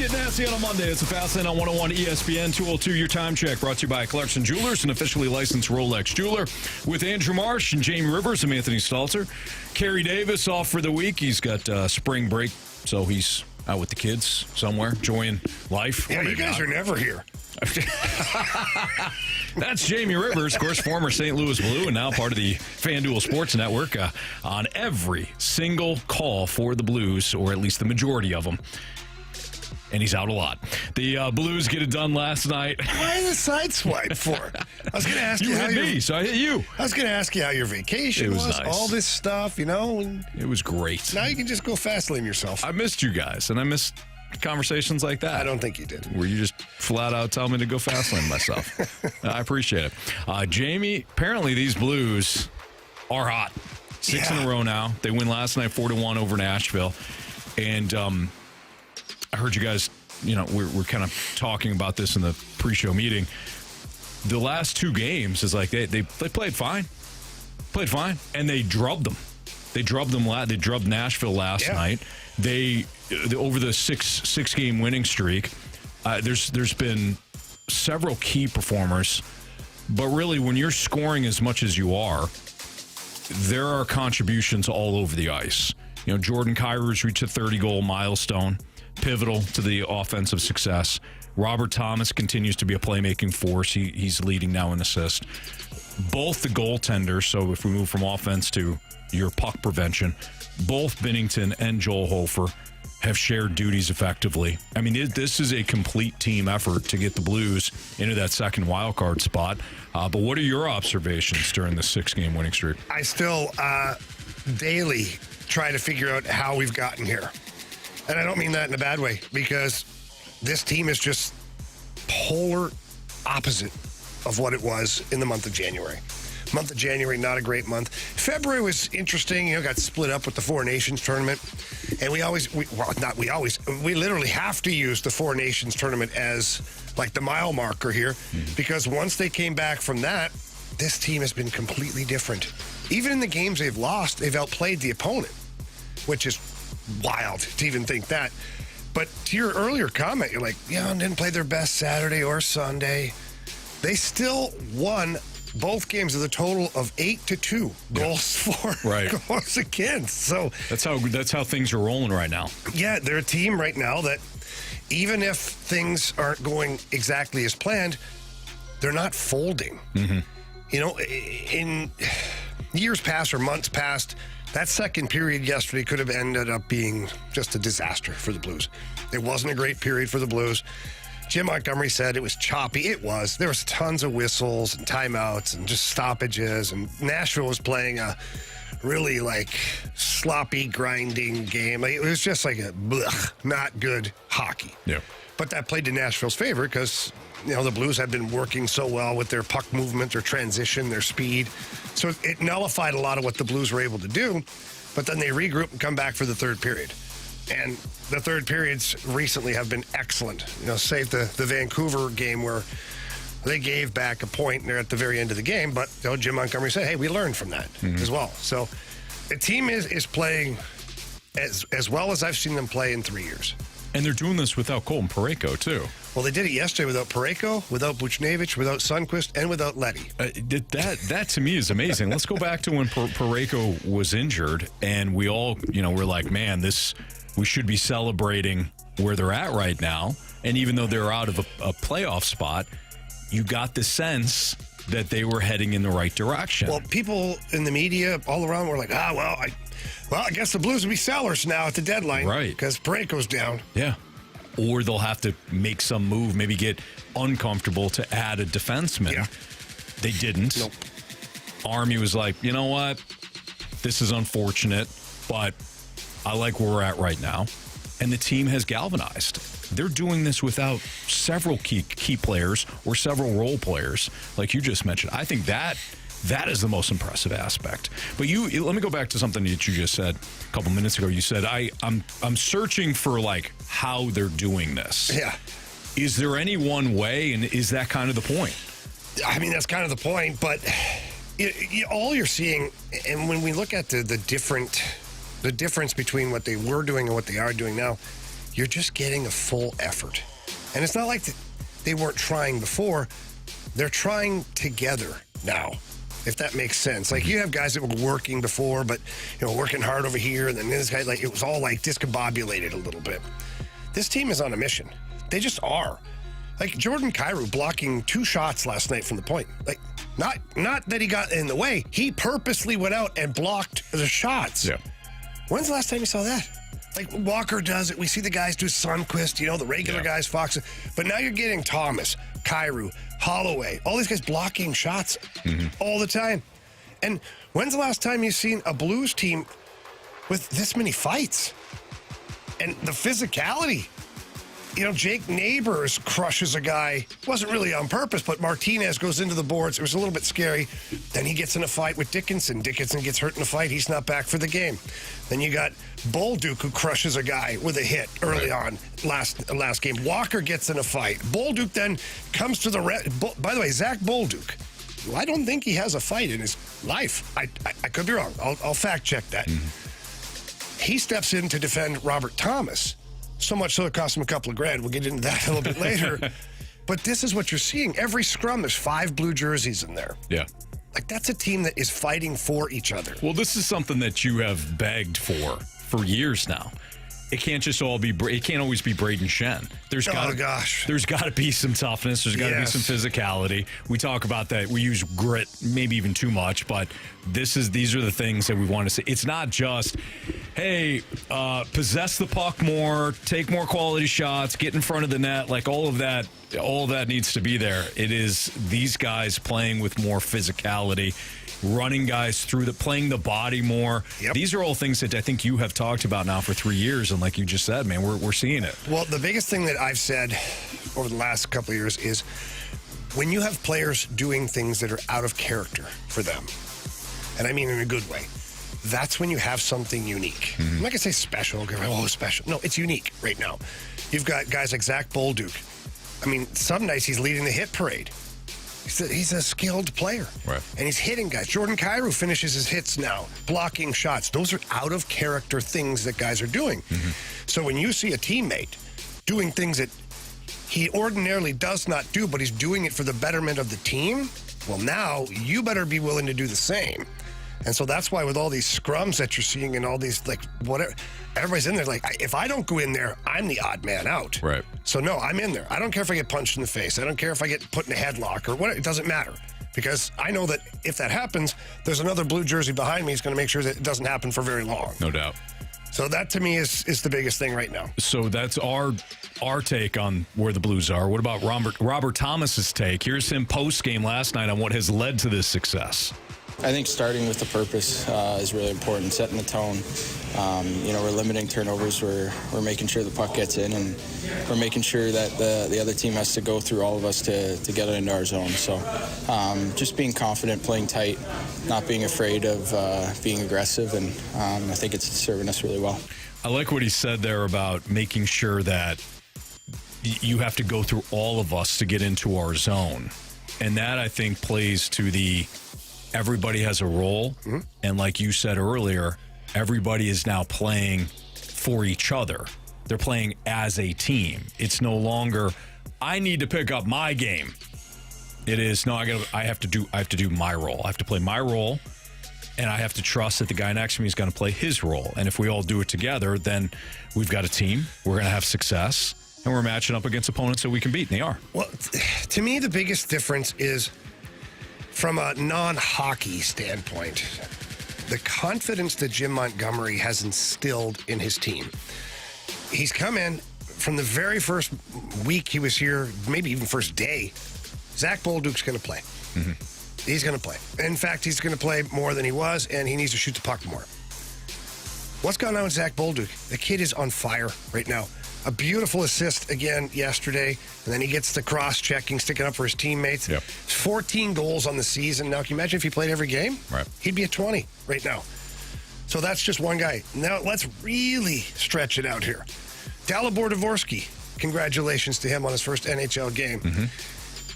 Get nasty on a Monday. It's a Fast Lane on 101 ESPN 202. Your time check brought to you by Clarkson Jewelers, an officially licensed Rolex jeweler. With Andrew Marsh and Jamie Rivers, I'm Anthony Stalter. Carey Davis off for the week. He's got spring break, so he's out with the kids somewhere, enjoying life. Yeah, you guys are never here. That's Jamie Rivers, of course, former St. Louis Blue and now part of the FanDuel Sports Network, on every single call for the Blues, or at least the majority of them. And he's out a lot. The Blues get it done last night. Why the side swipe for? I was going to ask you how hit me, so I hit you. I was going to ask you how your vacation was nice. all this stuff, you know. And it was great. now you can just go fast lane yourself. I missed you guys, and I missed conversations like that. I don't think you did. Where you just flat out tell me to go fast lane myself. I appreciate it. Jamie, apparently these Blues are hot. Six in a row now. They win last night 4-1 over Nashville. And I heard you guys, we're kind of talking about this in the pre-show meeting. The last two games is like they played fine. Played fine. And they drubbed them. They drubbed Nashville last night. They over the six game winning streak. There's been several key performers, but really when you're scoring as much as you are, there are contributions all over the ice. Jordan Kyrie's reached a 30-goal milestone, pivotal to the offensive success. Robert Thomas continues to be a playmaking force. He's leading now in assists. Both the goaltenders, so if we move from offense to your puck prevention, both Binnington and Joel Hofer have shared duties effectively. I mean, this is a complete team effort to get the Blues into that second wild card spot. But what are your observations during the 6-game winning streak? I still daily try to figure out how we've gotten here. And I don't mean that in a bad way, because this team is just polar opposite of what it was in the month of January. Month of January, not a great month. February was interesting. Got split up with the Four Nations tournament. And we literally have to use the Four Nations tournament as like the mile marker here, because once they came back from that, this team has been completely different. Even in the games they've lost, they've outplayed the opponent, which is wild to even think that. But to your earlier comment, you're like, didn't play their best Saturday or Sunday. They still won both games with a total of 8-2 goals for, goals against. So that's how things are rolling right now. Yeah, they're a team right now that even if things aren't going exactly as planned, they're not folding. In years past or months past, that second period yesterday could have ended up being just a disaster for the Blues. It wasn't a great period for the Blues. Jim Montgomery said it was choppy. It was. There was tons of whistles and timeouts and just stoppages. And Nashville was playing a really sloppy, grinding game. It was just like a not good hockey. Yeah. But that played to Nashville's favor because, the Blues had been working so well with their puck movement, their transition, their speed. So it nullified a lot of what the Blues were able to do. But then they regroup and come back for the third period. And the third periods recently have been excellent. Save the Vancouver game where they gave back a point there at the very end of the game. But Jim Montgomery said, hey, we learned from that as well. So the team is playing as well as I've seen them play in 3 years. And they're doing this without Colton Parayko, too. Well, they did it yesterday without Parayko, without Buchnevich, without Sundqvist, and without Leddy. That to me is amazing. Let's go back to when Parayko was injured, and we all, we're like, man, we should be celebrating where they're at right now. And even though they're out of a playoff spot, you got the sense that they were heading in the right direction. Well, people in the media all around were like, I guess the Blues will be sellers now at the deadline. Right. Because Parayko's down. Yeah. Or they'll have to make some move, maybe get uncomfortable to add a defenseman. Yeah. They didn't. Nope. Army was like, you know what? This is unfortunate, but I like where we're at right now. And the team has galvanized. They're doing this without several key players or several role players, like you just mentioned. I think that is the most impressive aspect. But let me go back to something that you just said a couple minutes ago. You said, I'm searching for how they're doing this. Yeah. Is there any one way, and is that kind of the point? I mean, that's kind of the point, but all you're seeing, and when we look at the difference between what they were doing and what they are doing now, you're just getting a full effort. And it's not like they weren't trying before. They're trying together now, if that makes sense. Like, you have guys that were working before, but, working hard over here, and then this guy, like, it was all, like, discombobulated a little bit. This team is on a mission. They just are. Like, Jordan Carey blocking 2 shots last night from the point. Like, not that he got in the way. He purposely went out and blocked the shots. Yeah. When's the last time you saw that? Like, Walker does it. We see the guys do Sundqvist, the regular guys, Fox. But now you're getting Thomas, Kyrou, Holloway, all these guys blocking shots all the time. And when's the last time you've seen a Blues team with this many fights? And the physicality. Jake Neighbors crushes a guy. Wasn't really on purpose, but Martinez goes into the boards. It was a little bit scary. Then he gets in a fight with Dickinson. Dickinson gets hurt in a fight. He's not back for the game. Then you got Bolduc, who crushes a guy with a hit early on last game. Walker gets in a fight. Bolduc then comes to the by the way, Zach Bolduc, I don't think he has a fight in his life. I could be wrong. I'll fact check that. He steps in to defend Robert Thomas. So much so it cost him a couple of grand. We'll get into that a little bit later. But this is what you're seeing. Every scrum, there's 5 blue jerseys in there. Yeah. Like, that's a team that is fighting for each other. Well, this is something that you have begged for years now. It can't just all be. It can't always be Braden Shen. There's got to be some toughness. There's got to be some physicality. We talk about that. We use grit, maybe even too much. But these are the things that we want to see. It's not just, hey, possess the puck more, take more quality shots, get in front of the net. Like, all of that needs to be there. It is these guys playing with more physicality, running guys through playing the body more. Yep. These are all things that I think you have talked about now for 3 years, and like you just said, man, we're seeing it. Well, the biggest thing that I've said over the last couple of years is when you have players doing things that are out of character for them, and I mean in a good way, that's when you have something unique. I'm not going to say special. Special. No, it's unique right now. You've got guys like Zach Bolduc. I mean, some nights he's leading the hit parade. He's a skilled player. Right. And he's hitting guys. Jordan Kyrou finishes his hits now, blocking shots. Those are out-of-character things that guys are doing. So when you see a teammate doing things that he ordinarily does not do, but he's doing it for the betterment of the team, well, now you better be willing to do the same. And so that's why with all these scrums that you're seeing and all these, like, whatever, everybody's in there. Like, if I don't go in there, I'm the odd man out. Right. So, no, I'm in there. I don't care if I get punched in the face. I don't care if I get put in a headlock or what. It doesn't matter. Because I know that if that happens, there's another blue jersey behind me who's going to make sure that it doesn't happen for very long. No doubt. So that, to me, is the biggest thing right now. So that's our take on where the Blues are. What about Robert Thomas's take? Here's him post-game last night on what has led to this success. I think starting with the purpose is really important, setting the tone. We're limiting turnovers. We're making sure the puck gets in, and we're making sure that the other team has to go through all of us to get it into our zone. So just being confident, playing tight, not being afraid of being aggressive, and I think it's serving us really well. I like what he said there about making sure that you have to go through all of us to get into our zone. And that, I think, plays to the everybody has a role. And like you said earlier, everybody is now playing for each other. They're playing as a team. It's no longer, I need to pick up my game. It is, no, I have to do my role. I have to play my role, and I have to trust that the guy next to me is going to play his role. And if we all do it together, then we've got a team. We're going to have success, and we're matching up against opponents that we can beat, and they are. Well, to me, the biggest difference is from a non-hockey standpoint, the confidence that Jim Montgomery has instilled in his team. He's come in from the very first week he was here, maybe even first day. Zach Bolduc's going to play. He's going to play. In fact, he's going to play more than he was, and he needs to shoot the puck more. What's going on with Zach Bolduc? The kid is on fire right now. A beautiful assist again yesterday, and then he gets the cross-checking, sticking up for his teammates. 14 goals on the season. Now, can you imagine if he played every game? Right. He'd be at 20 right now. So that's just one guy. Now, let's really stretch it out here. Dalibor Dvorsky, congratulations to him on his first NHL game.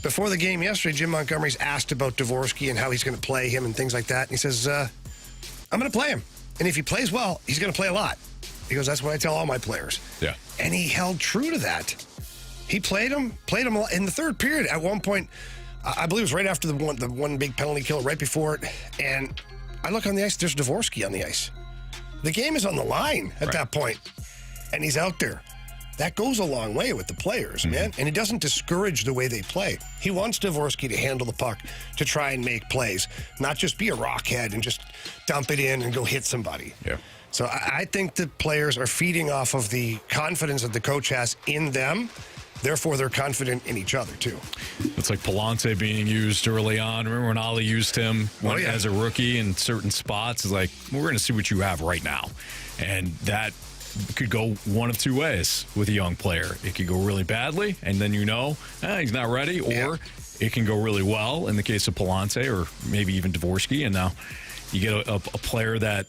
Before the game yesterday, Jim Montgomery's asked about Dvorsky and how he's going to play him and things like that. And he says, I'm going to play him. And if he plays well, he's going to play a lot. He goes, that's what I tell all my players. Yeah. And he held true to that. He played him in the third period. At one point, I believe it was right after the one big penalty kill, right before it. And I look on the ice, there's Dvorsky on the ice. The game is on the line at that point, and he's out there. That goes a long way with the players, man. And it doesn't discourage the way they play. He wants Dvorsky to handle the puck, to try and make plays, not just be a rockhead and just dump it in and go hit somebody. Yeah. So I think the players are feeding off of the confidence that the coach has in them. Therefore, they're confident in each other, too. It's like Palante being used early on. Remember when Ollie used him as a rookie in certain spots? It's like, we're going to see what you have right now. And that could go one of two ways with a young player. It could go really badly, and then he's not ready, or it can go really well in the case of Palante or maybe even Dvorsky, and now you get a player that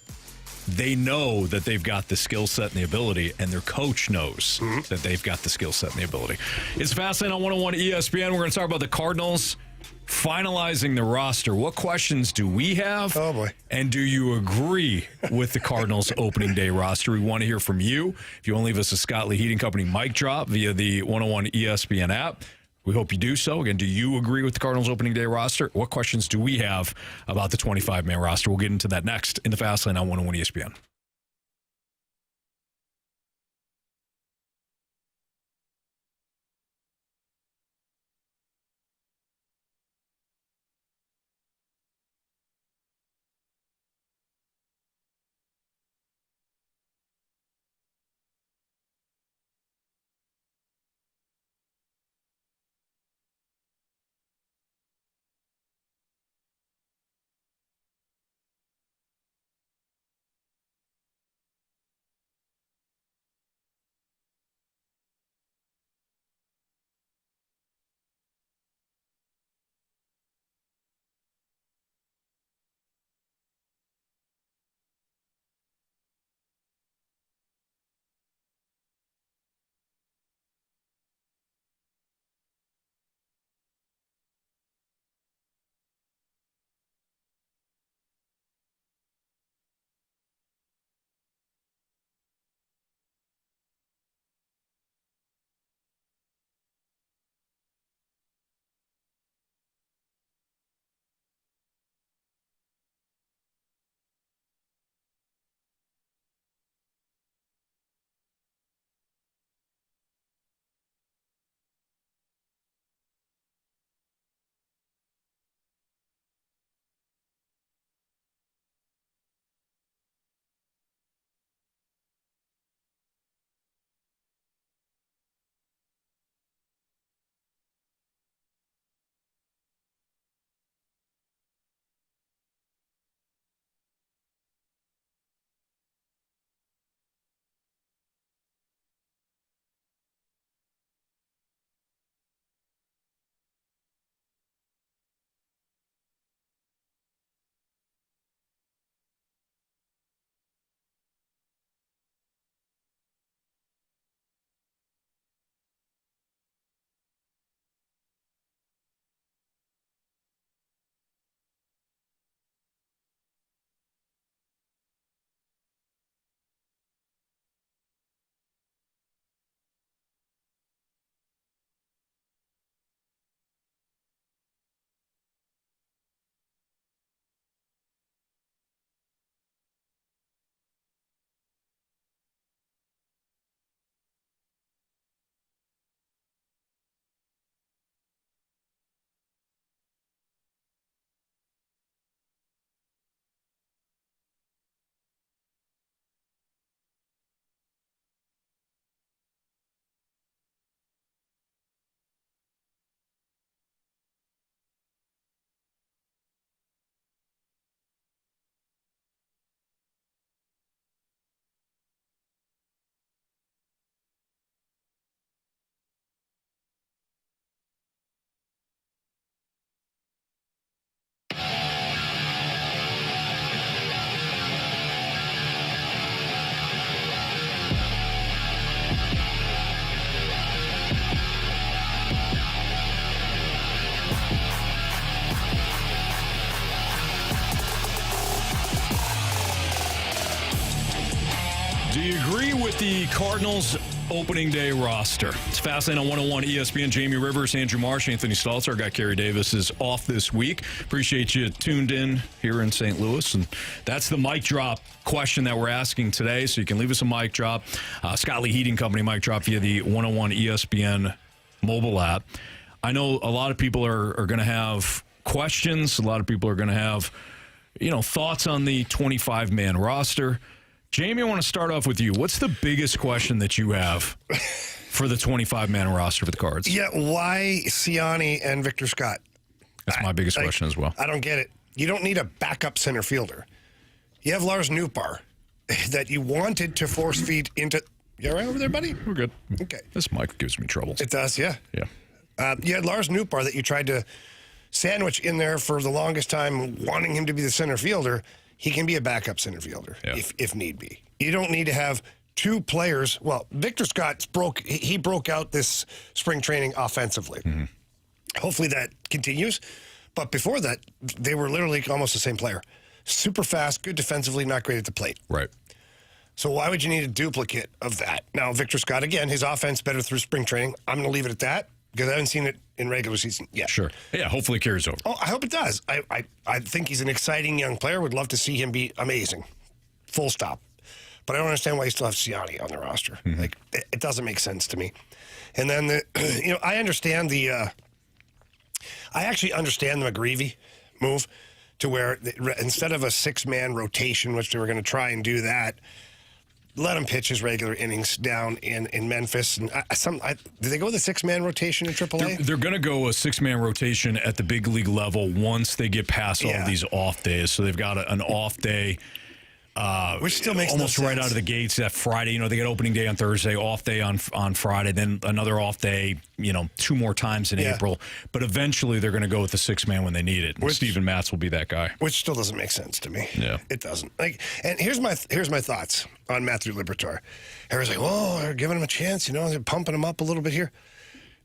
they know that they've got the skill set and the ability, and their coach knows that they've got the skill set and the ability. It's Fastlane on 101 ESPN. We're going to talk about the Cardinals finalizing the roster. What questions do we have? Oh, boy. And do you agree with the Cardinals opening day roster? We want to hear from you. If you want to leave us a Scott Lee Heating Company mic drop via the 101 ESPN app, we hope you do so. Again, do you agree with the Cardinals opening day roster? What questions do we have about the 25-man roster? We'll get into that next in the Fastlane on 101 ESPN. you agree with the Cardinals opening day roster? It's Fastlane on 101 ESPN. Jamie Rivers, Andrew Marsh, Anthony Stalter. Our guy Carey Davis is off this week. Appreciate you tuned in here in St. Louis. And that's the mic drop question that we're asking today. So you can leave us a mic drop. Scott Lee Heating Company mic drop via the 101 ESPN mobile app. I know a lot of people are going to have questions. A lot of people are going to have, thoughts on the 25-man roster. Jamie, I want to start off with you. What's the biggest question that you have for the 25-man roster for the Cards? Yeah, why Siani and Victor Scott? That's my biggest question as well. I don't get it. You don't need a backup center fielder. You have Lars Nootbaar that you wanted to force feed into. You all right over there, buddy? We're good. Okay. This mic gives me trouble. It does, yeah. Yeah. You had Lars Nootbaar that you tried to sandwich in there for the longest time, wanting him to be the center fielder. He can be a backup center fielder if need be. You don't need to have two players. Well, Victor Scott broke out this spring training offensively. Mm-hmm. Hopefully that continues. But before that, they were literally almost the same player. Super fast, good defensively, not great at the plate. Right. So why would you need a duplicate of that? Now, Victor Scott, again, his offense better through spring training. I'm going to leave it at that because I haven't seen it in regular season yet. Sure. Yeah, hopefully it carries over. Oh, I hope it does. I think he's an exciting young player. Would love to see him be amazing. Full stop. But I don't understand why you still have Siani on the roster. Mm-hmm. Like, it doesn't make sense to me. And then, I understand I actually understand the McGreevy move to where instead of a six-man rotation, which they were going to try and do that, let him pitch his regular innings down in Memphis. And did they go with a six-man rotation in AAA? They're going to go a six-man rotation at the big league level once they get past all of these off days. So they've got an off day. Which still makes almost no right sense. out of the gates that Friday. They get opening day on Thursday, off day on Friday, then another off day, two more times in April. But eventually they're going to go with the six-man when they need it. Steven Matz will be that guy. Which still doesn't make sense to me. Yeah. It doesn't. And here's my thoughts on Matthew Liberatore. Everyone's like, "Oh, they're giving him a chance, they're pumping him up a little bit here."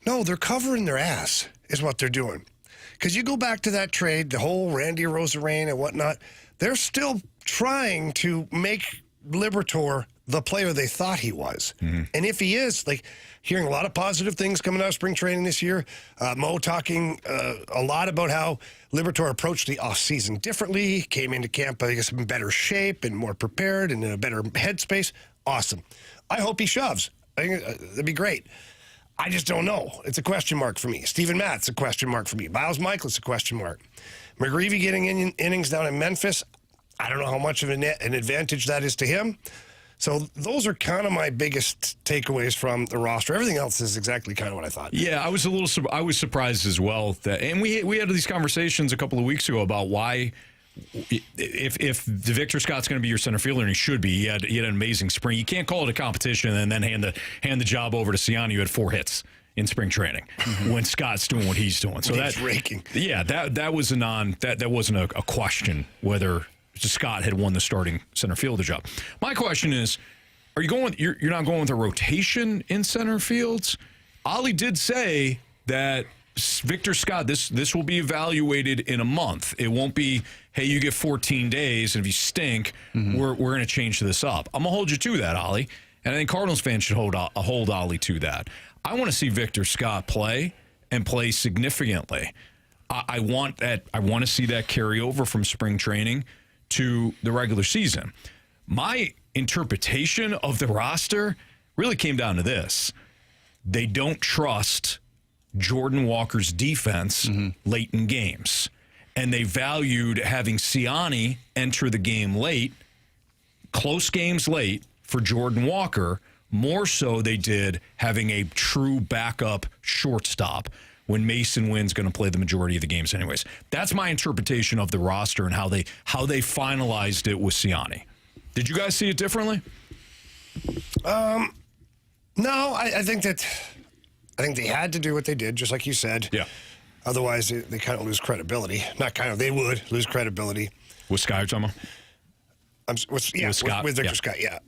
No, they're covering their ass is what they're doing. Because you go back to that trade, the whole Randy Arozarena and whatnot, they're still trying to make Liberatore the player they thought he was. Mm-hmm. And if he is, hearing a lot of positive things coming out of spring training this year, Mo talking a lot about how Liberatore approached the offseason differently, came into camp, I guess, in better shape and more prepared and in a better headspace. Awesome. I hope he shoves. I think that'd be great. I just don't know. It's a question mark for me. Steven Matz, a question mark for me. Miles Michaelis, a question mark. McGreevy getting innings down in Memphis, I don't know how much of an advantage that is to him. So those are kind of my biggest takeaways from the roster. Everything else is exactly kind of what I thought. Yeah, I was surprised as well that, and we had these conversations a couple of weeks ago about why, if Victor Scott's going to be your center fielder, and he should be, he had an amazing spring. You can't call it a competition and then hand the job over to Siani, who had 4 hits in spring training when Scott's doing what he's doing. So that's raking. Yeah, that was that wasn't a question whether Scott had won the starting center fielder job. My question is, are you going? You're not going with a rotation in center fields? Ollie did say that Victor Scott, this will be evaluated in a month. It won't be, hey, you get 14 days, and if you stink, we're going to change this up. I'm going to hold you to that, Ollie. And I think Cardinals fans should hold Ollie to that. I want to see Victor Scott play and play significantly. I want to see that carry over from spring training to the regular season. My interpretation of the roster really came down to this. They don't trust Jordan Walker's defense late in games. And they valued having Siani enter the game late, close games late for Jordan Walker, more so they did having a true backup shortstop when Mason Wynn's going to play the majority of the games anyways. That's my interpretation of the roster and how they finalized it with Siani. Did you guys see it differently? No, I think they had to do what they did, just like you said. Yeah. Otherwise, they kind of lose credibility. Not kind of, they would lose credibility. With Scott, you're talking about? With Victor Scott, yeah.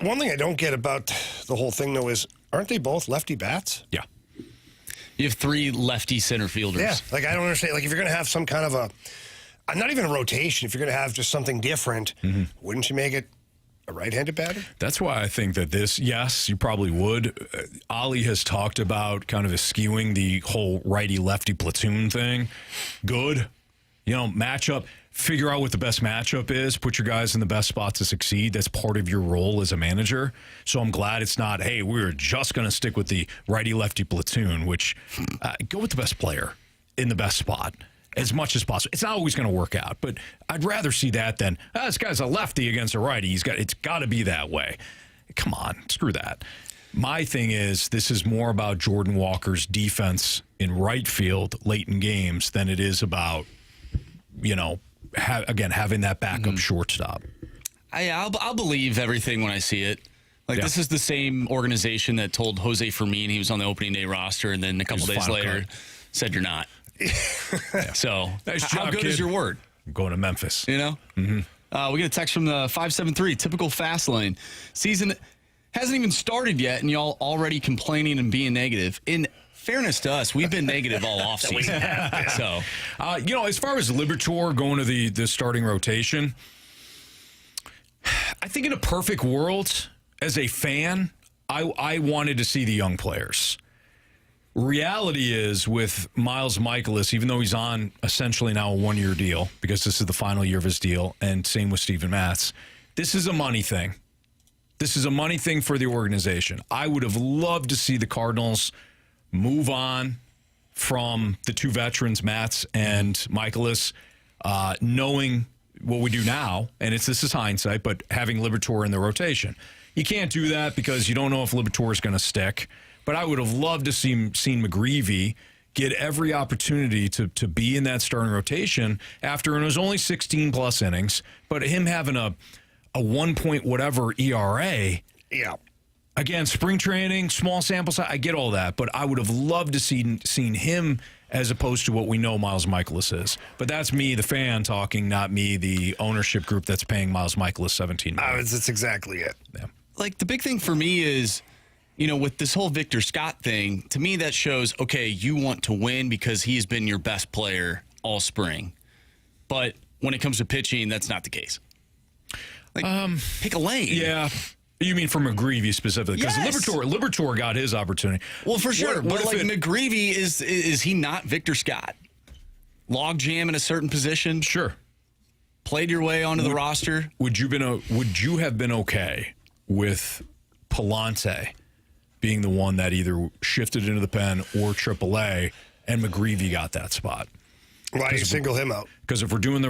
One thing I don't get about the whole thing, though, is aren't they both lefty bats? Yeah. You have 3 lefty center fielders. Yeah, I don't understand. If you're going to have some kind of not even a rotation, if you're going to have just something different, wouldn't you make it a right-handed batter? That's why I think that yes, you probably would. Ali has talked about kind of eschewing the whole righty-lefty platoon thing. Good. Matchup. Figure out what the best matchup is. Put your guys in the best spot to succeed. That's part of your role as a manager. So I'm glad it's not, hey, we're just going to stick with the righty-lefty platoon, which go with the best player in the best spot as much as possible. It's not always going to work out, but I'd rather see that than, this guy's a lefty against a righty. It's got to be that way. Come on, screw that. My thing is, this is more about Jordan Walker's defense in right field late in games than it is about, having that backup shortstop. I'll believe everything when I see it. This is the same organization that told Jose Fermin he was on the opening day roster, and then a couple days later said you're not. So nice how job, good kid. is your word? I'm going to Memphis. We get a text from the 573, typical fast lane. Season hasn't even started yet, and y'all already complaining and being negative. In fairness to us, we've been negative all offseason. So, as far as Liberatore going to the starting rotation, I think in a perfect world, as a fan, I wanted to see the young players. Reality is, with Miles Michaelis, even though he's on essentially now a one-year deal, because this is the final year of his deal, and same with Steven Matz, this is a money thing. This is a money thing for the organization. I would have loved to see the Cardinals move on from the two veterans, Matz and Michaelis, knowing what we do now, and this is hindsight, but having Liberatore in the rotation. You can't do that because you don't know if Liberatore is going to stick. But I would have loved to seen McGreevy get every opportunity to be in that starting rotation after, and it was only 16-plus innings, but him having a 1 point whatever ERA. Yeah. Again, spring training, small sample size, I get all that, but I would have loved to seen him as opposed to what we know Miles Michaelis is. But that's me, the fan, talking, not me, the ownership group that's paying Miles Michaelis $17 million. That's exactly it. Yeah. The big thing for me is, with this whole Victor Scott thing, to me that shows, okay, you want to win because he's been your best player all spring. But when it comes to pitching, that's not the case. Pick a lane. Yeah. You mean for McGreevy specifically? Because Yes. Liberatore got his opportunity. Well, for sure. What But if McGreevy, is he not Victor Scott? Log jam in a certain position? Sure. Played your way onto the roster? Would you have been okay with Palante being the one that either shifted into the pen or AAA, and McGreevy got that spot? Why do you single him out? Because if we're doing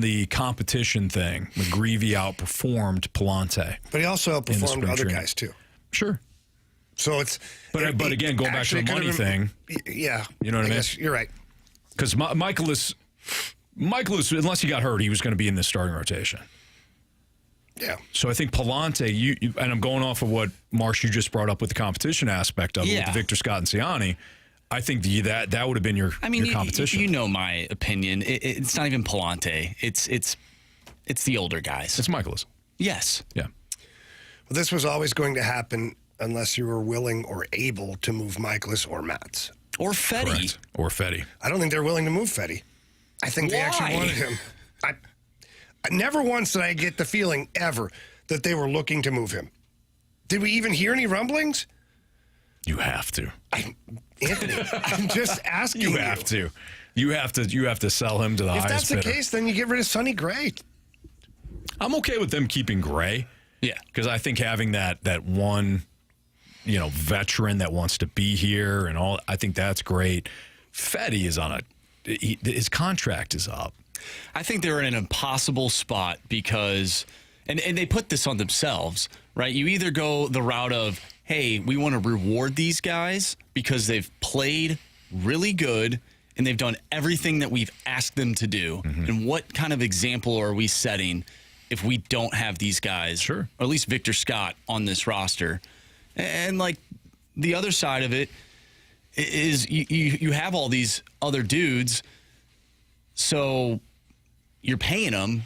the competition thing, McGreevy outperformed Palante. But he also outperformed other guys too. Sure. So it's. But again, going back to the money thing. Yeah. You know what I mean? You're right. Because Michaelis, unless he got hurt, he was going to be in the starting rotation. Yeah. So I think Palante, and I'm going off of what, Marsh, you just brought up with the competition aspect of it, with Victor Scott and Ciani. I think that would have been your competition. You know my opinion. It's not even Palante. It's the older guys. It's Michaelis. Yes. Yeah. Well, this was always going to happen unless you were willing or able to move Michaelis or Matz. Or Fetty. Correct. Or Fetty. I don't think they're willing to move Fetty. I think they actually wanted him. I never once did I get the feeling ever that they were looking to move him. Did we even hear any rumblings? You have to. Anthony, I'm just asking you. You have to. You have to sell him to the highest highest bidder. If that's the case, then you get rid of Sonny Gray. I'm okay with them keeping Gray. Yeah. Because I think having that one, veteran that wants to be here and all, I think that's great. Fetty is his contract is up. I think they're in an impossible spot because, and they put this on themselves, right? You either go the route of, hey, we want to reward these guys because they've played really good and they've done everything that we've asked them to do. Mm-hmm. And what kind of example are we setting if we don't have these guys, sure, or at least Victor Scott, on this roster? And the other side of it is you have all these other dudes, so you're paying them,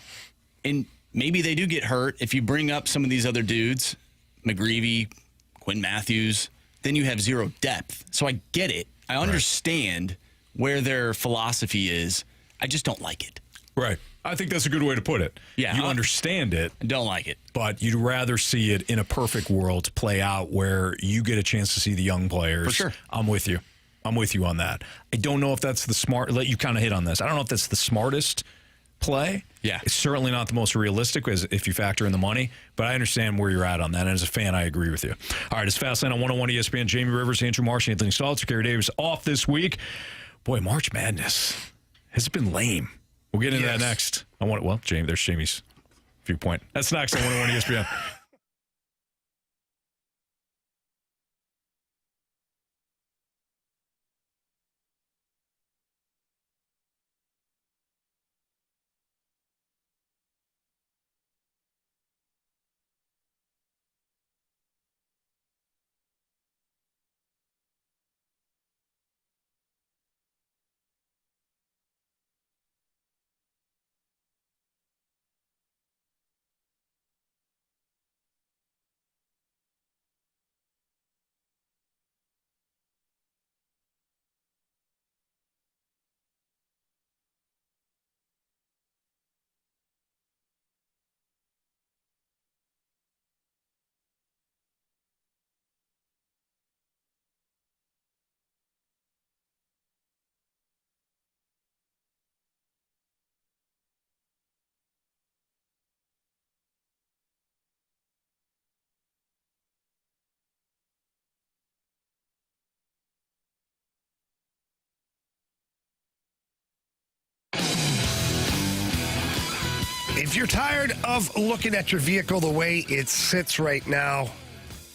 and maybe they do get hurt. If you bring up some of these other dudes, McGreevy, Quinn Matthews, then you have zero depth. So I get it. I understand where their philosophy is. I just don't like it. Right. I think that's a good way to put it. Yeah. You understand it, I don't like it. but you'd rather see it in a perfect world play out where you get a chance to see the young players. For sure. I'm with you. I'm with you on that. I don't know if that's the smart. You kind of hit on this. I don't know if that's the smartest play. Yeah. It's certainly not the most realistic as if you factor in the money, but I understand where you're at on that. And as a fan, I agree with you. All right, it's Fastlane on 101 ESPN. Jamie Rivers, Andrew Marsh, Anthony Stalter, Carey Davis off this week. Boy, March Madness has been lame. We'll get into that next. Jamie, there's Jamie's viewpoint. That's next on 101 ESPN. If you're tired of looking at your vehicle the way it sits right now,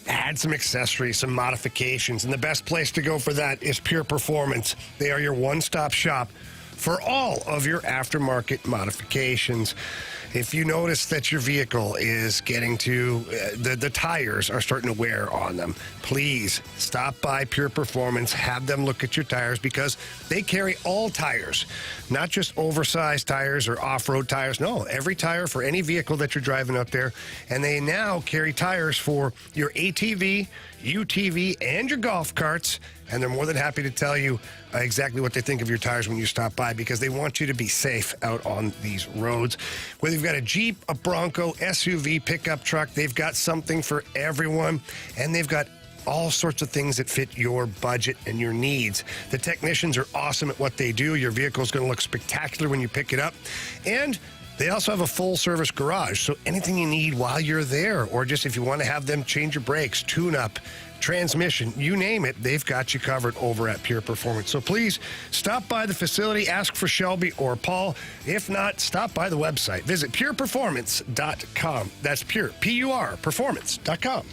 add some accessories, some modifications, and the best place to go for that is Pure Performance. They are your one-stop shop for all of your aftermarket modifications. If you notice that your vehicle is getting to, the tires are starting to wear on them, please stop by Pure Performance, have them look at your tires because they carry all tires, not just oversized tires or off-road tires. No, every tire for any vehicle that you're driving out there. And they now carry tires for your ATV, UTV, and your golf carts. And they're more than happy to tell you exactly what they think of your tires when you stop by because they want you to be safe out on these roads. Whether you've got a Jeep, a Bronco, SUV, pickup truck, they've got something for everyone. And they've got all sorts of things that fit your budget and your needs. The technicians are awesome at what they do. Your vehicle is going to look spectacular when you pick it up. And they also have a full-service garage, so anything you need while you're there, or just if you want to have them change your brakes, tune-up, transmission, you name it, they've got you covered over at Pure Performance. So please stop by the facility, ask for Shelby or Paul. If not, stop by the website. Visit pureperformance.com. That's pure, P-U-R, performance.com.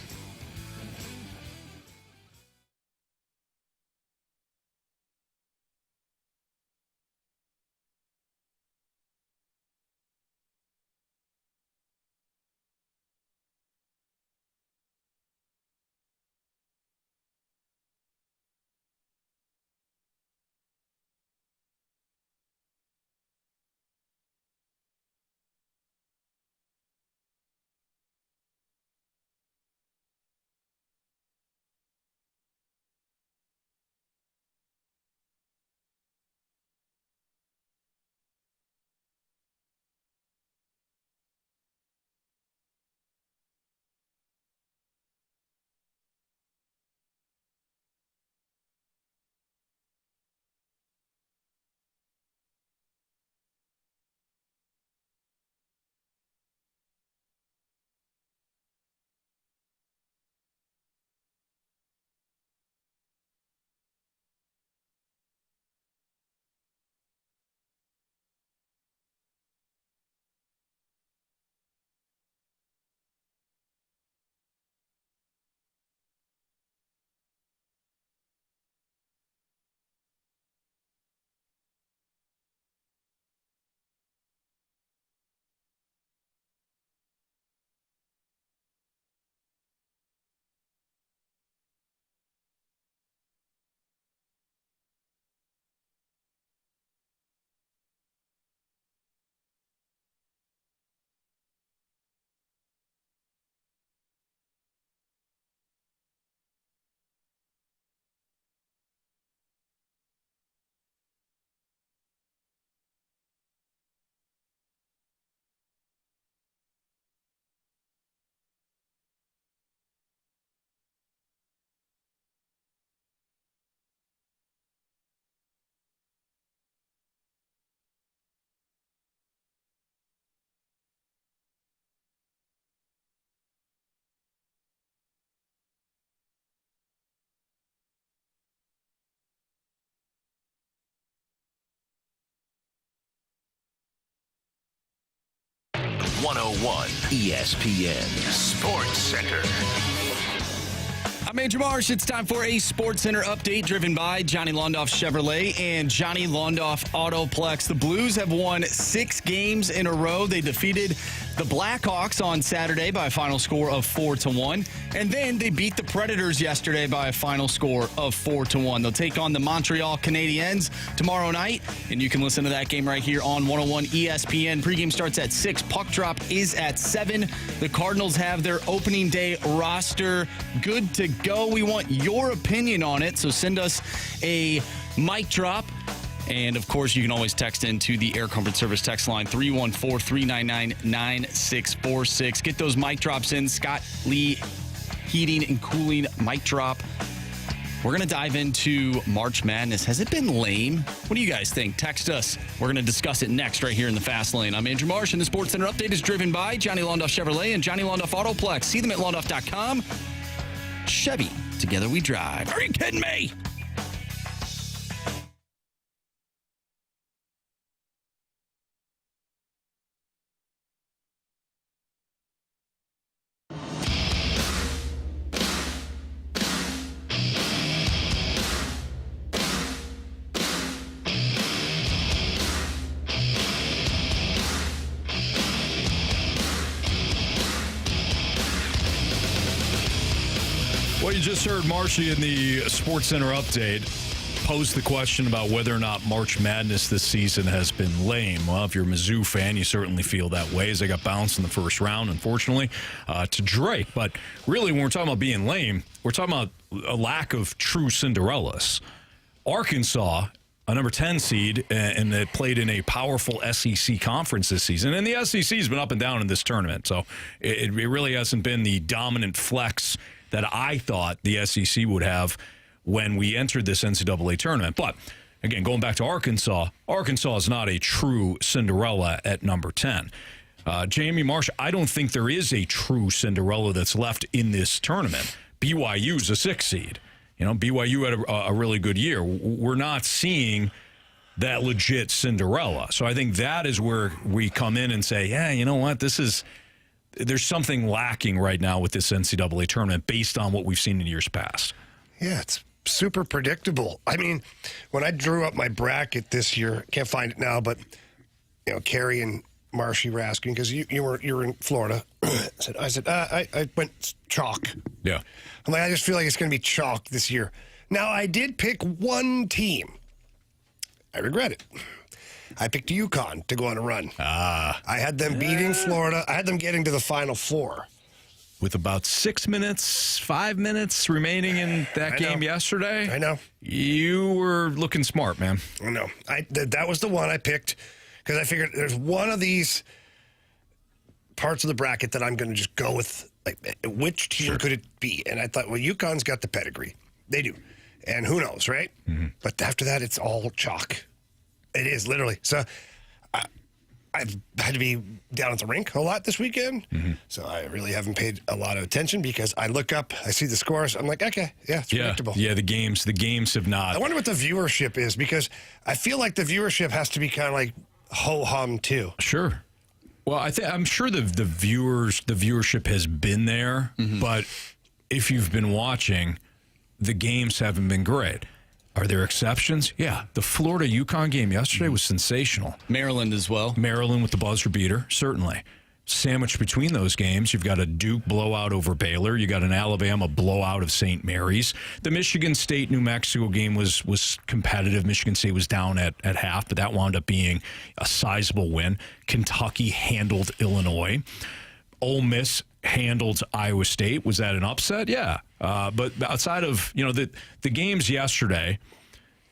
101 ESPN Sports Center. I'm Andrew Marsh. It's time for a Sports Center update driven by Johnny Londoff Chevrolet and Johnny Londoff Autoplex. The Blues have won 6 games in a row. They defeated the Blackhawks on Saturday by a final score of 4-1. And then they beat the Predators yesterday by a final score of 4-1. They'll take on the Montreal Canadiens tomorrow night. And you can listen to that game right here on 101 ESPN. Pregame starts at 6. Puck drop is at 7. The Cardinals have their opening day roster good to go. We want your opinion on it, so send us a mic drop. And, of course, you can always text into the Air Comfort Service text line, 314-399-9646. Get those mic drops in. Scott Lee Heating and Cooling mic drop. We're going to dive into March Madness. Has it been lame? What do you guys think? Text us. We're going to discuss it next right here in the Fast Lane. I'm Andrew Marsh, and the Sports Center update is driven by Johnny Londoff Chevrolet and Johnny Londoff Autoplex. See them at londoff.com. Chevy, together we drive. Are you kidding me? Well, you just heard Marshy in the Sports Center update pose the question about whether or not March Madness this season has been lame. Well, if you're a Mizzou fan, you certainly feel that way as they got bounced in the first round, unfortunately, to Drake. But really, when we're talking about being lame, we're talking about a lack of true Cinderellas. Arkansas, a number 10 seed, and it played in a powerful SEC conference this season. And the SEC has been up and down in this tournament, so it really hasn't been the dominant flex that I thought the SEC would have when we entered this NCAA tournament. But, again, going back to Arkansas, Arkansas is not a true Cinderella at number 10. Jamie Marsh, I don't think there is a true Cinderella that's left in this tournament. BYU's a 6 seed. You know, BYU had a really good year. We're not seeing that legit Cinderella. So I think that is where we come in and say, yeah, you know what, there's something lacking right now with this NCAA tournament based on what we've seen in years past. Yeah, it's super predictable. I mean, when I drew up my bracket this year, can't find it now, but Carey and Marshy were asking because you were in Florida. I said I went chalk. Yeah, I'm like, I just feel like it's going to be chalk this year. Now I did pick one team. I regret it. I picked UConn to go on a run. I had them beating Florida. I had them getting to the Final Four. With about 5 minutes remaining in that game yesterday. I know. You were looking smart, man. I know. That was the one I picked because I figured there's one of these parts of the bracket that I'm going to just go with. Like, which team could it be? And I thought, well, UConn's got the pedigree. They do. And who knows, right? Mm-hmm. But after that, it's all chalk. It is, literally. So I've had to be down at the rink a lot this weekend. Mm-hmm. So I really haven't paid a lot of attention because I look up, I see the scores. I'm like, okay, yeah, it's predictable. Yeah, the games have not. I wonder what the viewership is because I feel like the viewership has to be kind of like ho-hum too. Sure. Well, I'm sure the viewership has been there, but if you've been watching, the games haven't been great. Are there exceptions? Yeah. The Florida-UConn game yesterday was sensational. Maryland as well. Maryland with the buzzer beater, certainly. Sandwiched between those games, you've got a Duke blowout over Baylor. You got an Alabama blowout of St. Mary's. The Michigan State-New Mexico game was competitive. Michigan State was down at half, but that wound up being a sizable win. Kentucky handled Illinois. Ole Miss handled Iowa State. Was that an upset? Yeah. But outside of, the games yesterday,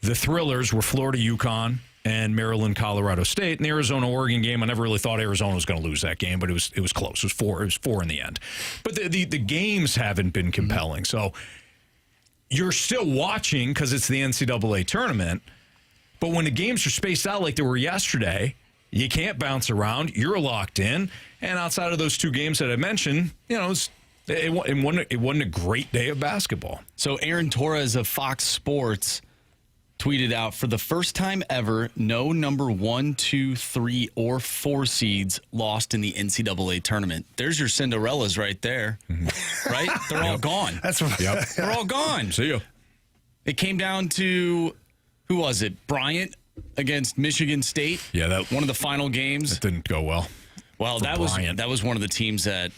the thrillers were Florida-UConn and Maryland-Colorado State. And the Arizona-Oregon game, I never really thought Arizona was going to lose that game, but it was close. It was four in the end. But the games haven't been compelling. So you're still watching because it's the NCAA tournament. But when the games are spaced out like they were yesterday, you can't bounce around. You're locked in. And outside of those two games that I mentioned, it wasn't a great day of basketball. So Aaron Torres of Fox Sports tweeted out, for the first time ever, no number 1, 2, 3, or 4 seeds lost in the NCAA tournament. There's your Cinderellas right there. Right? They're all gone. That's what. Yep. They're all gone. See you. It came down to, who was it? Bryant against Michigan State. Yeah, that one of the final games. It didn't go well. Well, that was one of the teams that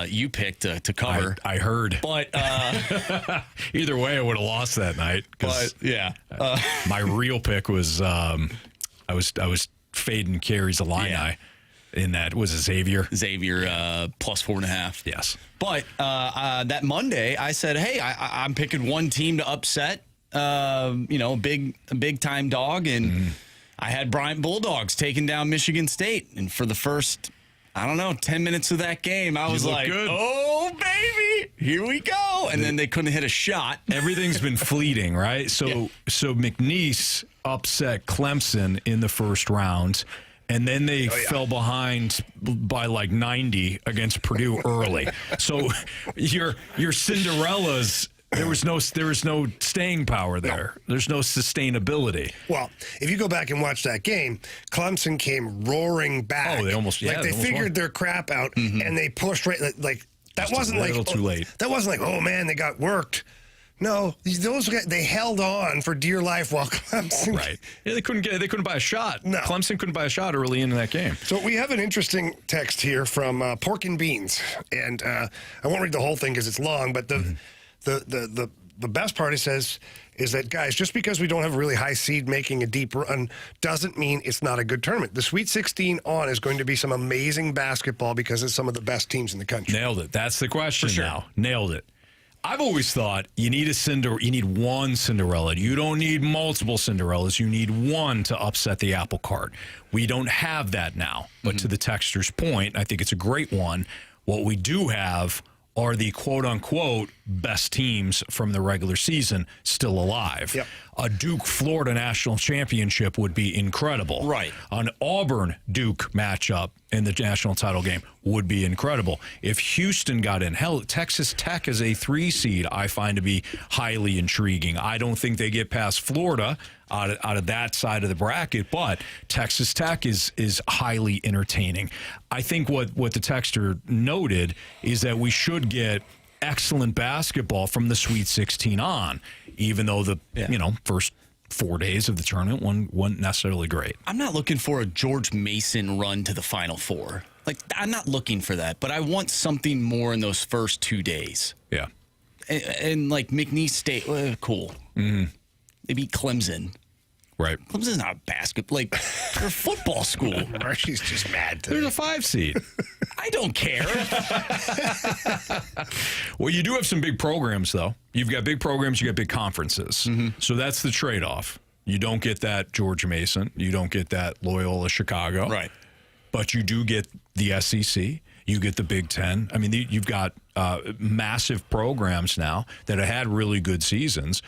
you picked to cover. I heard. But either way, I would have lost that night. but yeah, My real pick was I was fading Carey's Illini. Yeah. In that was Xavier. Xavier plus 4.5. Yes. But that Monday, I said, hey, I'm picking one team to upset. A big time dog, and I had Bryant Bulldogs taking down Michigan State, and for the first, 10 minutes of that game, I was like, good. oh baby, here we go, and then they couldn't hit a shot. Everything's been fleeting, right? So Yeah. so McNeese upset Clemson in the first round. And then they fell behind by like 90 against Purdue early. So your Cinderellas, there was no staying power there. There's no sustainability. Well, if you go back and watch that game, Clemson came roaring back. Oh, they almost they almost figured won. their crap out and they pushed right like that Just wasn't a like little too late. That wasn't like, oh man, they got worked. No, those guys, they held on for dear life while Clemson. Right. Yeah, they couldn't buy a shot. No. Clemson couldn't buy a shot early in that game. So we have an interesting text here from Pork and Beans, and I won't read the whole thing because it's long. But the best part, it says, is that guys, just because we don't have a really high seed making a deep run doesn't mean it's not a good tournament. The Sweet 16 on is going to be some amazing basketball because it's some of the best teams in the country. Nailed it. That's the question sure. now. Nailed it. I've always thought you need one Cinderella. You don't need multiple Cinderellas. You need one to upset the apple cart. We don't have that now. But to the texter's point, I think it's a great one. What we do have are the quote-unquote best teams from the regular season still alive. Yep. A Duke-Florida national championship would be incredible. Right. An Auburn-Duke matchup in the national title game would be incredible. If Houston got in, hell, Texas Tech as a 3 seed, I find to be highly intriguing. I don't think they get past Florida out of that side of the bracket, but Texas Tech is highly entertaining. I think what the texter noted is that we should get excellent basketball from the Sweet 16 on, even though the first 4 days of the tournament wasn't necessarily great. I'm not looking for a George Mason run to the Final Four. Like, I'm not looking for that, but I want something more in those first 2 days. Yeah. And like McNeese State, cool. Mm-hmm. They beat Clemson. Right. Clemson's not a basketball. Like, they're a football school. She's just mad today. There's a 5 seed. I don't care. Well, you do have some big programs, though. You've got big programs, you got big conferences. So that's the trade-off. You don't get that George Mason. You don't get that Loyola Chicago. Right. But you do get the SEC. You get the Big Ten. I mean, you've got massive programs now that have had really good seasons.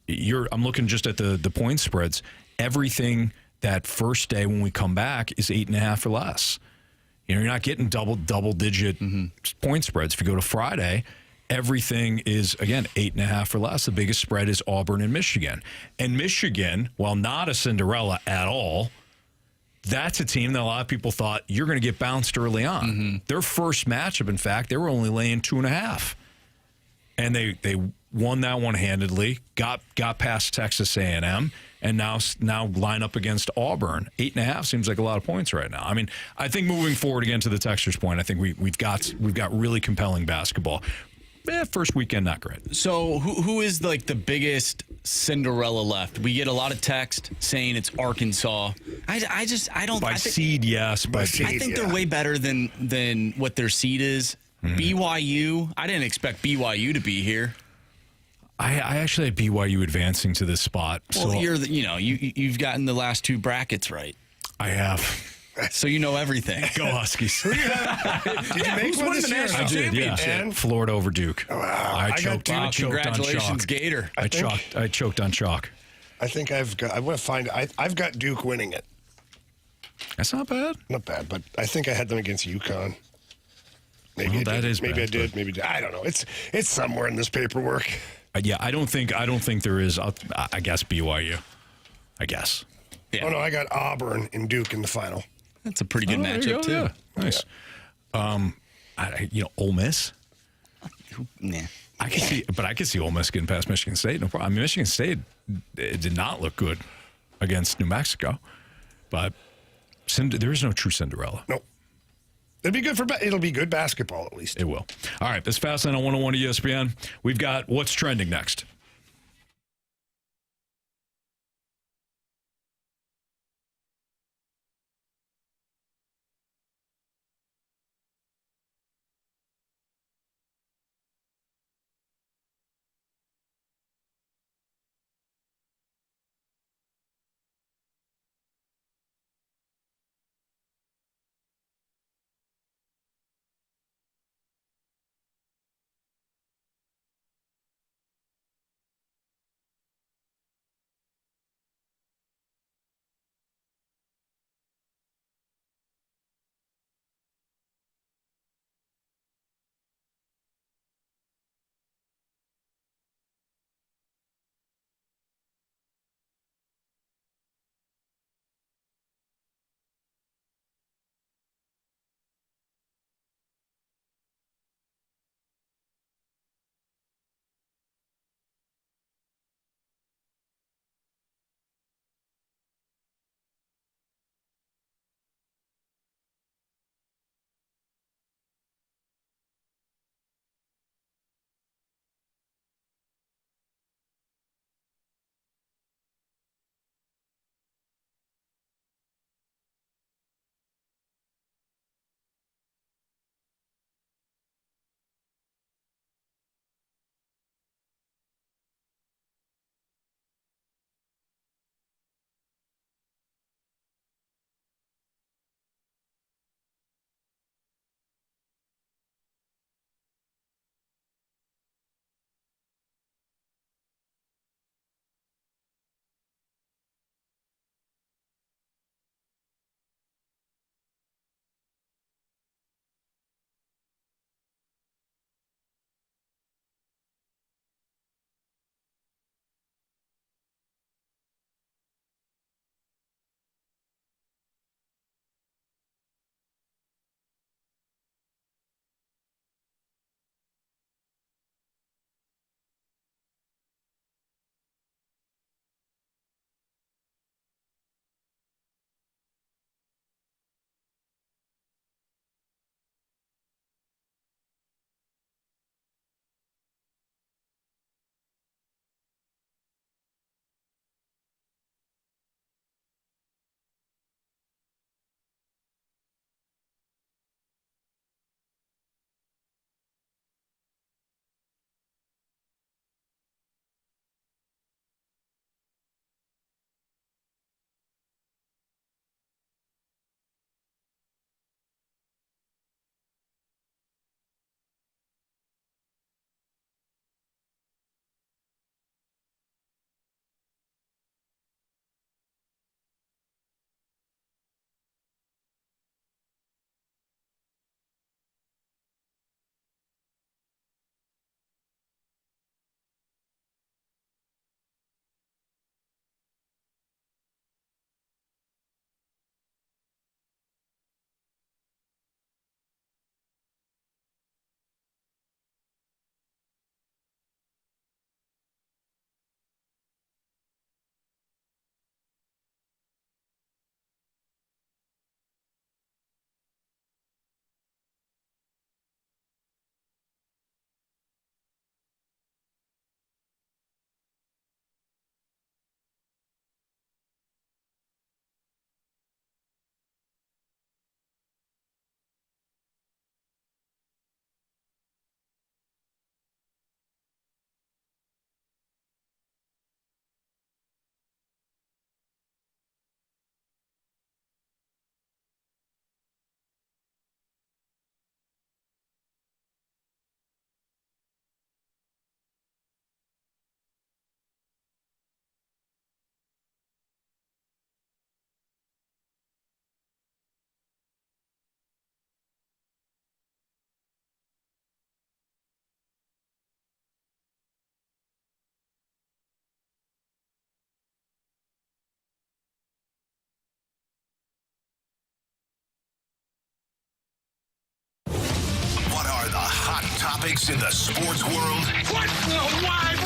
I'm looking just at the point spreads. Everything that first day when we come back is 8.5 or less. You're not getting double digit point spreads. If you go to Friday, everything is, again, 8.5 or less. The biggest spread is Auburn and Michigan. And Michigan, while not a Cinderella at all, that's a team that a lot of people thought you're going to get bounced early on. Their first matchup, in fact, they were only laying 2.5. And they won that one handedly, got past Texas A&M, and now line up against Auburn. 8.5 seems like a lot of points right now. I mean, I think moving forward, again, to the texter's point, I think we've got really compelling basketball. First weekend, not great. So who is like the biggest Cinderella left? We get a lot of text saying it's Arkansas. I don't. By seed, yes. I think they're way better than what their seed is. BYU, I didn't expect BYU to be here. I actually had BYU advancing to this spot. Well, so you've gotten the last 2 brackets right. I have. So you know everything. Go Huskies. Did you make one this year? I did, yeah. And Florida over Duke. Wow. I choked on Congratulations, chalk. Gator. I choked on chalk. I think I want to find. I've got Duke winning it. That's not bad. Not bad, but I think I had them against UConn. Maybe Well, that is maybe bad, I did. Maybe I don't know. It's somewhere in this paperwork. Yeah, I don't think there is. I guess BYU. I guess. Yeah. Oh no, I got Auburn and Duke in the final. That's a pretty good There you matchup go, too. yeah. Nice. Ole Miss. Nah. I can see Ole Miss getting past Michigan State. No problem. I mean, Michigan State did not look good against New Mexico, but there is no true Cinderella. Nope. It'll be good basketball at least. It will. All right, this Fastlane on 101 ESPN. We've got what's trending next. topics in the sports world. What in the wide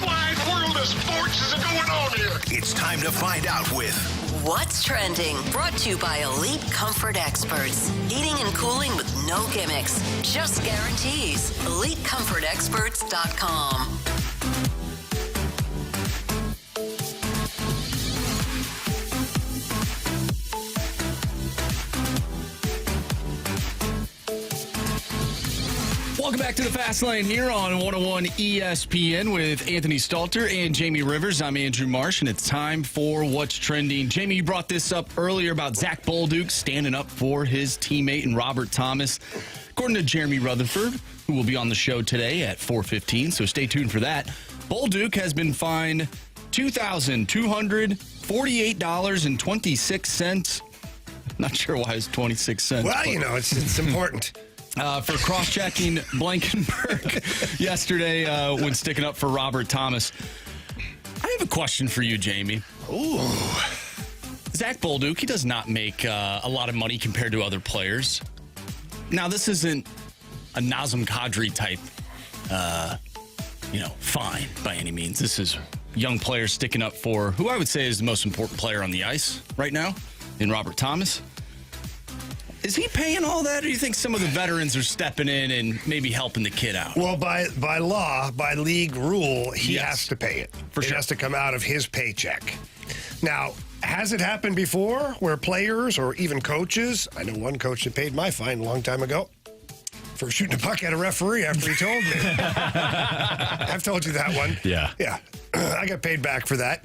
world of sports is going on here? It's time to find out with What's Trending? Brought to you by Elite Comfort Experts. Heating and cooling with no gimmicks, just guarantees. EliteComfortExperts.com. Welcome back to the Fast Lane here on 101 ESPN with Anthony Stalter and Jamie Rivers. I'm Andrew Marsh, and it's time for What's Trending. Jamie, you brought this up earlier about Zach Bolduc standing up for his teammate and Robert Thomas. According to Jeremy Rutherford, who will be on the show today at 4:15, so stay tuned for that, Bolduc has been fined $2,248.26. Not sure why it's 26 cents. Well, you know, it's important. For cross-checking Blankenberg yesterday when sticking up for Robert Thomas. I have a question for you, Jamie. Ooh. Zach Bolduc, he does not make a lot of money compared to other players. Now, this isn't a Nazem Kadri type, fine by any means. This is young players sticking up for who I would say is the most important player on the ice right now in Robert Thomas. Is he paying all that, or do you think some of the veterans are stepping in and maybe helping the kid out? Well, by law, by league rule, he has to pay it. It has to come out of his paycheck. Now, has it happened before where players or even coaches, I know one coach that paid my fine a long time ago for shooting a puck at a referee after he told me. I've told you that one. Yeah. Yeah. I got paid back for that.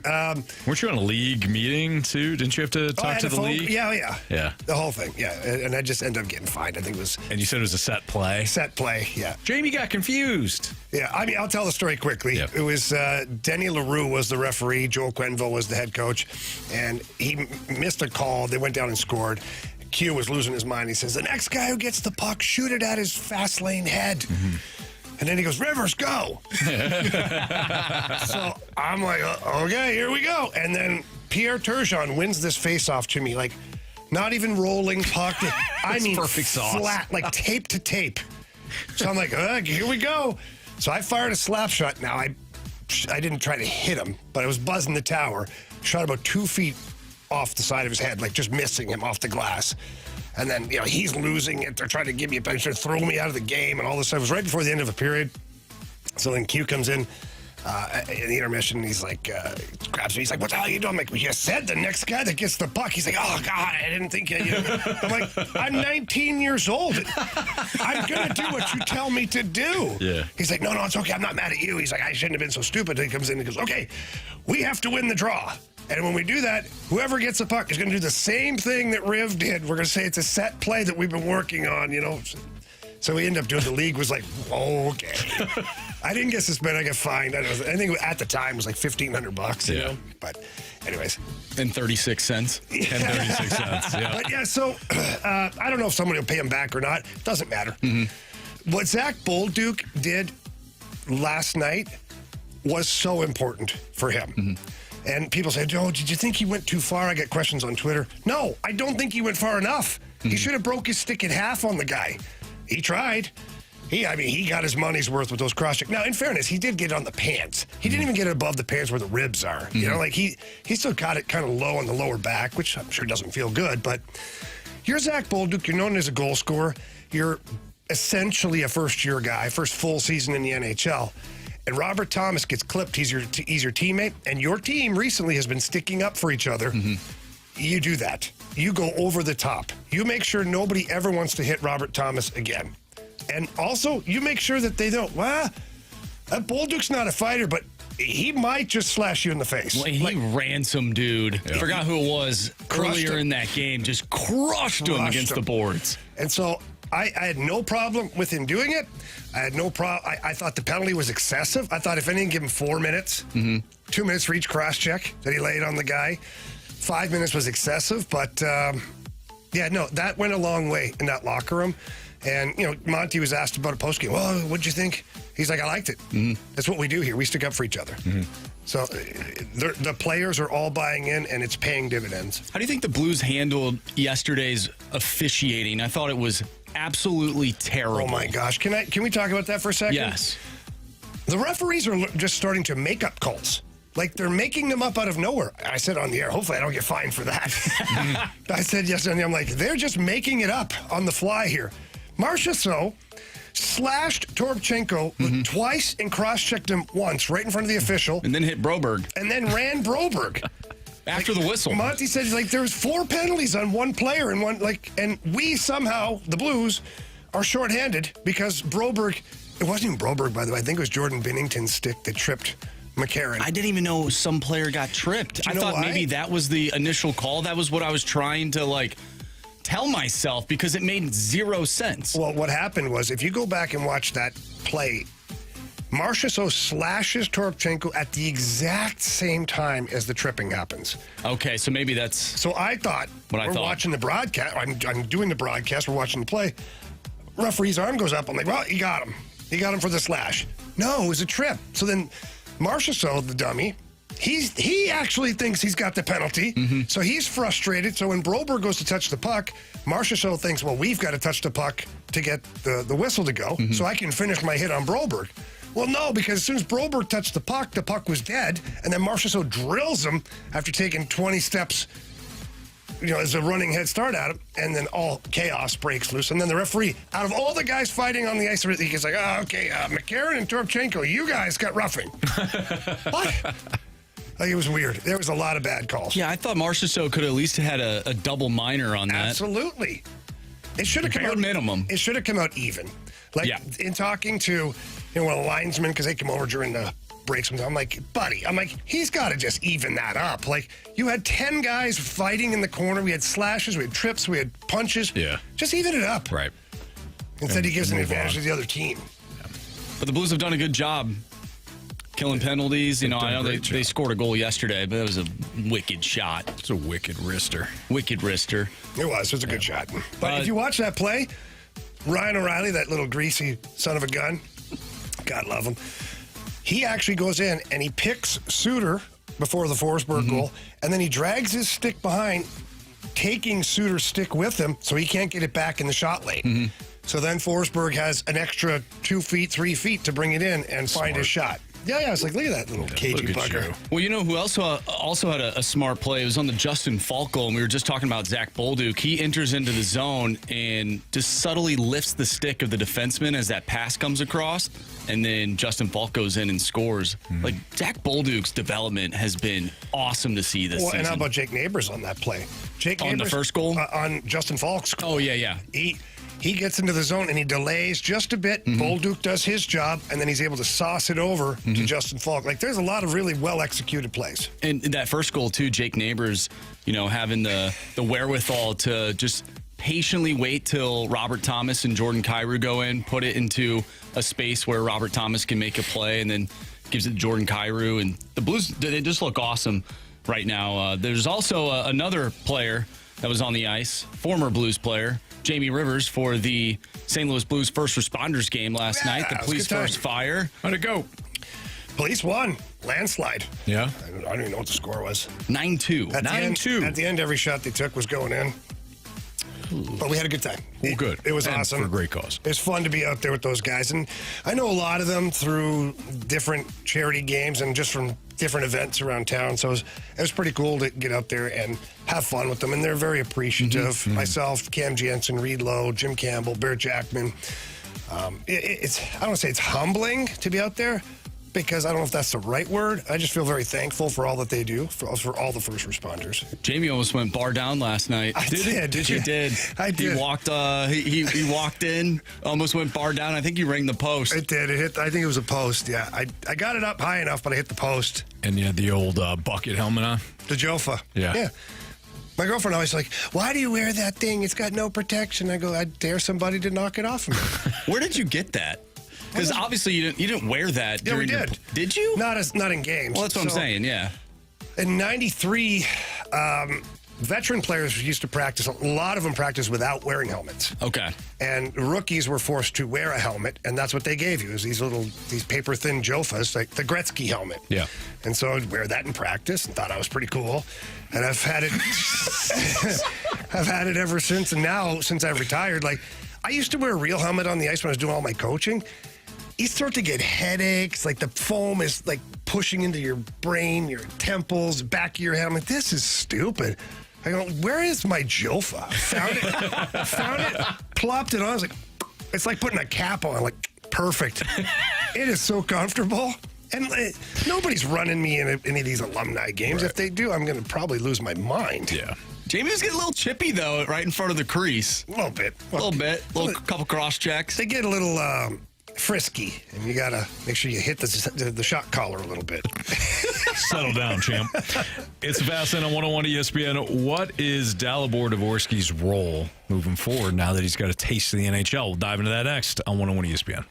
Weren't you on a league meeting, too? Didn't you have to talk to the league? Yeah. Yeah. The whole thing, yeah. And I just ended up getting fined. I think it was And you said it was a set play? set play, yeah. Jamie got confused. Yeah, I mean, I'll tell the story quickly. Yep. It was Denny LaRue was the referee. Joel Quenville was the head coach. And he missed a call. They went down and scored. Q was losing his mind. He says, the next guy who gets the puck, shoot it at his fast lane head. Mm-hmm. And then he goes, Rivers, go. So I'm like, okay, here we go. And then Pierre Turgeon wins this face-off to me, like not even rolling puck. I mean, perfect sauce. Flat, like tape to tape. So I'm like, here we go. So I fired a slap shot. Now, I didn't try to hit him, but I was buzzing the tower. Shot about 2 feet off the side of his head, like just missing him off the glass. And then, he's losing it. They're trying to give me a penalty, trying to throw me out of the game and all this stuff. It was right before the end of a period. So then Q comes in the intermission, and he's like, grabs me. He's like, what the hell are you doing? I'm like, well, you said the next guy that gets the puck. He's like, oh, God, I didn't think you. I'm like, I'm 19 years old. I'm going to do what you tell me to do. Yeah. He's like, no, it's okay. I'm not mad at you. He's like, I shouldn't have been so stupid. And he comes in and goes, okay, we have to win the draw. And when we do that, whoever gets the puck is going to do the same thing that Riv did. We're going to say it's a set play that we've been working on, So we ended up doing, the league was like, okay. I didn't get suspended. I got fined. I think at the time it was like $1,500, you know? But anyways. And 36 cents. And 36 cents, yeah. But yeah, so I don't know if somebody will pay him back or not. Doesn't matter. Mm-hmm. What Zach Bolduc did last night was so important for him. Mm-hmm. And people say, Joe, did you think he went too far? I get questions on Twitter. No, I don't think he went far enough. Mm-hmm. He should have broke his stick in half on the guy. He tried. He got his money's worth with those cross checks. Now, in fairness, he did get it on the pants. He didn't even get it above the pants where the ribs are. Mm-hmm. He still got it kind of low on the lower back, which I'm sure doesn't feel good. But you're Zach Bolduc. You're known as a goal scorer. You're essentially a first-year guy, first full season in the NHL. And Robert Thomas gets clipped. He's your teammate. And your team recently has been sticking up for each other. Mm-hmm. You do that. You go over the top. You make sure nobody ever wants to hit Robert Thomas again. And also, you make sure that they don't, that Bolduc's not a fighter, but he might just slash you in the face. Well, he ran some dude. Yeah. Forgot who it was earlier in that game. Just crushed him against the boards. And so I had no problem with him doing it. I had no problem. I thought the penalty was excessive. I thought if anything, give him 4 minutes. Mm-hmm. 2 minutes for each cross check that he laid on the guy. 5 minutes was excessive, but that went a long way in that locker room. And, Monty was asked about a postgame. Well, what'd you think? He's like, I liked it. Mm-hmm. That's what we do here. We stick up for each other. Mm-hmm. So the players are all buying in, and it's paying dividends. How do you think the Blues handled yesterday's officiating? I thought it was absolutely terrible. Oh my gosh. Can we talk about that for a second? Yes. The referees are just starting to make up calls. Like, they're making them up out of nowhere. I said on the air, hopefully I don't get fined for that. I said yesterday, I'm like, they're just making it up on the fly here. Marchessault slashed Toropchenko twice and cross-checked him once right in front of the official. And then hit Broberg. And then ran Broberg. After the whistle. Monty said, like, there was 4 penalties on one player and we somehow, the Blues, are shorthanded because Broberg, it wasn't even Broberg, by the way. I think it was Jordan Binnington's stick that tripped McCarron. I didn't even know some player got tripped. I thought maybe that was the initial call. That was what I was trying to, tell myself because it made zero sense. Well, what happened was, if you go back and watch that play, Marchessault slashes Toropchenko at the exact same time as the tripping happens. Okay, so maybe that's... So I thought, watching the broadcast, I'm doing the broadcast, we're watching the play, referee's arm goes up, I'm like, well, he got him. He got him for the slash. No, it was a trip. So then Marchessault, the dummy, he actually thinks he's got the penalty, so he's frustrated. So when Broberg goes to touch the puck, Marchessault thinks, well, we've got to touch the puck to get the whistle to go, so I can finish my hit on Broberg. Well, no, because as soon as Broberg touched the puck was dead, and then Marchessault drills him after taking 20 steps, as a running head start at him, and then all chaos breaks loose. And then the referee, out of all the guys fighting on the ice, he gets like, McCarron and Toropchenko, you guys got roughing. What? It was weird. There was a lot of bad calls. Yeah, I thought Marchessault could at least had a double minor on that. Absolutely. It should have come out minimum. It should have come out even. In talking to one of the linesmen, because they come over during the breaks, I'm like, buddy, he's got to just even that up. Like, you had 10 guys fighting in the corner. We had slashes, we had trips, we had punches. Yeah. Just even it up. Right. Instead, he gives an advantage to the other team. Yeah. But the Blues have done a good job killing penalties. I know they scored a goal yesterday, but it was a wicked shot. It's a wicked wrister. Wicked wrister. It was a good shot. But if you watch that play, Ryan O'Reilly, that little greasy son of a gun, God love him, he actually goes in and he picks Suter before the Forsberg goal, and then he drags his stick behind, taking Suter's stick with him so he can't get it back in the shot lane. So then Forsberg has an extra 2 feet, 3 feet to bring it in and find his shot. Yeah, I was like, look at that little cagey bugger. Well, who else also had a smart play? It was on the Justin Falk goal, and we were just talking about Zach Bolduc. He enters into the zone and just subtly lifts the stick of the defenseman as that pass comes across, and then Justin Falk goes in and scores. Like, Zach Bolduc's development has been awesome to see this season. And how about Jake Neighbors on that play? Jake on Neighbors, the first goal? On Justin Falk's goal. Oh, yeah. He gets into the zone and he delays just a bit. Bolduc does his job, and then he's able to sauce it over to Justin Falk. Like, there's a lot of really well-executed plays. And that first goal, too, Jake Neighbors, having the wherewithal to just patiently wait till Robert Thomas and Jordan Kyrou go in, put it into a space where Robert Thomas can make a play, and then gives it to Jordan Kyrou. And the Blues, they just look awesome right now. There's also another player that was on the ice, former Blues player, Jamie Rivers, for the St. Louis Blues first responders game last night. The police first fire. How'd it go? Police won. Landslide. Yeah. I don't even know what the score was. 9-2. 9-2. At the end, every shot they took was going in. But we had a good time. Well, good. It was and awesome. For a great cause. It's fun to be out there with those guys. And I know a lot of them through different charity games and just from different events around town. So it was pretty cool to get out there and have fun with them. And they're very appreciative. Myself, Cam Jensen, Reed Lowe, Jim Campbell, Bear Jackman. I don't want to say it's humbling to be out there, because I don't know if that's the right word. I just feel very thankful for all that they do, for all the first responders. Jamie almost went bar down last night. I did. He did. I did. He walked. He walked in, almost went bar down. I think he rang the post. It did. It hit. I think it was a post. Yeah, I got it up high enough, but I hit the post. And you had the old bucket helmet on. The Jofa. Yeah. My girlfriend always like, why do you wear that thing? It's got no protection. I go, I dare somebody to knock it off of me. Where did you get that? Because obviously you didn't wear that. Yeah, we did. Did you? Not in games. Well, that's what I'm saying. Yeah. In '93, veteran players used to practice. A lot of them practiced without wearing helmets. Okay. And rookies were forced to wear a helmet, and that's what they gave you, is these paper thin Jofas, like the Gretzky helmet. Yeah. And so I'd wear that in practice and thought I was pretty cool. And I've had it I've had it ever since. And now, since I've retired, like, I used to wear a real helmet on the ice when I was doing all my coaching. You start to get headaches, like the foam is like pushing into your brain, your temples, back of your head. I'm like, this is stupid. I go, where is my Jofa? Found it, plopped it on. I was like, it's like putting a cap on, like, perfect. It is so comfortable. And nobody's running me in any of these alumni games. Right. If they do, I'm going to probably lose my mind. Yeah. Jamie was getting a little chippy, though, right in front of the crease. A little bit. Couple cross checks. They get a little frisky, and you got to make sure you hit the shot collar a little bit. Settle down, champ. It's Fast Lane on 101 ESPN. What is Dalibor Dvorsky's role moving forward now that he's got a taste of the NHL? We'll dive into that next on 101 ESPN.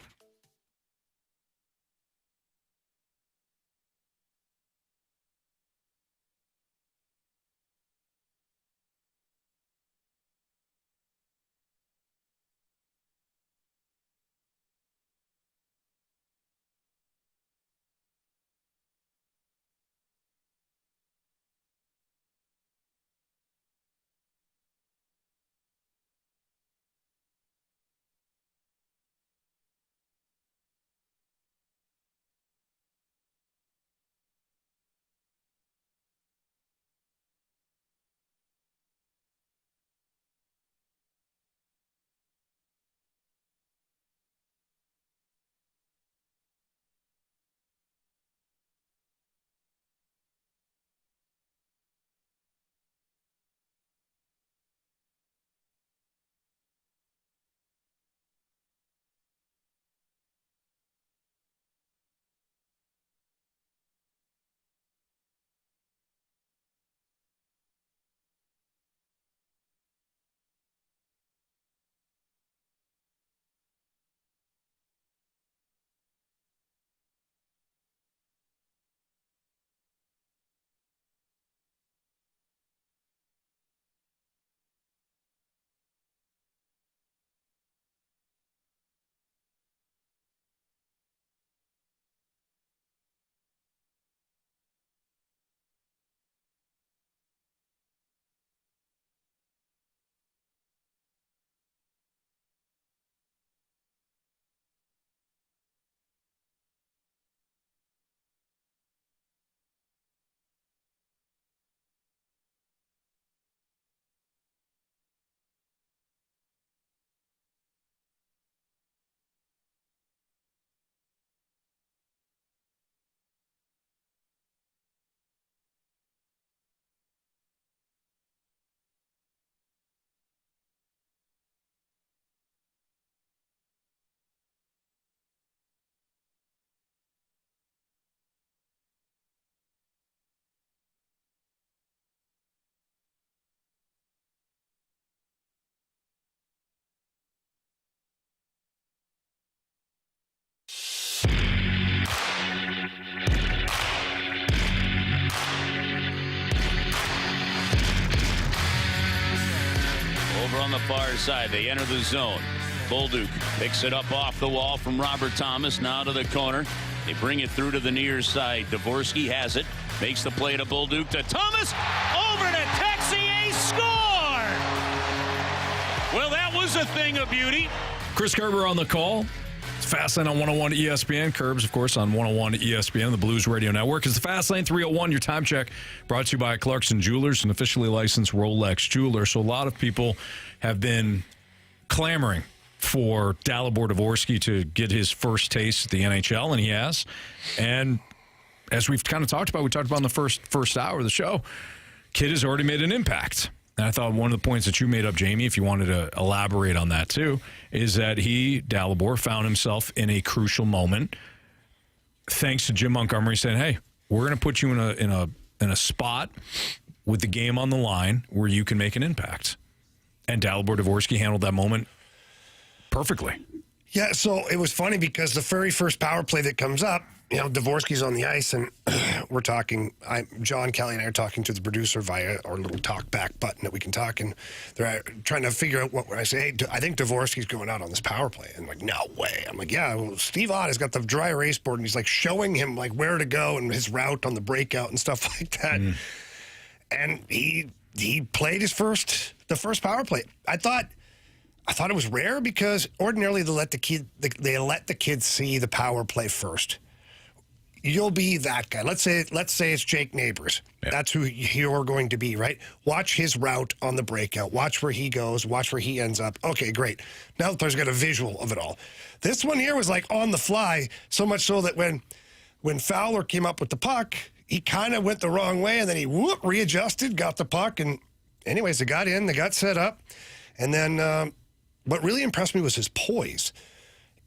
Over on the far side, they enter the zone. Bolduc picks it up off the wall from Robert Thomas, now to the corner. They bring it through to the near side. Dvorsky has it, makes the play to Bolduc, to Thomas, over to Texier, score! Well, that was a thing of beauty. Chris Kerber on the call. It's Fast Lane on 101 ESPN. Curbs, of course, on 101 ESPN, the Blues Radio Network. It's the Fast Lane 301, your time check, brought to you by Clarkson Jewelers, an officially licensed Rolex jeweler. So a lot of people have been clamoring for Dalibor Dvorsky to get his first taste at the NHL, and he has. And as we've kind of talked about, we talked about in the first hour of the show, kid has already made an impact. And I thought one of the points that you made up, Jamie, if you wanted to elaborate on that too, is that Dalibor, found himself in a crucial moment thanks to Jim Montgomery saying, hey, we're going to put you in a spot with the game on the line where you can make an impact. And Dalibor Dvorsky handled that moment perfectly. Yeah, so it was funny because the very first power play that comes up, Dvorsky's on the ice, and we're talking, John Kelly and I are talking to the producer via our little talk back button that we can talk, and they're trying to figure out when I say, hey, I think Dvorsky's going out on this power play. And I'm like, no way. I'm like, yeah, well, Steve Ott has got the dry erase board, and he's like showing him like where to go and his route on the breakout and stuff like that. And he played the first power play. I thought I thought it was rare because ordinarily they let the kids see the power play first. You'll be that guy. Let's say it's Jake Neighbors. Yeah. That's who you're going to be, right? Watch his route on the breakout. Watch where he goes. Watch where he ends up. Okay, great. Now the player's got a visual of it all. This one here was like on the fly, so much so that when Fowler came up with the puck, he kind of went the wrong way, and then he readjusted, got the puck, and anyways, they got in, they got set up, and then what really impressed me was his poise.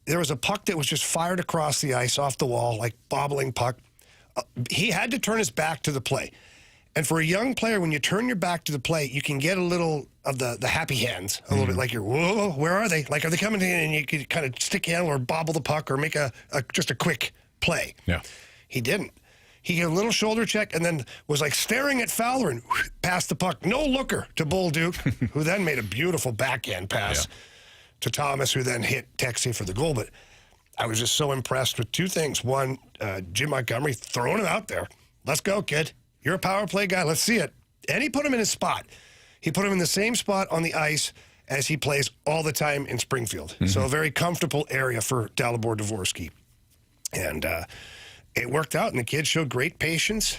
There was a puck that was just fired across the ice off the wall, like bobbling puck. He had to turn his back to the play. And for a young player, when you turn your back to the play, you can get a little of the happy hands, a little bit like you're, whoa, where are they? Like, are they coming in? And you could kind of stick handle or bobble the puck or make just a quick play. Yeah. He didn't. He got a little shoulder check and then was like staring at Fowler and passed the puck. No looker to Bolduc, who then made a beautiful backhand pass to Thomas, who then hit Texier for the goal. But I was just so impressed with two things. One, Jim Montgomery throwing him out there. Let's go, kid. You're a power play guy. Let's see it. And he put him in his spot. He put him in the same spot on the ice as he plays all the time in Springfield. Mm-hmm. So a very comfortable area for Dalibor Dvorsky. And it worked out, and the kid showed great patience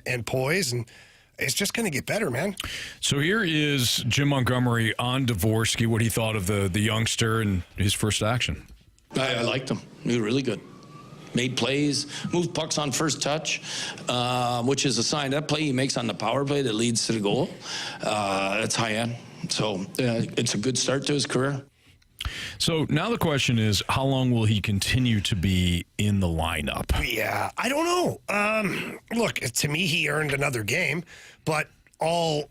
and poise, and it's just going to get better, man. So here is Jim Montgomery on Dvorsky, what he thought of the youngster and his first action. I liked him. He was really good. Made plays, moved pucks on first touch, which is a sign. That play he makes on the power play that leads to the goal, it's high end. So it's a good start to his career. So now the question is, how long will he continue to be in the lineup? Yeah, I don't know. Look, to me, he earned another game, but all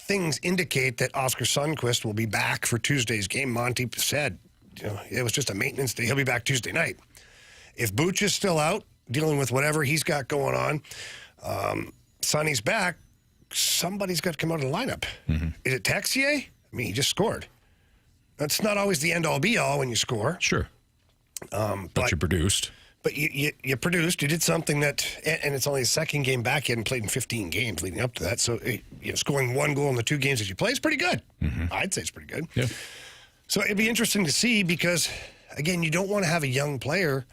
things indicate that Oscar Sundqvist will be back for Tuesday's game. Monty said, it was just a maintenance day. He'll be back Tuesday night. If Booch is still out, dealing with whatever he's got going on, Sonny's back, somebody's got to come out of the lineup. Mm-hmm. Is it Texier? I mean, he just scored. That's not always the end-all, be-all when you score. Sure. But you produced. But you produced. You did something that, and it's only his second game back. He hadn't played in 15 games leading up to that. So scoring one goal in the 2 games that you play is pretty good. Mm-hmm. I'd say it's pretty good. Yeah. So it'd be interesting to see because, again, you don't want to have a young player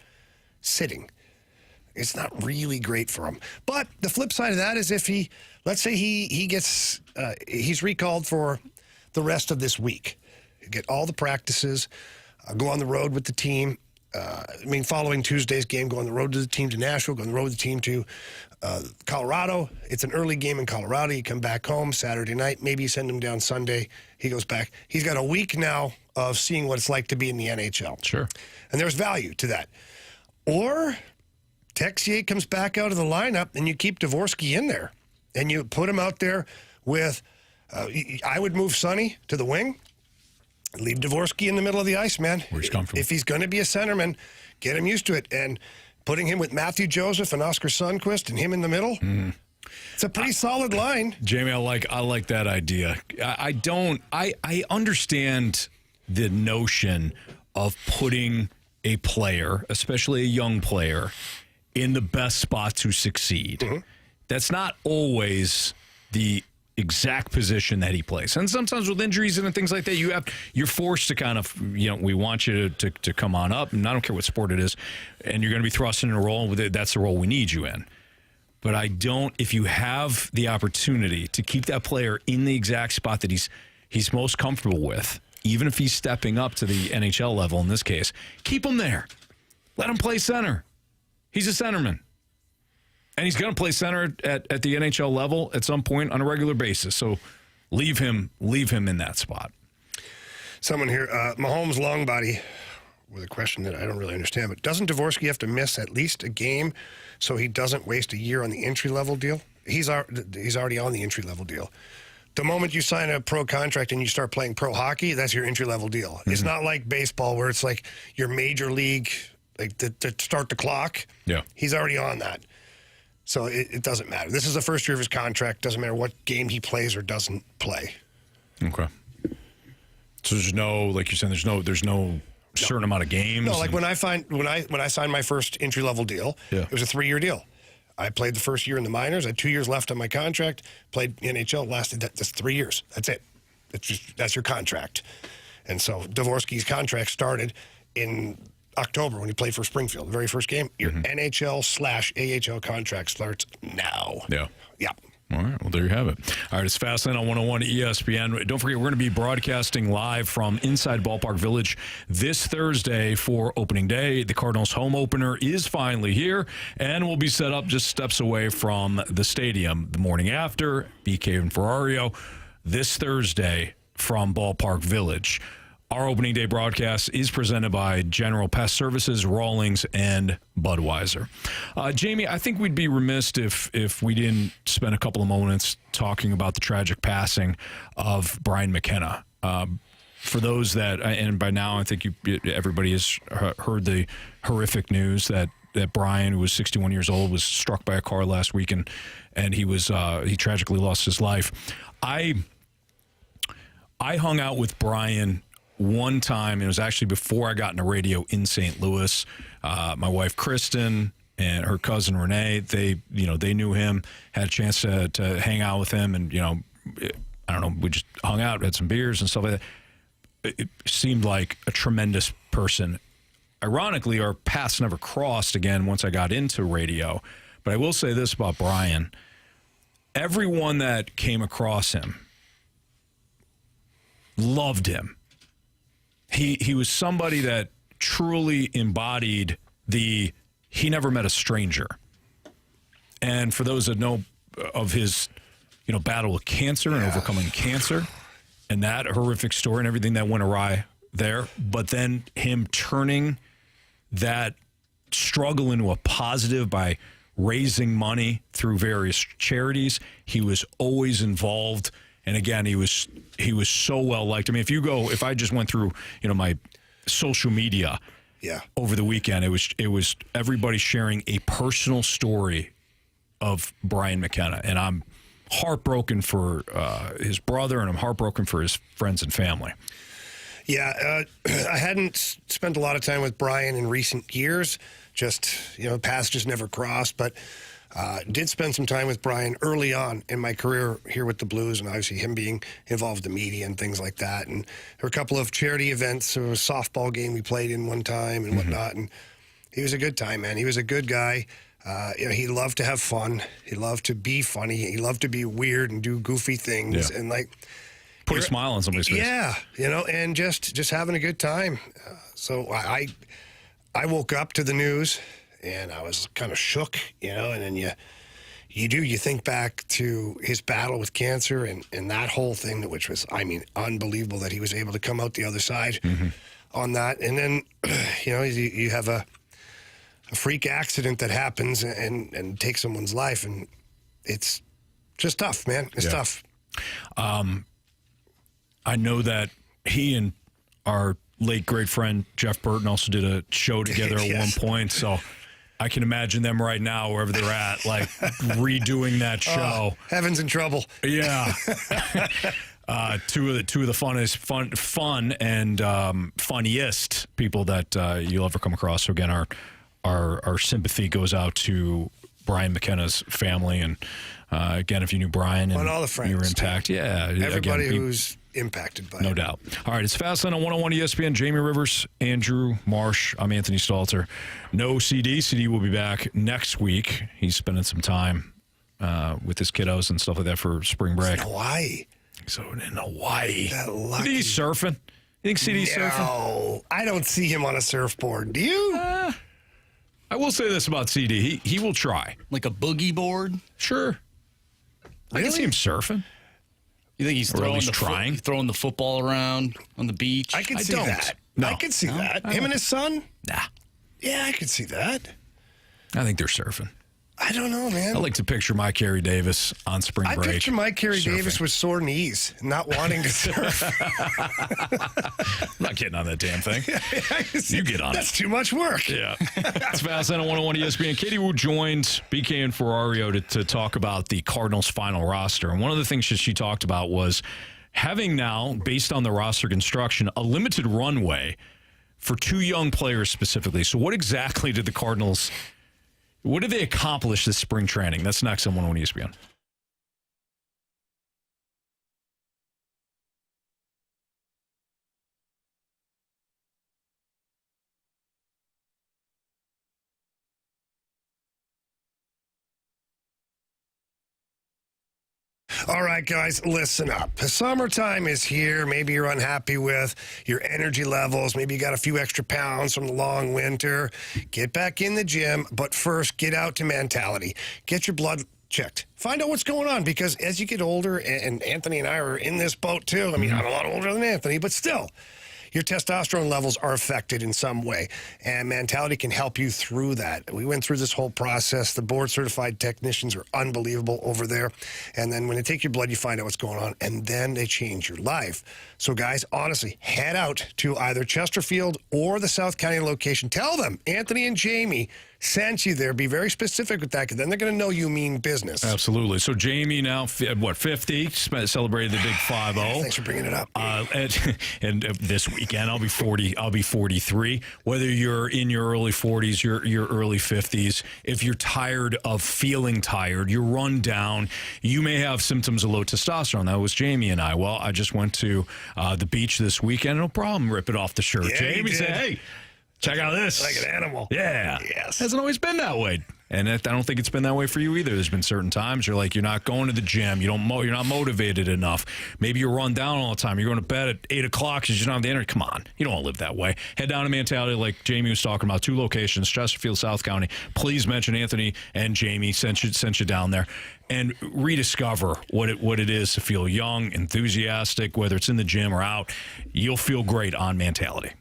sitting. It's not really great for him. But the flip side of that is if let's say he gets, he's recalled for the rest of this week. Get all the practices, go on the road with the team. Following Tuesday's game, go on the road to the team to Nashville, go on the road with the team to Colorado. It's an early game in Colorado. You come back home Saturday night. Maybe you send him down Sunday. He goes back. He's got a week now of seeing what it's like to be in the NHL. Sure. And there's value to that. Or Texier comes back out of the lineup and you keep Dvorsky in there. And you put him out there with, I would move Sonny to the wing. Leave Dvorsky in the middle of the ice, man. Where he's comfortable. If he's going to be a centerman, get him used to it. And putting him with Matthew Joseph and Oscar Sundqvist and him in the middle, it's a pretty solid line. Jamie, I like that idea. I understand the notion of putting a player, especially a young player, in the best spot to succeed. Mm-hmm. That's not always the exact position that he plays. And sometimes with injuries and things like that, you're forced to kind of, we want you to come on up, and I don't care what sport it is, and you're going to be thrust in a role, that's the role we need you in. But if you have the opportunity to keep that player in the exact spot that he's most comfortable with, even if he's stepping up to the NHL level in this case, keep him there. Let him play center. He's a centerman. And he's going to play center at the NHL level at some point on a regular basis. So leave him in that spot. Someone here, Mahomes long body, with a question that I don't really understand, but doesn't Dvorsky have to miss at least a game so he doesn't waste a year on the entry-level deal? He's already on the entry-level deal. The moment you sign a pro contract and you start playing pro hockey, that's your entry-level deal. Mm-hmm. It's not like baseball where it's like your major league, like to start the clock. Yeah. He's already on that. So it doesn't matter. This is the first year of his contract. Doesn't matter what game he plays or doesn't play. Okay. So there's no, like you're saying, there's no certain amount of games. No, like when I signed my first entry level deal, It was a 3-year deal. I played the first year in the minors. I had 2 years left on my contract. Played NHL. Lasted that's 3 years. That's it. That's your contract. And so Dvorsky's contract started in October when he played for Springfield. The very first game, your NHL/AHL contract starts now. Yeah. Yeah. All right, well, there you have it. All right, it's Fastlane on 101 ESPN. Don't forget, we're going to be broadcasting live from inside Ballpark Village this Thursday for opening day. The Cardinals home opener is finally here, and will be set up just steps away from the stadium the morning after. BK and Ferrario this Thursday from Ballpark Village. Our opening day broadcast is presented by General Pest Services, Rawlings, and Budweiser. Jamie, I think we'd be remiss if we didn't spend a couple of moments talking about the tragic passing of Brian McKenna. For those that, and by now I think everybody has heard the horrific news that Brian, who was 61 years old, was struck by a car last week, and he tragically lost his life. I hung out with Brian one time. It was actually before I got into radio in St. Louis. My wife Kristen and her cousin Renee, they knew him, had a chance to hang out with him, and I don't know, we just hung out, had some beers and stuff like that. It seemed like a tremendous person. Ironically, our paths never crossed again once I got into radio. But I will say this about Brian: everyone that came across him loved him. He was somebody that truly embodied he never met a stranger. And for those that know of his, battle with cancer and overcoming cancer and that horrific story and everything that went awry there, but then him turning that struggle into a positive by raising money through various charities. He was always involved. And again, he was so well liked. I mean, if I just went through, my social media over the weekend, it was everybody sharing a personal story of Brian McKenna. And I'm heartbroken for his brother, and I'm heartbroken for his friends and family. Yeah, I hadn't spent a lot of time with Brian in recent years. Just, paths just never crossed, but did spend some time with Brian early on in my career here with the Blues, and obviously him being involved in media and things like that. And there were a couple of charity events. There was a softball game we played in one time and whatnot. And he was a good time, man. He was a good guy. He loved to have fun. He loved to be funny. He loved to be weird and do goofy things and put a smile on somebody's face. Yeah, and just having a good time. So I woke up to the news, and I was kind of shook, and then you think back to his battle with cancer and that whole thing, which was, unbelievable that he was able to come out the other side on that. And then, you have a freak accident that happens and takes someone's life, and it's just tough, man. It's tough. I know that he and our late great friend Jeff Burton also did a show together at one point, so I can imagine them right now, wherever they're at, like redoing that show. Heaven's in trouble. Yeah. Two of the funnest, fun and funniest people that you'll ever come across. So again, our sympathy goes out to Brian McKenna's family, and again, if you knew Brian and all the friends, you were intact, everybody who's impacted by it. No doubt. All right, it's Fastlane on 101 ESPN. Jamie Rivers, Andrew Marsh. I'm Anthony Stalter. No CD. CD will be back next week. He's spending some time with his kiddos and stuff like that for spring break. In Hawaii. So in Hawaii. That lucky. You think he's surfing? You think CD's surfing? No, I don't see him on a surfboard. Do you? I will say this about CD. He will try. Like a boogie board? Sure. I can see him surfing. You think he's throwing the football around on the beach? I can see that. No. I can see that. Him and his son? Nah. Yeah, I can see that. I think they're surfing. I don't know, man. I like to picture my Carey Davis on spring break. I picture my Carey Davis with sore knees, not wanting to surf. I'm not getting on that damn thing. You get on That's too much work. Yeah. It's Fastlane on 101 ESPN. Katie Wu joined BK and Ferrario to talk about the Cardinals' final roster. And one of the things that she talked about was having now, based on the roster construction, a limited runway for two young players specifically. So what exactly did the Cardinals... What did they accomplish this spring training? That's next on 101 ESPN. All right, guys, listen up. The summertime is here. Maybe you're unhappy with your energy levels. Maybe you got a few extra pounds from the long winter. Get back in the gym, but first, get out to Mentality. Get your blood checked. Find out what's going on, because as you get older, and Anthony and I are in this boat too. I mean, I'm a lot older than Anthony, but still, your testosterone levels are affected in some way, and Mentality can help you through that. We went through this whole process. The board-certified technicians are unbelievable over there, and then when they take your blood, you find out what's going on, and then they change your life. So, guys, honestly, head out to either Chesterfield or the South County location. Tell them Anthony and Jamie sent you there. Be very specific with that, because then they're going to know you mean business. Absolutely. So Jamie now, 50, celebrated the big 5-0. Thanks for bringing it up. And this weekend, I'll be 40. I'll be 43. Whether you're in your early 40s, your early 50s, if you're tired of feeling tired, you're run down, you may have symptoms of low testosterone. That was Jamie and I. Well, I just went to the beach this weekend. No problem. Rip it off the shirt. Yeah, Jamie said, "Hey, check out this." Like an animal. Yeah. Yes. Hasn't always been that way. And I don't think it's been that way for you either. There's been certain times you're like, you're not going to the gym. You're not motivated enough. Maybe you're run down all the time. You're going to bed at 8 o'clock because you don't have the energy. Come on. You don't want to live that way. Head down to Mentality, like Jamie was talking about. 2 locations, Chesterfield, South County. Please mention Anthony and Jamie sent you down there. And rediscover what it is to feel young, enthusiastic, whether it's in the gym or out. You'll feel great on Mentality.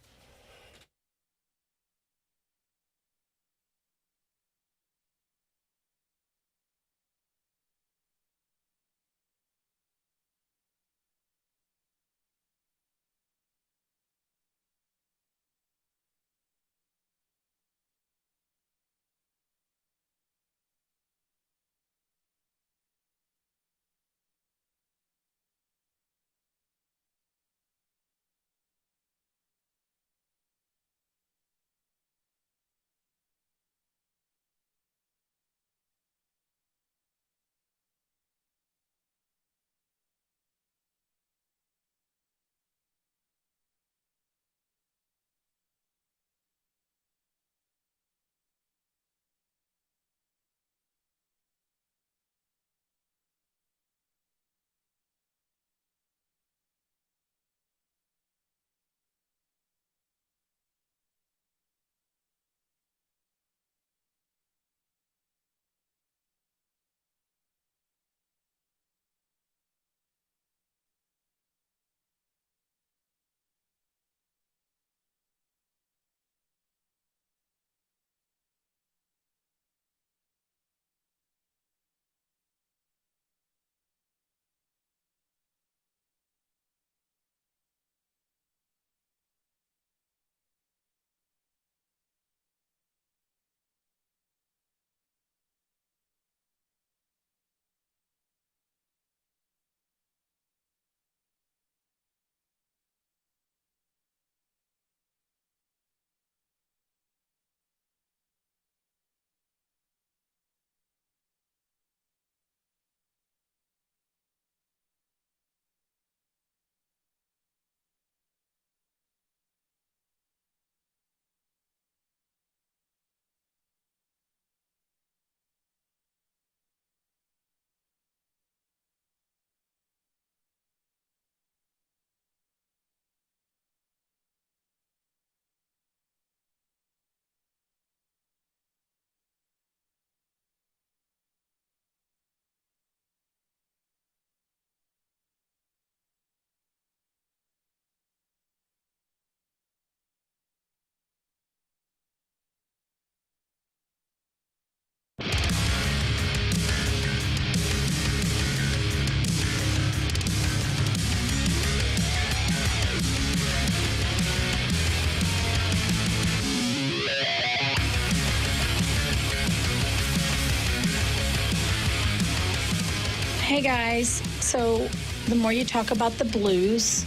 Hey guys, so the more you talk about the Blues,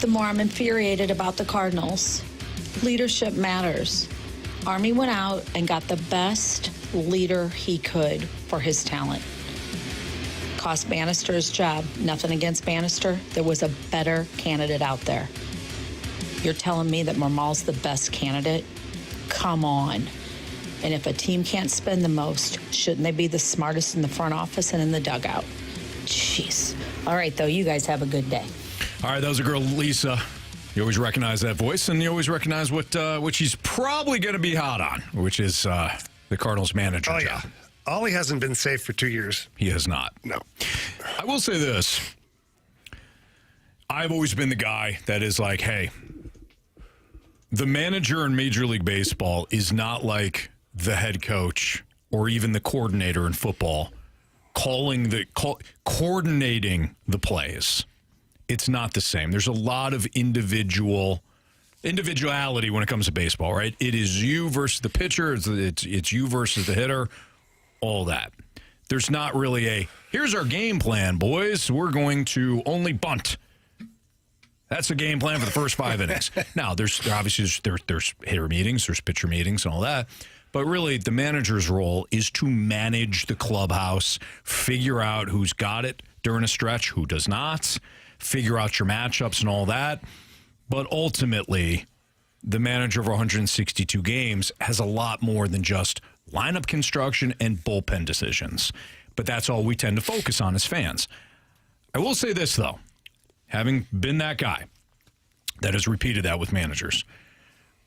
the more I'm infuriated about the Cardinals. Leadership matters. Army went out and got the best leader he could for his talent. Cost Bannister his job. Nothing against Bannister. There was a better candidate out there. You're telling me that Marmal's the best candidate? Come on. And if a team can't spend the most, shouldn't they be the smartest in the front office and in the dugout? Jeez. All right, though. You guys have a good day. All right, that was a girl, Lisa. You always recognize that voice, and you always recognize what she's probably going to be hot on, which is the Cardinals manager job. Yeah. Ollie hasn't been safe for 2 years. He has not. No. I will say this. I've always been the guy that is like, hey, the manager in Major League Baseball is not like the head coach or even the coordinator in football coordinating the plays. It's not the same. There's a lot of individuality when it comes to baseball, right? It is you versus the pitcher. It's you versus the hitter, all that. There's not really here's our game plan, boys. We're going to only bunt. That's the game plan for the first 5 innings. Now, there's hitter meetings, there's pitcher meetings and all that. But really, the manager's role is to manage the clubhouse, figure out who's got it during a stretch, who does not, figure out your matchups and all that. But ultimately, the manager of 162 games has a lot more than just lineup construction and bullpen decisions. But that's all we tend to focus on as fans. I will say this, though. Having been that guy that has repeated that with managers,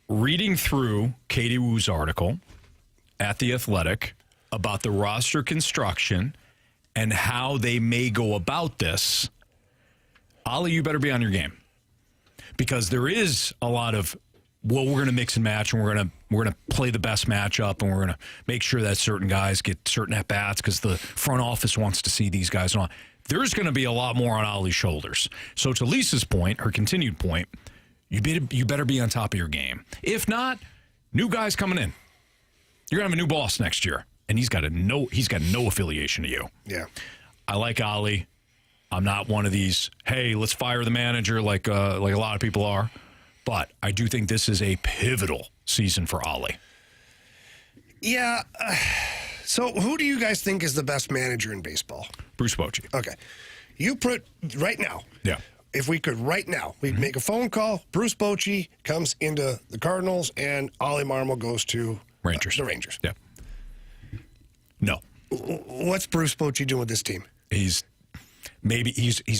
reading through Katie Woo's article at The Athletic about the roster construction and how they may go about this, Ollie, you better be on your game. Because there is a lot of, we're going to mix and match, and we're going to play the best matchup, and we're going to make sure that certain guys get certain at-bats because the front office wants to see these guys on. There's going to be a lot more on Ollie's shoulders. So to Lisa's point, her continued point, you better be on top of your game. If not, new guys coming in. You're going to have a new boss next year, and he's got no affiliation to you. Yeah. I like Ollie. I'm not one of these, hey, let's fire the manager like a lot of people are. But I do think this is a pivotal season for Ollie. Yeah. So who do you guys think is the best manager in baseball? Bruce Bochy. Okay. You put right now. Yeah. If we could right now, we'd make a phone call. Bruce Bochy comes into the Cardinals, and Ollie Marmol goes to Rangers. The Rangers. Yeah. No. What's Bruce Bochy doing with this team? He's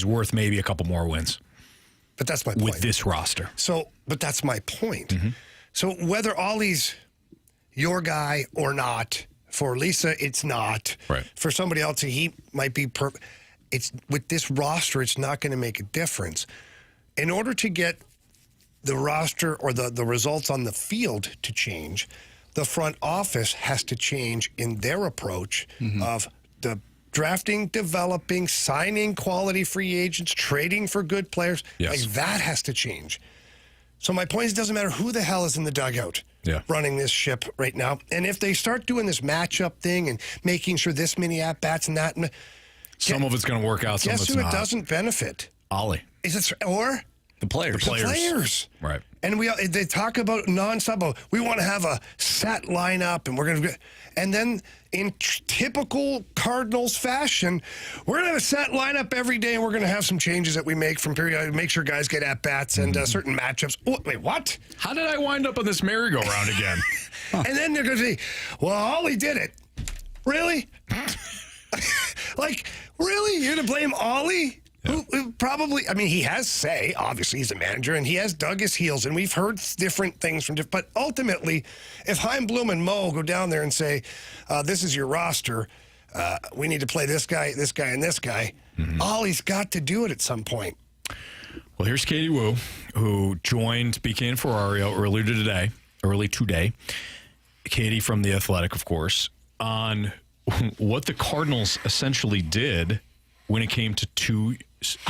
worth maybe a couple more wins. But that's my point. With this roster. But that's my point. Mm-hmm. So whether Ollie's your guy or not, for Lisa, it's not. Right. For somebody else, he might be it's with this roster, it's not going to make a difference. In order to get the roster or the results on the field to change, the front office has to change in their approach of the drafting, developing, signing quality free agents, trading for good players. Yes. Like that has to change. So my point is, it doesn't matter who the hell is in the dugout running this ship right now. And if they start doing this matchup thing and making sure this many at-bats and that. Some of it's going to work out, some of it's not. Guess who it doesn't benefit? Ollie. Is it, or? The players. The players. Right. And they talk about nonstop. We want to have a set lineup, and we're going to. And then, in typical Cardinals fashion, we're going to have a set lineup every day, and we're going to have some changes that we make from period to make sure guys get at bats and certain matchups. Oh, wait, what? How did I wind up on this merry-go-round again? And then they're going to say, "Well, Ollie did it." Really? Like, really? You're going to blame Ollie? Who probably, I mean, he has say, obviously he's a manager, and he has dug his heels, and we've heard different things from different, but ultimately, if Chaim Bloom and Mo go down there and say, this is your roster, we need to play this guy, and this guy, Ollie's got to do it at some point. Well, here's Katie Woo, who joined BK and Ferrario early today. Katie from The Athletic, of course, on what the Cardinals essentially did when it came to two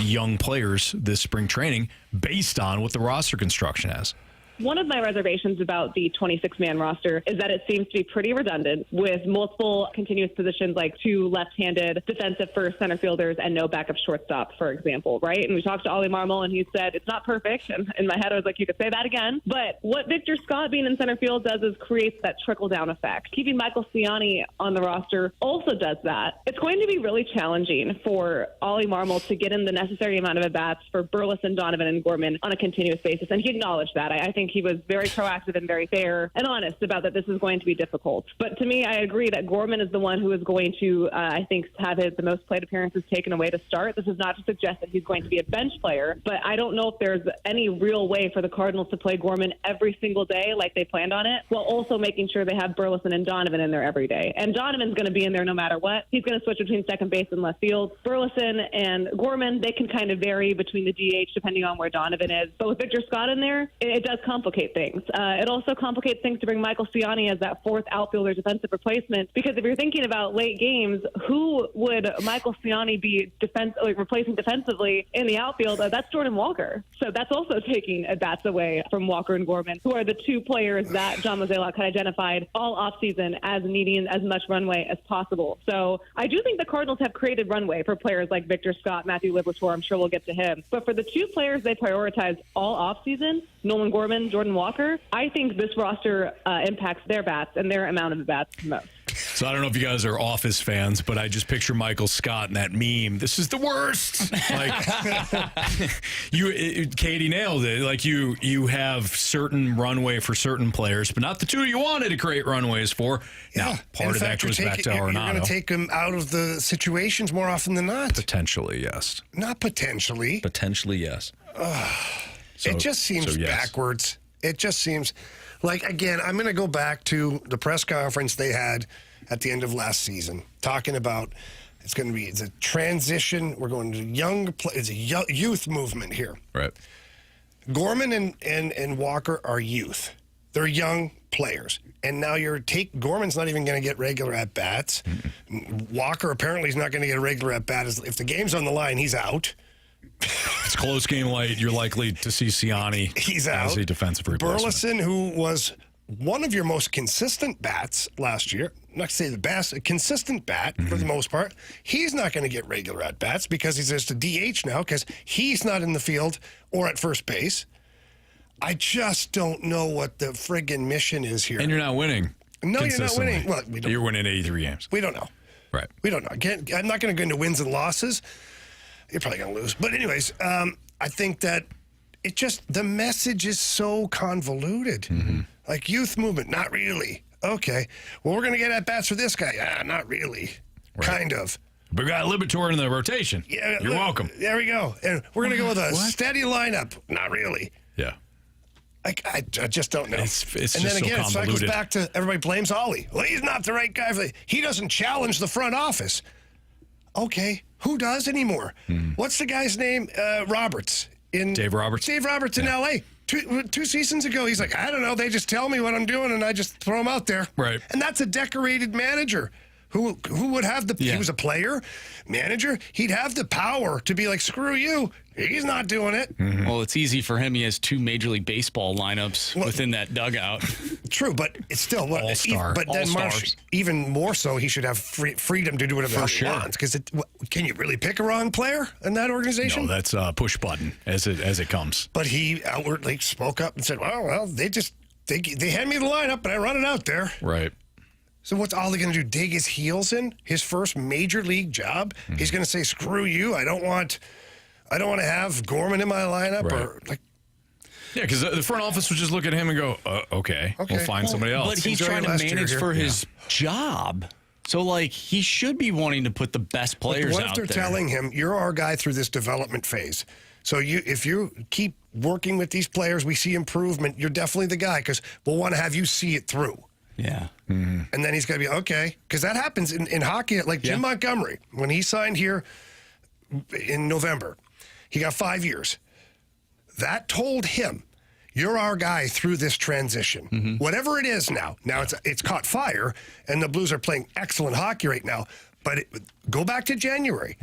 young players this spring training based on what the roster construction has. One of my reservations about the 26-man roster is that it seems to be pretty redundant with multiple continuous positions like two left-handed defensive first center fielders and no backup shortstop, for example, right? And we talked to Ollie Marmol, and he said it's not perfect. And in my head, I was like, you could say that again. But what Victor Scott being in center field does is creates that trickle-down effect. Keeping Michael Ciani on the roster also does that. It's going to be really challenging for Ollie Marmol to get in the necessary amount of at-bats for Burleson, Donovan, and Gorman on a continuous basis. And he acknowledged that. I think think he was very proactive and very fair and honest about that this is going to be difficult. But to me, I agree that Gorman is the one who is going to, I think, have the most plate appearances taken away to start. This is not to suggest that he's going to be a bench player, but I don't know if there's any real way for the Cardinals to play Gorman every single day like they planned on it, while also making sure they have Burleson and Donovan in there every day. And Donovan's going to be in there no matter what. He's going to switch between second base and left field. Burleson and Gorman, they can kind of vary between the DH depending on where Donovan is. But with Victor Scott in there, it does complicate things. It also complicates things to bring Michael Ciani as that fourth outfielder defensive replacement, because if you're thinking about late games, who would Michael Ciani be replacing defensively in the outfield? That's Jordan Walker. So that's also taking at-bats away from Walker and Gorman, who are the two players that John Mozeliak had identified all offseason as needing as much runway as possible. So I do think the Cardinals have created runway for players like Victor Scott, Matthew Liberatore. I'm sure we'll get to him. But for the two players they prioritized all offseason, Nolan Gorman, Jordan Walker, I think this roster impacts their bats and their amount of bats the most. So I don't know if you guys are Office fans, but I just picture Michael Scott in that meme. This is the worst. Katie nailed it. Like you have certain runway for certain players, but not the two you wanted to create runways for. Yeah. Now, part of that goes back to Arenado. You're going to take him out of the situations more often than not. Potentially, yes. Not potentially. Potentially, yes. It just seems backwards. It just seems like, again, I'm going to go back to the press conference they had at the end of last season, talking about it's a transition. We're going to it's a youth movement here. Right. Gorman and Walker are youth. They're young players. And now Gorman's not even going to get regular at-bats. Walker apparently is not going to get a regular at-bat. If the game's on the line, he's out. It's a close game late. You're likely to see Ciani He's out. as a defensive replacement. Burleson, who was one of your most consistent bats last year, not to say the best, a consistent bat for the most part, he's not going to get regular at-bats because he's just a DH now because he's not in the field or at first base. I just don't know what the friggin' mission is here. And you're not winning. No, you're not winning. Well, you're winning 83 games. We don't know. Right. We don't know. I'm not going to go into wins and losses. You're probably going to lose. But anyways, I think that the message is so convoluted. Like youth movement, not really. Okay. Well, we're going to get at-bats for this guy. Not really. Right. Kind of. We got Liberatore in the rotation. Yeah, you're welcome. There we go. And we're going to go with a steady lineup. Not really. Yeah. I just don't know. It's and just then again, so it cycles back to everybody blames Ollie. Well, he's not the right guy. He doesn't challenge the front office. Okay. Who does anymore? What's the guy's name? Roberts. Dave Roberts. Dave Roberts in L.A. Two seasons ago, he's like, I don't know. They just tell me what I'm doing, and I just throw them out there. Right. And that's a decorated manager who would have he was a player, manager. He'd have the power to be like, screw you. He's not doing it. Well, it's easy for him. He has two Major League Baseball lineups within that dugout. True, but it's still what all-star. But then Marsh, even more so, he should have freedom to do whatever he wants. Because can you really pick a wrong player in that organization? No, that's a push button as it comes. But he outwardly spoke up and said, "Well, they hand me the lineup and I run it out there." Right. So what's Ollie going to do? Dig his heels in? His first major league job? He's going to say, "Screw you! I don't want to have Gorman in my lineup." Right. Or like. Yeah, because the front office would just look at him and go, okay, we'll find somebody else. But he's trying to manage for his job. So, he should be wanting to put the best players out there. What if they're telling him, you're our guy through this development phase? So if you keep working with these players, we see improvement, you're definitely the guy because we'll want to have you see it through. Yeah. And then he's going to be, okay. Because that happens in hockey. Like Jim Montgomery, when he signed here in November, he got 5 years. That told him, you're our guy through this transition. Whatever it is now. Now it's caught fire, and the Blues are playing excellent hockey right now. But go back to January.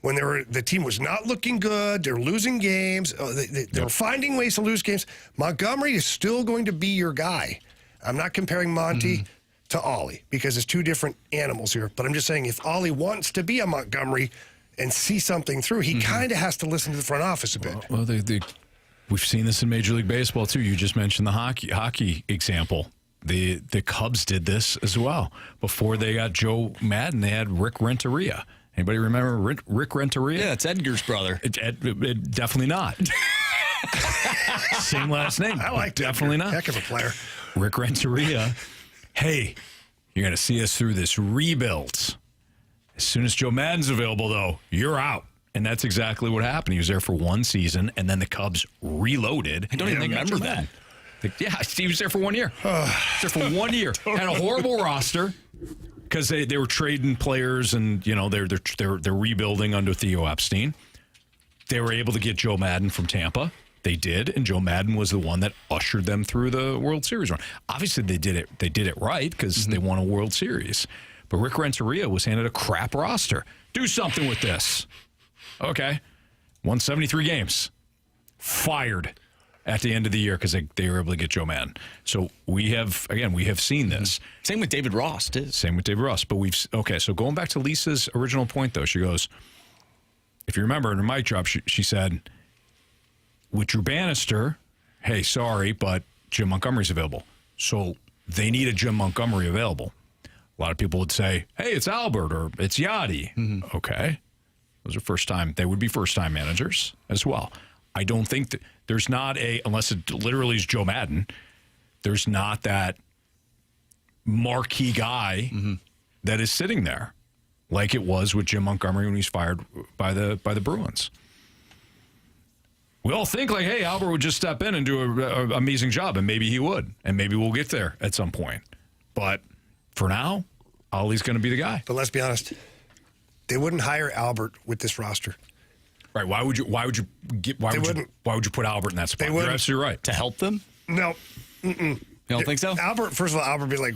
When the team was not looking good, they're losing games, they were finding ways to lose games. Montgomery is still going to be your guy. I'm not comparing Monty to Ollie because it's two different animals here. But I'm just saying if Ollie wants to be a Montgomery and see something through, he kind of has to listen to the front office a bit. Well, we've seen this in Major League Baseball too. You just mentioned the hockey example. The Cubs did this as well. Before they got Joe Madden, they had Rick Renteria. Anybody remember Rick Renteria? Yeah, it's Edgar's brother. Definitely not. Same last name. I like that. Definitely not. Heck of a player. Rick Renteria. Hey, you're going to see us through this rebuild. As soon as Joe Madden's available, though, you're out. And that's exactly what happened. He was there for one season, and then the Cubs reloaded. I don't even remember that. Yeah, he was there for 1 year. He was there for 1 year. Had a horrible roster because they were trading players, and they're rebuilding under Theo Epstein. They were able to get Joe Madden from Tampa. They did, and Joe Madden was the one that ushered them through the World Series run. Obviously, they did it right because they won a World Series. But Rick Renteria was handed a crap roster. Do something with this. Okay. Won 73 games. Fired at the end of the year because they were able to get Joe Madden. So we have seen this. Same with David Ross, too. Same with David Ross. But so going back to Lisa's original point, though, she goes, if you remember in her mic drop, she said, with Drew Bannister, hey, sorry, but Jim Montgomery's available. So they need a Jim Montgomery available. A lot of people would say, hey, it's Albert or it's Yachty. Okay. Those are they would be first-time managers as well. I don't think that there's not unless it literally is Joe Madden, there's not that marquee guy that is sitting there like it was with Jim Montgomery when he's fired by the Bruins. We all think like, hey, Albert would just step in and do an amazing job, and maybe he would, and maybe we'll get there at some point. But for now, Ollie's going to be the guy. But let's be honest. They wouldn't hire Albert with this roster. Right. Why would you put Albert in that spot? You're absolutely right. To help them? No. You don't think so? Albert, first of all, Albert would be like,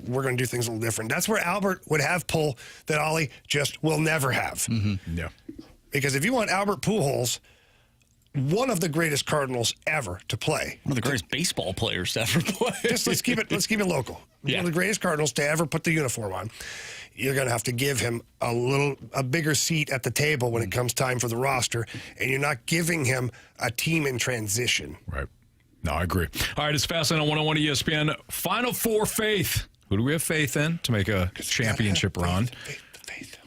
we're going to do things a little different. That's where Albert would have pull that Ollie just will never have. Yeah. Because if you want Albert Pujols, one of the greatest Cardinals ever to play. One of the greatest baseball players to ever play. Just let's keep it local. Yeah. One of the greatest Cardinals to ever put the uniform on. You're going to have to give him a bigger seat at the table when it comes time for the roster, and you're not giving him a team in transition. Right. No, I agree. All right, it's Fastlane on 101 ESPN. Final Four faith. Who do we have faith in to make a championship run? Faith.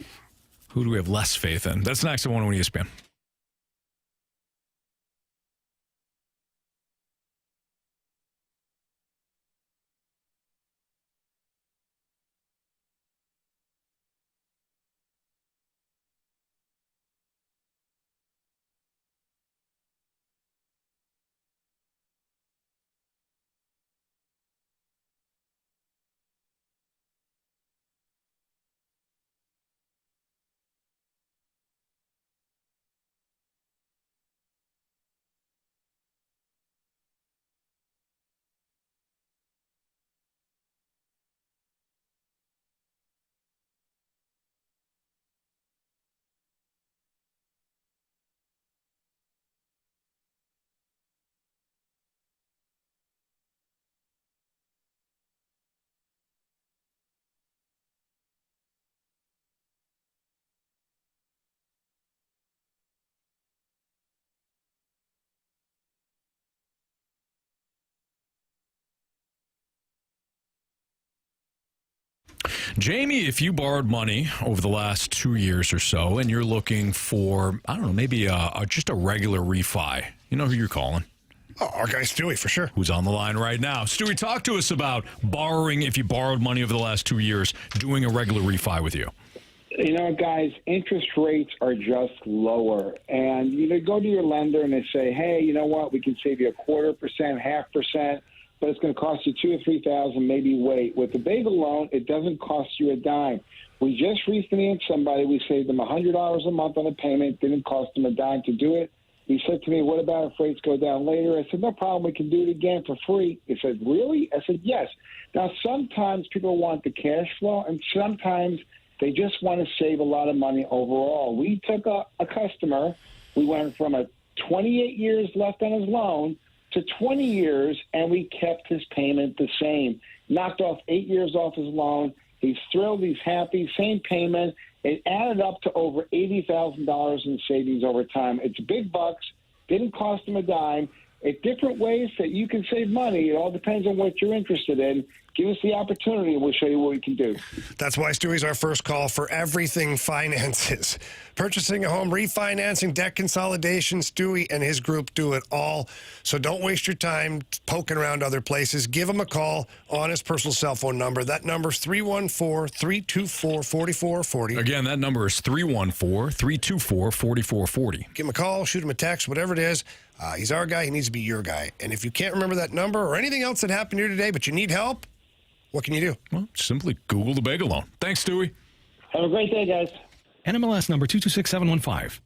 Who do we have less faith in? That's next on 101 ESPN. Jamie, if you borrowed money over the last 2 years or so and you're looking for, I don't know, maybe just a regular refi, you know who you're calling? Oh, our guy Stewie, for sure. Who's on the line right now. Stewie, talk to us about borrowing, if you borrowed money over the last 2 years, doing a regular refi with you. You know, guys, interest rates are just lower. And you go to your lender and they say, hey, you know what, we can save you 0.25%, 0.5%. But it's going to cost you $2,000 or $3,000, maybe wait. With the bagel loan, it doesn't cost you a dime. We just refinanced somebody. We saved them $100 a month on a payment. Didn't cost them a dime to do it. He said to me, what about if rates go down later? I said, no problem. We can do it again for free. He said, really? I said, yes. Now, sometimes people want the cash flow, and sometimes they just want to save a lot of money overall. We took a customer. We went from a 28 years left on his loan to 20 years, and we kept his payment the same. Knocked off 8 years off his loan. He's thrilled. He's happy. Same payment. It added up to over $80,000 in savings over time. It's big bucks. Didn't cost him a dime. It's different ways that you can save money. It all depends on what you're interested in. Give us the opportunity, and we'll show you what we can do. That's why Stewie's our first call for everything finances. Purchasing a home, refinancing, debt consolidation, Stewie and his group do it all. So don't waste your time poking around other places. Give him a call on his personal cell phone number. That number is 314-324-4440. Again, that number is 314-324-4440. Give him a call, shoot him a text, whatever it is. He's our guy. He needs to be your guy. And if you can't remember that number or anything else that happened here today, but you need help, what can you do? Well, simply Google the bagel loan. Thanks, Stewie. Have a great day, guys. NMLS number 226715.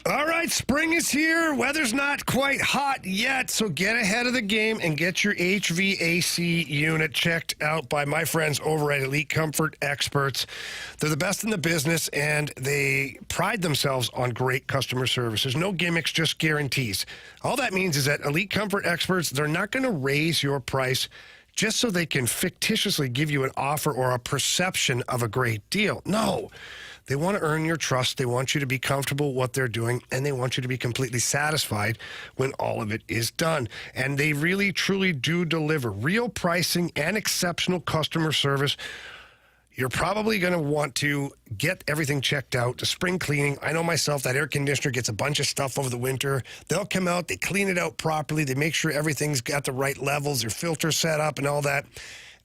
All right, spring is here. Weather's not quite hot yet, so get ahead of the game and get your HVAC unit checked out by my friends over at Elite Comfort Experts. They're the best in the business, and they pride themselves on great customer service. There's no gimmicks, just guarantees. All that means is that Elite Comfort Experts, they're not going to raise your price just so they can fictitiously give you an offer or a perception of a great deal. No. They want to earn your trust. They want you to be comfortable with what they're doing, and they want you to be completely satisfied when all of it is done. And they really, truly do deliver real pricing and exceptional customer service. You're probably going to want to get everything checked out. The spring cleaning, I know myself, that air conditioner gets a bunch of stuff over the winter. They'll come out, they clean it out properly, they make sure everything's got the right levels, their filter set up and all that.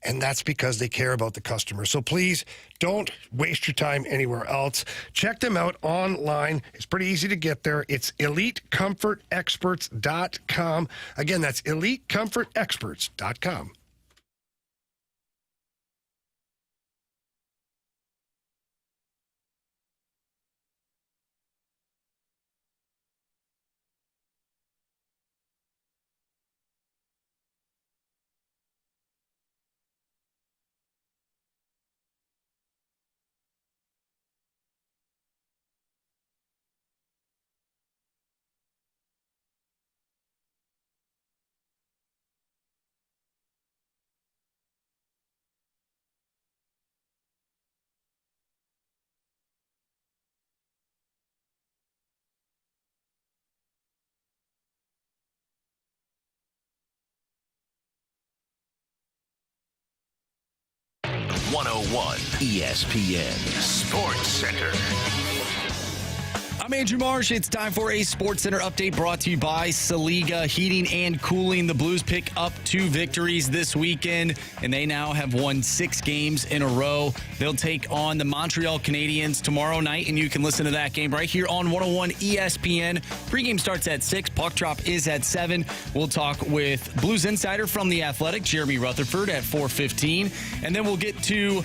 And that's because they care about the customer. So please don't waste your time anywhere else. Check them out online. It's pretty easy to get there. It's EliteComfortExperts.com. Again, that's EliteComfortExperts.com. ESPN Sports Center. I'm Andrew Marsh. It's time for a Sports Center update brought to you by Saliga Heating and Cooling. The Blues pick up 2 victories this weekend, and they now have won 6 games in a row. They'll take on the Montreal Canadiens tomorrow night, and you can listen to that game right here on 101 ESPN. Pregame starts at 6. Puck drop is at 7. We'll talk with Blues insider from The Athletic, Jeremy Rutherford, at 4:15. And then we'll get to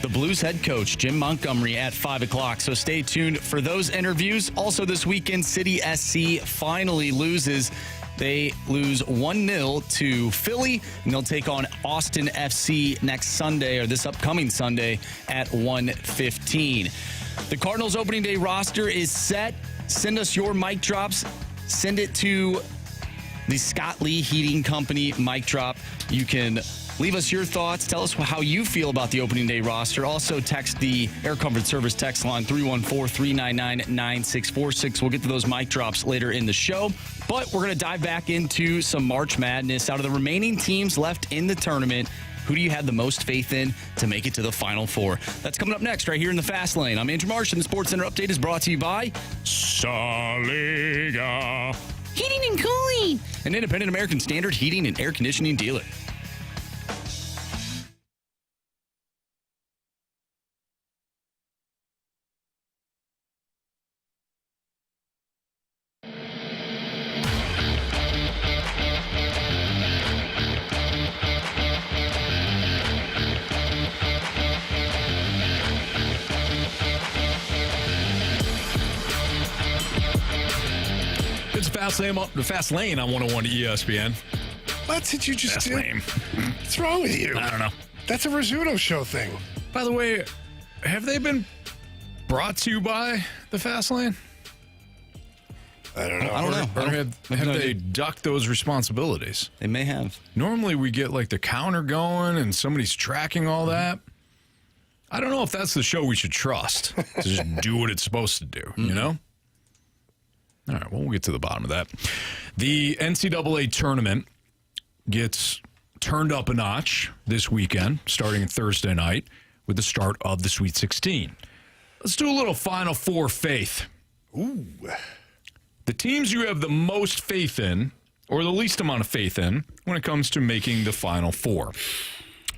the Blues head coach, Jim Montgomery, at 5 o'clock. So stay tuned for those interviews. Also this weekend, City SC finally loses. They lose 1-0 to Philly, and they'll take on Austin FC next Sunday, or this upcoming Sunday, at 1:15. The Cardinals opening day roster is set. Send us your mic drops. Send it to the Scott Lee Heating Company mic drop. You can leave us your thoughts. Tell us how you feel about the opening day roster. Also, text the Air Comfort Service text line 314-399-9646. We'll get to those mic drops later in the show. But we're going to dive back into some March Madness. Out of the remaining teams left in the tournament, who do you have the most faith in to make it to the Final Four? That's coming up next right here in the Fast Lane. I'm Andrew Marsh, and the Sports Center update is brought to you by Saliga Heating and Cooling, an independent American Standard heating and air conditioning dealer. fast lane on 101 to ESPN. What did you just Fast do? lane. What's wrong with you? I don't know. That's a Rizzuto show thing. By the way, have they been brought to you by the fast lane? I don't know. I don't know. Or have they ducked those responsibilities? They may have. Normally we get like the counter going and somebody's tracking all that. I don't know if that's the show we should trust to just do what it's supposed to do, you know? All right, well, we'll get to the bottom of that. The NCAA tournament gets turned up a notch this weekend, starting Thursday night with the start of the Sweet 16. Let's do a little Final Four faith. Ooh. The teams you have the most faith in, or the least amount of faith in, when it comes to making the Final Four.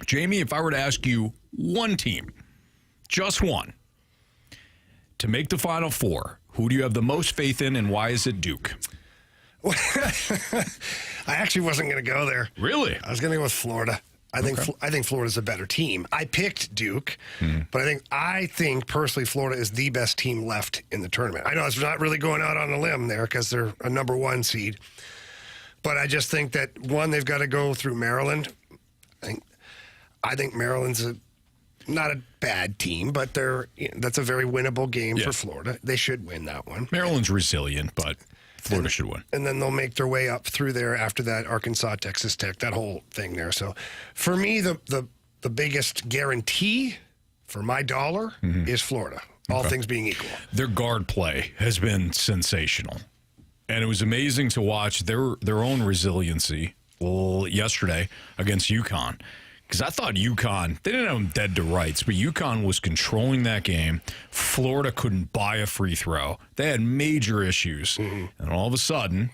Jamie, if I were to ask you one team, just one, to make the Final Four, who do you have the most faith in, and why is it Duke? I actually wasn't going to go there. Really? I was going to go with Florida. I think Florida's a better team. I picked Duke, but I think personally Florida is the best team left in the tournament. I know it's not really going out on a limb there because they're a number 1 seed, but I just think that one, they've got to go through Maryland. I think Maryland's not a bad team, but that's a very winnable game for Florida. They should win that one. Maryland's resilient, but Florida should win. And then they'll make their way up through there after that, Arkansas, Texas Tech, that whole thing there. So for me, the biggest guarantee for my dollar is Florida, all things being equal. Their guard play has been sensational. And it was amazing to watch their own resiliency yesterday against UConn. Because I thought UConn, they didn't have them dead to rights, but UConn was controlling that game. Florida couldn't buy a free throw. They had major issues. And all of a sudden,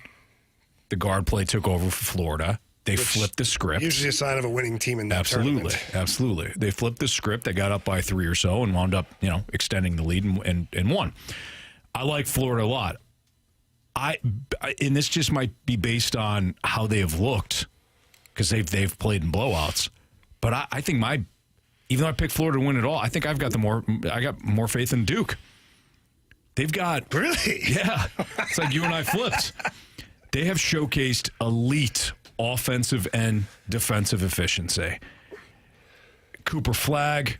the guard play took over for Florida. They flipped the script. Usually a sign of a winning team in that tournament. Absolutely. They flipped the script. They got up by 3 or so and wound up, extending the lead and won. I like Florida a lot. And this just might be based on how they have looked because they've played in blowouts. But I think even though I picked Florida to win it all, I think I got more faith in Duke. They've got really, yeah. It's like you and I flipped. They have showcased elite offensive and defensive efficiency. Cooper Flagg,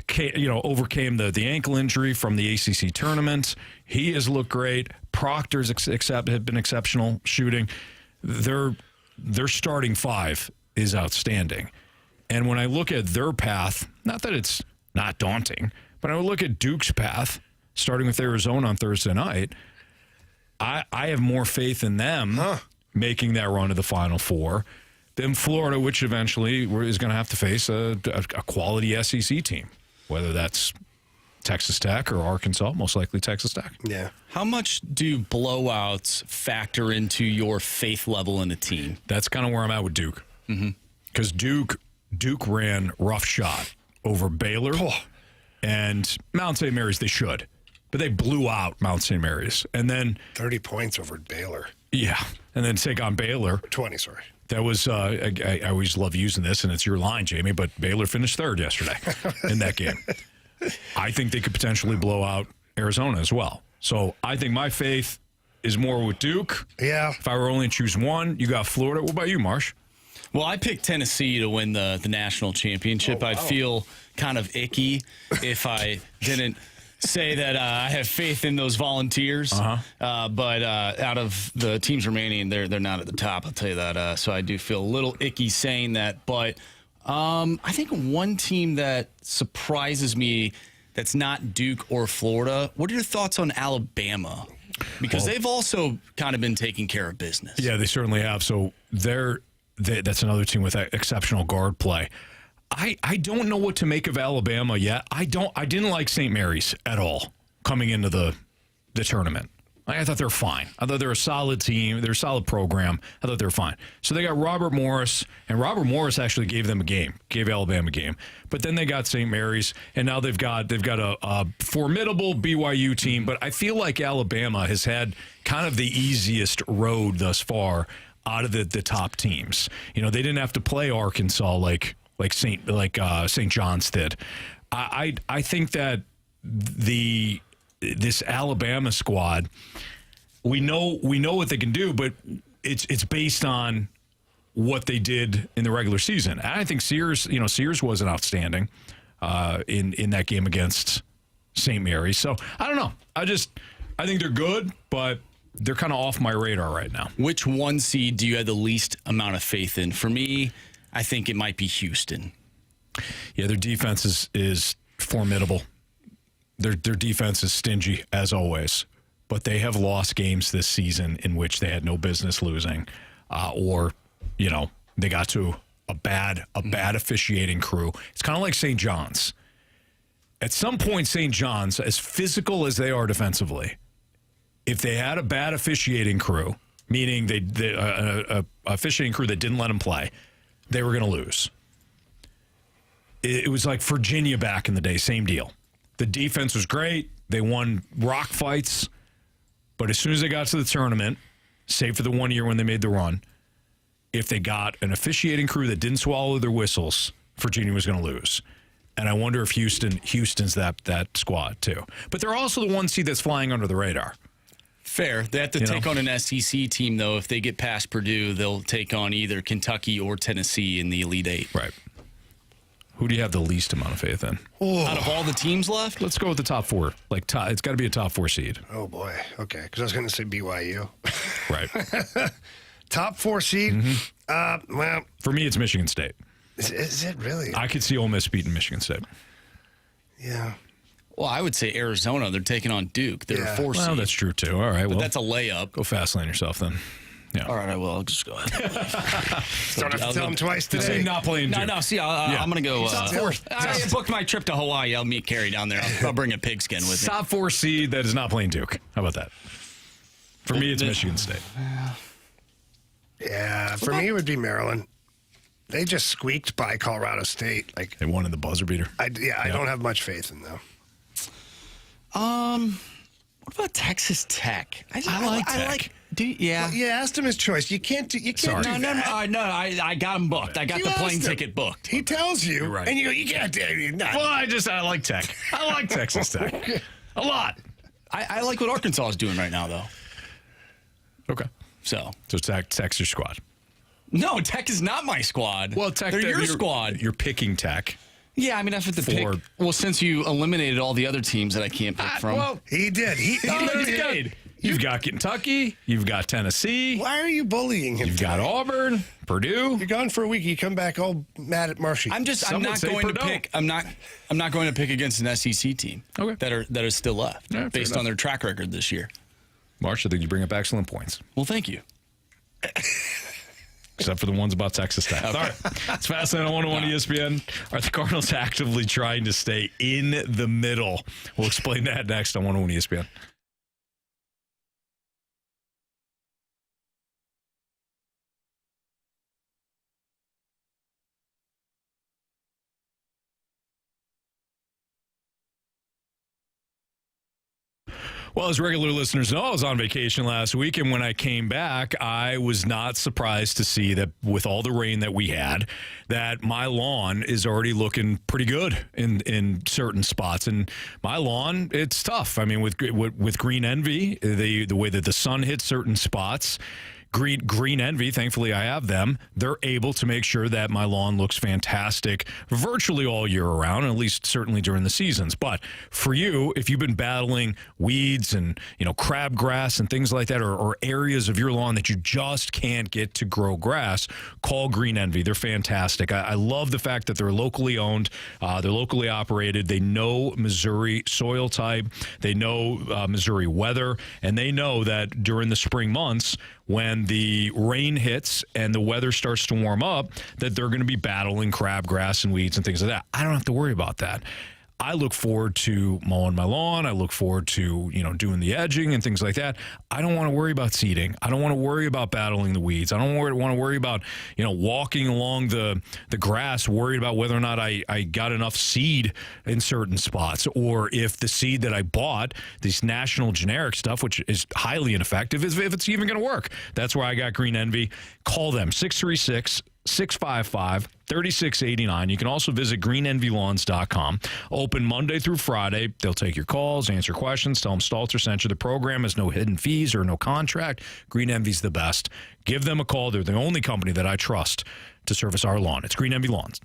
overcame the ankle injury from the ACC tournament. He has looked great. Proctor's have been exceptional shooting. Their starting 5 is outstanding. And when I look at their path, not that it's not daunting, but I would look at Duke's path, starting with Arizona on Thursday night. I have more faith in them making that run to the Final Four than Florida, which eventually is going to have to face a quality SEC team, whether that's Texas Tech or Arkansas, most likely Texas Tech. Yeah. How much do blowouts factor into your faith level in a team? That's kind of where I'm at with Duke. Because Duke ran roughshod over Baylor and Mount St. Mary's. They should, but they blew out Mount St. Mary's. And then 30 points over Baylor. Yeah, and then take on Baylor. 20, sorry. That was, I always love using this, and it's your line, Jamie, but Baylor finished 3rd yesterday in that game. I think they could potentially blow out Arizona as well. So I think my faith is more with Duke. Yeah. If I were only to choose one, you got Florida. What about you, Marsh? Well, I picked Tennessee to win the national championship. I'd feel kind of icky if I didn't say that I have faith in those Volunteers. But out of the teams remaining, they're not at the top, I'll tell you that. So I do feel a little icky saying that. But I think one team that surprises me that's not Duke or Florida, what are your thoughts on Alabama? Because they've also kind of been taking care of business. Yeah, they certainly have. So that's another team with exceptional guard play. I don't know what to make of Alabama yet. I didn't like St. Mary's at all coming into the tournament. I thought they're fine. I thought they're a solid team. They're a solid program. I thought they were fine. So they got Robert Morris, and Robert Morris actually gave Alabama a game. But then they got St. Mary's, and now they've got a formidable BYU team. But I feel like Alabama has had kind of the easiest road thus far out of the top teams. They didn't have to play Arkansas like St. John's did. I think that this Alabama squad, we know what they can do, but it's based on what they did in the regular season. And I think Sears wasn't outstanding in that game against St. Mary's. So I don't know. I think they're good, but they're kind of off my radar right now. Which one seed do you have the least amount of faith in? For me, I think it might be Houston. Yeah, their defense is formidable. Their defense is stingy, as always. But they have lost games this season in which they had no business losing. Or, they got to a bad officiating crew. It's kind of like St. John's. At some point, St. John's, as physical as they are defensively, if they had a bad officiating crew, meaning a officiating crew that didn't let them play, they were going to lose. It was like Virginia back in the day, same deal. The defense was great. They won rock fights. But as soon as they got to the tournament, save for the 1 year when they made the run, if they got an officiating crew that didn't swallow their whistles, Virginia was going to lose. And I wonder if Houston's that squad too. But they're also the one seed that's flying under the radar. Fair. They have to take on an SEC team, though. If they get past Purdue, they'll take on either Kentucky or Tennessee in the Elite Eight. Right. Who do you have the least amount of faith in? Out of all the teams left? Let's go with the top four. It's got to be a top 4 seed. Oh, boy. Okay. Because I was going to say BYU. Right. Top 4 seed? Mm-hmm. Well. For me, it's Michigan State. Is it really? I could see Ole Miss beating Michigan State. Yeah. Well, I would say Arizona. They're taking on Duke. They're a 4 seed. Well, that's true, too. All right. But well, that's a layup. Go fast lane yourself, then. Yeah. All right, I will. I'll just go ahead. Don't have to tell him twice today. Not playing Duke. No. See, I'm going to go. I booked my trip to Hawaii. I'll meet Carey down there. I'll bring a pigskin with me. Top 4 seed that is not playing Duke. How about that? For me, it's Michigan State. Yeah, for me, it would be Maryland. They just squeaked by Colorado State. They won in the buzzer beater. I don't have much faith in them. What about Texas Tech? I like Tech. Yeah. Well, you asked him his choice. You can't do that. No. I got him booked. I got the plane ticket booked. He tells you, You're right. and you go, you can't do it. Well, I like Tech. I like Texas Tech. A lot. I like what Arkansas is doing right now, though. Okay. So Tech's your squad. No, Tech is not my squad. Well, Tech, they're your squad. You're picking Tech. Yeah, I mean, that's what the pick. Well, since you eliminated all the other teams that I can't pick from. Well, he did. He did. You've got Kentucky. You've got Tennessee. Why are you bullying him? You've got Auburn, Purdue. You're gone for a week. You come back all mad at Marshy. I'm not going to pick. I'm not going to pick against an SEC team. Okay. That are still left based on their track record this year. Marsh, I think you bring up excellent points. Well, thank you. Except for the ones about Texas Tech. Okay. All right. It's Fastlane on 101 ESPN. Are the Cardinals actively trying to stay in the middle? We'll explain that next on 101 ESPN. Well, as regular listeners know, I was on vacation last week, and when I came back, I was not surprised to see that with all the rain that we had, that my lawn is already looking pretty good in certain spots. And my lawn, it's tough. I mean, with Green Envy, the way that the sun hits certain spots, Green Envy, thankfully I have them, they're able to make sure that my lawn looks fantastic virtually all year around, at least certainly during the seasons. But for you, if you've been battling weeds and crabgrass and things like that, or areas of your lawn that you just can't get to grow grass, call Green Envy. They're fantastic. I love the fact that they're locally owned, they're locally operated. They know Missouri soil type, they know Missouri weather, and they know that during the spring months, when the rain hits and the weather starts to warm up, that they're going to be battling crabgrass and weeds and things like that. I don't have to worry about that. I look forward to mowing my lawn. I look forward to, doing the edging and things like that. I don't want to worry about seeding. I don't want to worry about battling the weeds. I don't want to worry about, walking along the grass, worried about whether or not I got enough seed in certain spots, or if the seed that I bought, this national generic stuff, which is highly ineffective, if it's even going to work. That's where I got Green Envy. Call them, 636 655-3689. You can also visit greenenvylawns.com. Open Monday through Friday. They'll take your calls, answer questions, tell them Stalter sent you. The program has no hidden fees or no contract. Green Envy's the best. Give them a call. They're the only company that I trust to service our lawn. It's Green Envy Lawns.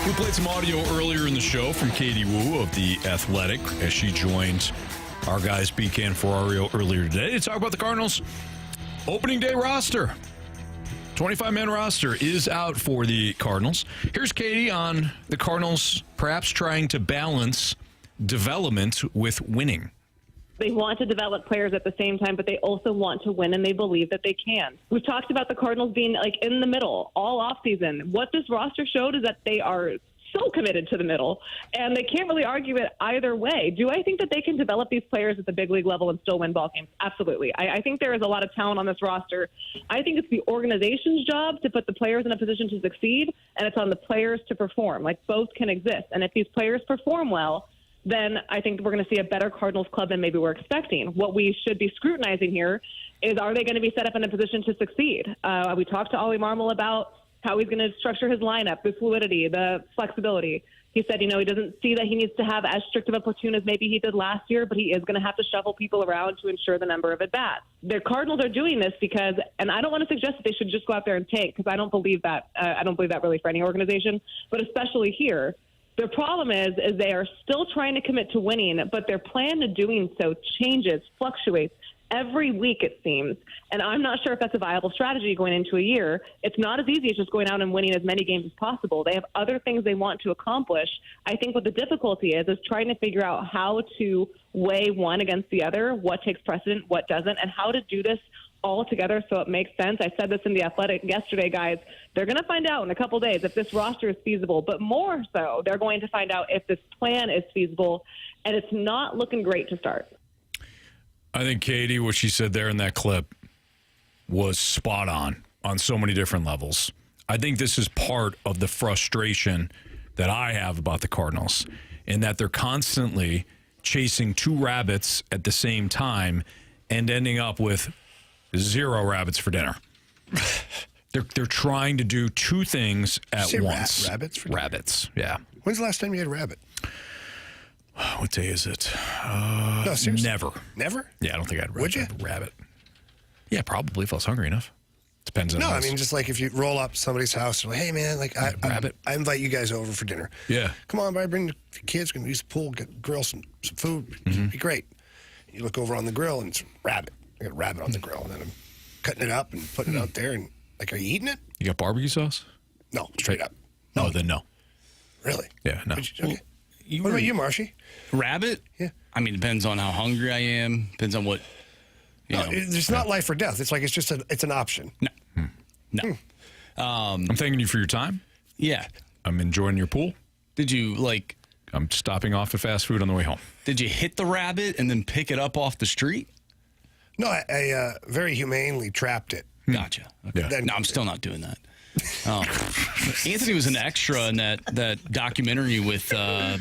We played some audio earlier in the show from Katie Wu of The Athletic as she joined our guys BK and Ferrario earlier today to talk about the Cardinals' opening day roster. 25-man roster is out for the Cardinals. Here's Katie on the Cardinals perhaps trying to balance development with winning. They want to develop players at the same time, but they also want to win, and they believe that they can. We've talked about the Cardinals being like in the middle all offseason. What this roster showed is that they are so committed to the middle, and they can't really argue it either way. Do I think that they can develop these players at the big league level and still win ball games? Absolutely. I think there is a lot of talent on this roster. I think it's the organization's job to put the players in a position to succeed, and it's on the players to perform. Like, both can exist, and if these players perform well, then I think we're going to see a better Cardinals club than maybe we're expecting. What we should be scrutinizing here is, are they going to be set up in a position to succeed? We talked to Ollie Marmol about how he's going to structure his lineup, the fluidity, the flexibility. He said, he doesn't see that he needs to have as strict of a platoon as maybe he did last year, but he is going to have to shuffle people around to ensure the number of at-bats. The Cardinals are doing this because, and I don't want to suggest that they should just go out there and tank, because I don't believe that. I don't believe that really for any organization, but especially here. Their problem is they are still trying to commit to winning, but their plan to doing so changes, fluctuates every week, it seems. And I'm not sure if that's a viable strategy going into a year. It's not as easy as just going out and winning as many games as possible. They have other things they want to accomplish. I think what the difficulty is trying to figure out how to weigh one against the other, what takes precedent, what doesn't, and how to do this all together so it makes sense. I said this in The Athletic yesterday, guys. They're going to find out in a couple days if this roster is feasible, but more so, they're going to find out if this plan is feasible, and it's not looking great to start. I think Katie, what she said there in that clip was spot on so many different levels. I think this is part of the frustration that I have about the Cardinals, in that they're constantly chasing 2 rabbits at the same time and ending up with 0 rabbits for dinner. They're trying to do 2 things at once. Rabbits for dinner? Rabbits, yeah. When's the last time you had a rabbit? What day is it? No, seriously. Never. Never? Yeah, I don't think I'd Would you? rabbit. Yeah, probably if I was hungry enough. Depends on No, the I house. mean, just like if you roll up somebody's house and like, hey, man, like I invite you guys over for dinner. Yeah. Come on, by, bring the kids, going to use the pool, grill some food. It'd be great. You look over on the grill and it's rabbit. I got a rabbit on the grill, and then I'm cutting it up and putting it out there. And like, are you eating it? You got barbecue sauce? No, straight up. No, then no. Really? Yeah, no. Okay. What about you, Marshy? Rabbit? Yeah. I mean, it depends on how hungry I am. Depends on what. It's not life or death. It's like it's an option. No. I'm thanking you for your time. Yeah. I'm enjoying your pool. Did you I'm stopping off at fast food on the way home. Did you hit the rabbit and then pick it up off the street? No, I very humanely trapped it. Gotcha. Okay. Yeah. No, I'm still not doing that. Anthony was an extra in that documentary with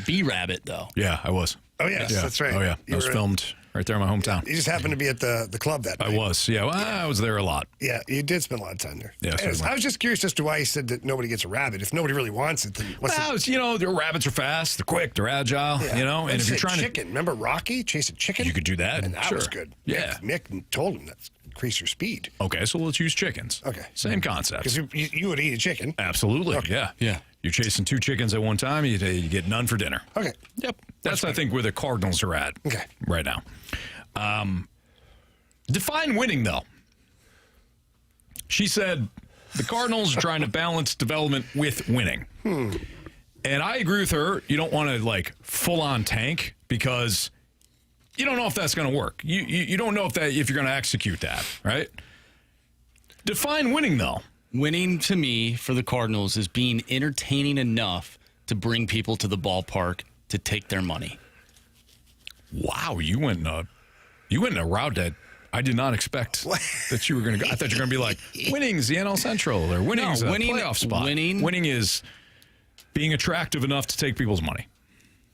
B Rabbit, though. Yeah, I was. Oh, yes, that's right. Oh, yeah. You I was were- filmed right there in my hometown. You just happened to be at the club that night. I was. Yeah, well, I was there a lot. Yeah, you did spend a lot of time there. Yeah, Anyways, certainly. I was just curious as to why you said that nobody gets a rabbit. If nobody really wants it, then what's the rabbits are fast, they're quick, they're agile, and if you're trying chicken. Remember Rocky chasing chicken? You could do that. And that Sure. was good. Yeah. Nick told him that increase your speed. Okay, so let's use chickens. Okay. Same concept. Because you would eat a chicken. Absolutely, Okay. yeah. You're chasing 2 chickens at one time, you get none for dinner. Okay. Yep. That's I think, where the Cardinals are at right now. Define winning, though. She said the Cardinals are trying to balance development with winning. And I agree with her. You don't want to, full-on tank because you don't know if that's going to work. You don't know if you're going to execute that, right? Define winning, though. Winning, to me, for the Cardinals is being entertaining enough to bring people to the ballpark to take their money. Wow, you went in a route that I did not expect that you were going to go. I thought you were going to be like, winning's the NL Central or winning's a playoff spot. Winning is being attractive enough to take people's money.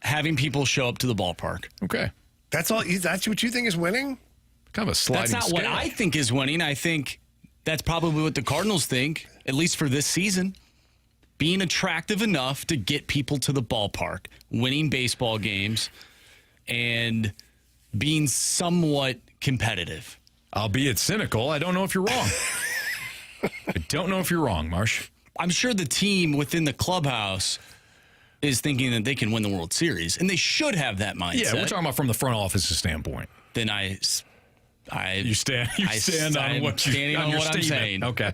Having people show up to the ballpark. Okay. That's all. That's what you think is winning? Kind of a sliding That's not what scale. I think is winning. I think that's probably what the Cardinals think, at least for this season. Being attractive enough to get people to the ballpark, winning baseball games, and being somewhat competitive. Albeit cynical, I don't know if you're wrong. I don't know if you're wrong, Marsh. I'm sure the team within the clubhouse is thinking that they can win the World Series, and they should have that mindset. Yeah, we're talking about from the front office's standpoint. Then you stand on what standing on your what I'm statement. saying. Okay.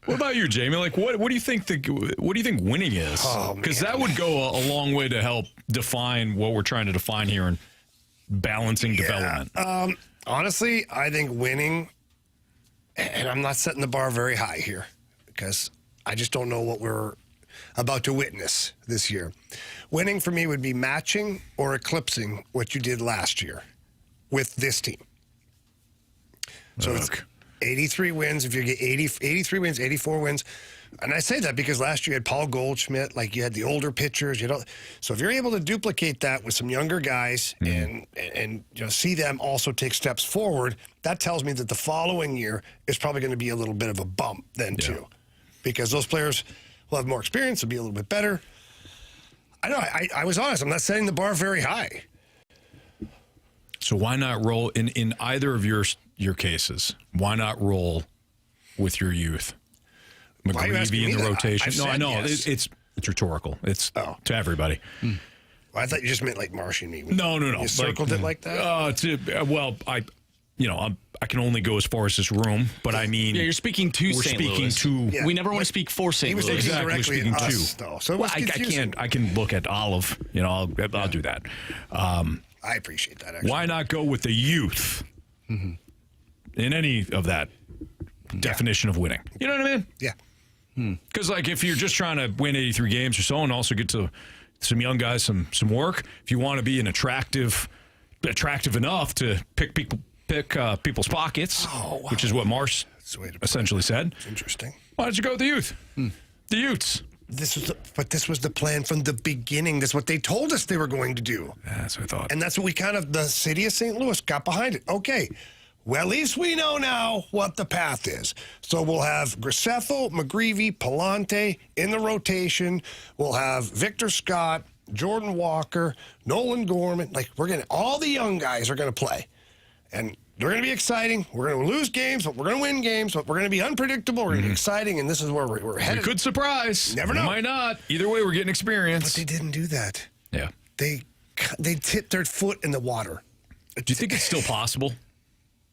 What about you, Jamie? What do you think winning is? Because that would go a long way to help define what we're trying to define here in balancing development. Honestly, I think winning, and I'm not setting the bar very high here because I just don't know what we're about to witness this year. Winning for me would be matching or eclipsing what you did last year with this team. So it's 83 wins. If you get 83 wins, 84 wins. And I say that because last year you had Paul Goldschmidt, you had the older pitchers. So if you're able to duplicate that with some younger guys and see them also take steps forward, that tells me that the following year is probably going to be a little bit of a bump then too, because those players will have more experience, will be a little bit better. I know. I was honest. I'm not setting the bar very high. So why not roll in either of your cases? Why not roll with your youth? McGreevy in the rotation. No, I know yes. it's rhetorical. It's to everybody. Well, I thought you just meant like Marshy and me. No. You circled it like that. I can only go as far as this room, but I mean, you're speaking to St. Louis. To. We never want to speak for St. Louis. Exactly, speaking to. So well, I can't. I can look at Olive. I'll do that. I appreciate that. Actually. Why not go with the youth in any of that definition of winning? You know what I mean? Yeah. Because if you're just trying to win 83 games or so and also get to some young guys some work, if you want to be attractive enough to pick people's pockets, which is what Marsh essentially said. It's interesting. Why don't you go with the youth? The youths. this was the plan from the beginning. That's what they told us they were going to do. That's what I thought. And that's what the city of St. Louis got behind it. Okay, well, at least we know now what the path is. So we'll have Graceffo, McGreevy, Palante in the rotation. We'll have Victor Scott, Jordan Walker, Nolan Gorman. All the young guys are going to play. And they're going to be exciting. We're going to lose games, but we're going to win games. But we're going to be unpredictable. We're going to be exciting, and this is where we're headed. We could surprise. Never know. We might not. Either way, we're getting experience. But they didn't do that. Yeah. They tipped their foot in the water. Do you think it's still possible?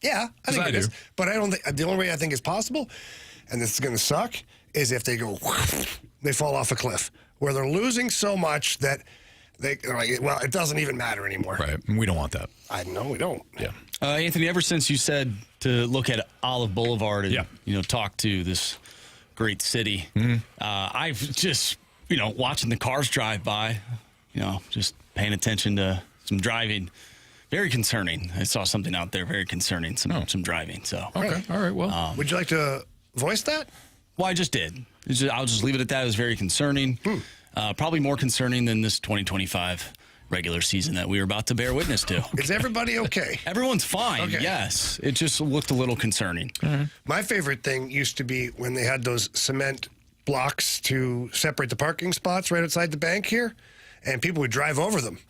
Yeah, I think it is. But I don't think the only way I think is possible, and this is going to suck, is if they they fall off a cliff where they're losing so much that they're like, well, it doesn't even matter anymore. Right. We don't want that. I know we don't. Yeah. Anthony, ever since you said to look at Olive Boulevard and talk to this great city, I've just watching the cars drive by, just paying attention to some driving. Very concerning. I saw something out there very concerning, some driving. So okay, all right. Well, would you like to voice that? Well, I just did. I'll just leave it at that. It was very concerning. Probably more concerning than this 2025 regular season that we were about to bear witness to. Is everybody okay? Everyone's fine. Okay. Yes, it just looked a little concerning. My favorite thing used to be when they had those cement blocks to separate the parking spots right outside the bank here, and people would drive over them.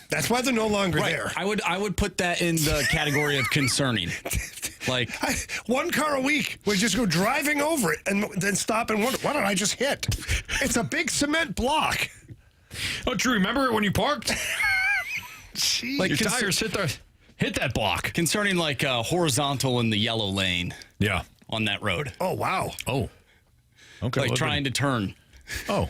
That's why they're no longer there. I would put that in the category of concerning. One car a week would just go driving over it and then stop and wonder, what did I just hit? It's a big cement block. Oh, Drew, remember when you parked? Jeez. Your tires hit that block. Concerning horizontal in the yellow lane. Yeah. On that road. Oh, wow. Oh. Okay. Trying to turn. Oh.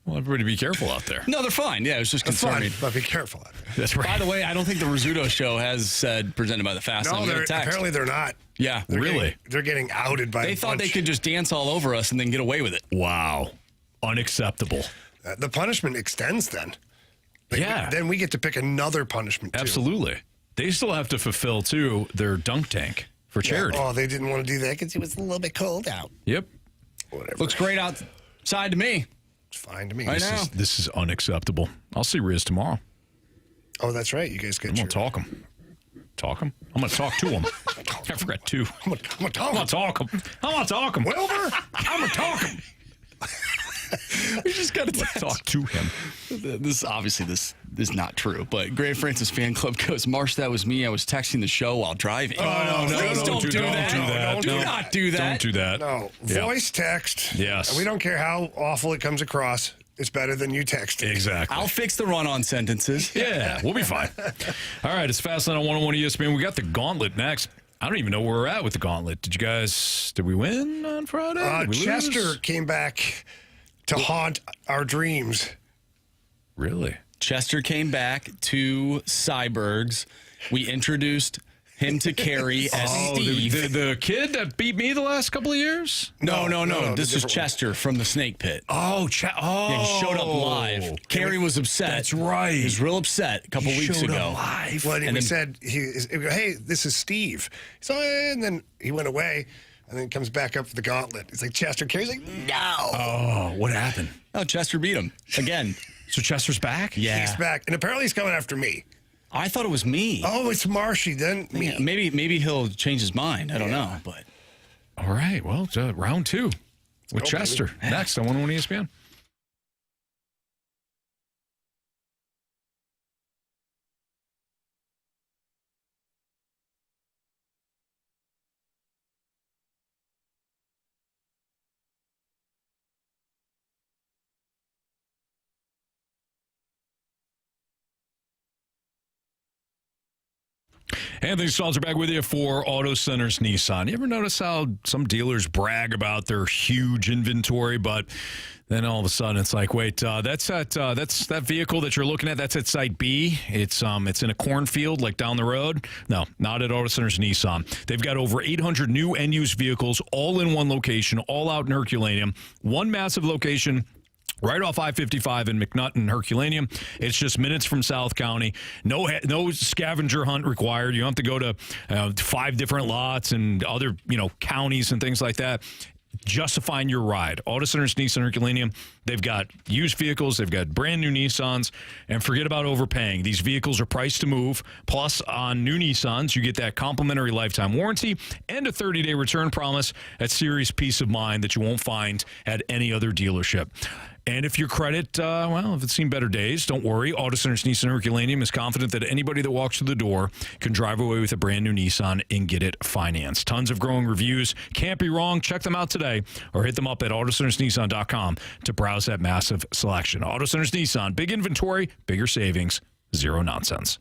Well, everybody be careful out there. No, they're fine. Yeah, it was just concerning. Fine, but be careful out there. That's right. By the way, I don't think the Rizzuto show has said presented by the Fast Lane. No, apparently they're not. Yeah. They're getting outed by They thought they could just dance all over us and then get away with it. Wow. Unacceptable. The punishment extends then. Yeah. Then we get to pick another punishment, too. Absolutely. They still have to fulfill, too, their dunk tank for charity. Oh, they didn't want to do that because it was a little bit cold out. Yep. Whatever. Looks great outside to me. It's fine to me. This is unacceptable. I'll see Riz tomorrow. Oh, that's right. You guys get I'm going to talk him. Talk him? I'm going to talk to him. I forgot to. I'm going to talk him. Wilbur, I'm going to talk him. We just got to talk to him. This is not true, but Grant Francis fan club goes, Marsh, that was me. I was texting the show while driving. Oh, no, please don't do that. Do not do that. Don't do that. No, voice text. Yes. We don't care how awful it comes across. It's better than you texting. Exactly. I'll fix the run-on sentences. Yeah, we'll be fine. All right, it's Fastlane on 101 ESPN. We got the Gauntlet next. I don't even know where we're at with the Gauntlet. Did we win on Friday? Chester came back to haunt our dreams. Really? Chester came back to Cybergs. We introduced him to Carey as Steve. The kid that beat me the last couple of years? No. This is Chester from the Snake Pit. Oh, yeah, he showed up live. Carey was upset. That's right. He was real upset a couple weeks ago. Up live. Well, and we said, hey, this is Steve. So, and then he went away. And then comes back up for the Gauntlet. It's like Chester Carey's like, no. Oh, what happened? Oh, Chester beat him again. So Chester's back? Yeah. He's back. And apparently he's coming after me. I thought it was me. Oh, it's Marshy, then me. Yeah, maybe he'll change his mind. I don't know. But all right. Well, round 2 with Chester. Baby. Next on 101 ESPN. Anthony Stalter back with you for Auto Centers Nissan. You ever notice how some dealers brag about their huge inventory, but then all of a sudden it's like, wait, that's that vehicle that you're looking at. That's at Site B. It's in a cornfield like down the road. No, not at Auto Centers Nissan. They've got over 800 new and used vehicles, all in one location, all out in Herculaneum. One massive location. Right off I-55 in McNutt Herculaneum. It's just minutes from South County. No scavenger hunt required. You don't have to go to 5 different lots and other counties and things like that. justifying your ride. Auto Centers Nissan Herculaneum, they've got used vehicles, they've got brand new Nissans, and forget about overpaying. These vehicles are priced to move. Plus, on new Nissans, you get that complimentary lifetime warranty and a 30-day return promise at serious peace of mind that you won't find at any other dealership. And if your credit, if it's seen better days, don't worry. Auto Centers Nissan Herculaneum is confident that anybody that walks through the door can drive away with a brand new Nissan and get it financed. Tons of growing reviews. Can't be wrong. Check them out today or hit them up at autocentersnissan.com to browse that massive selection. Auto Centers Nissan, big inventory, bigger savings, zero nonsense.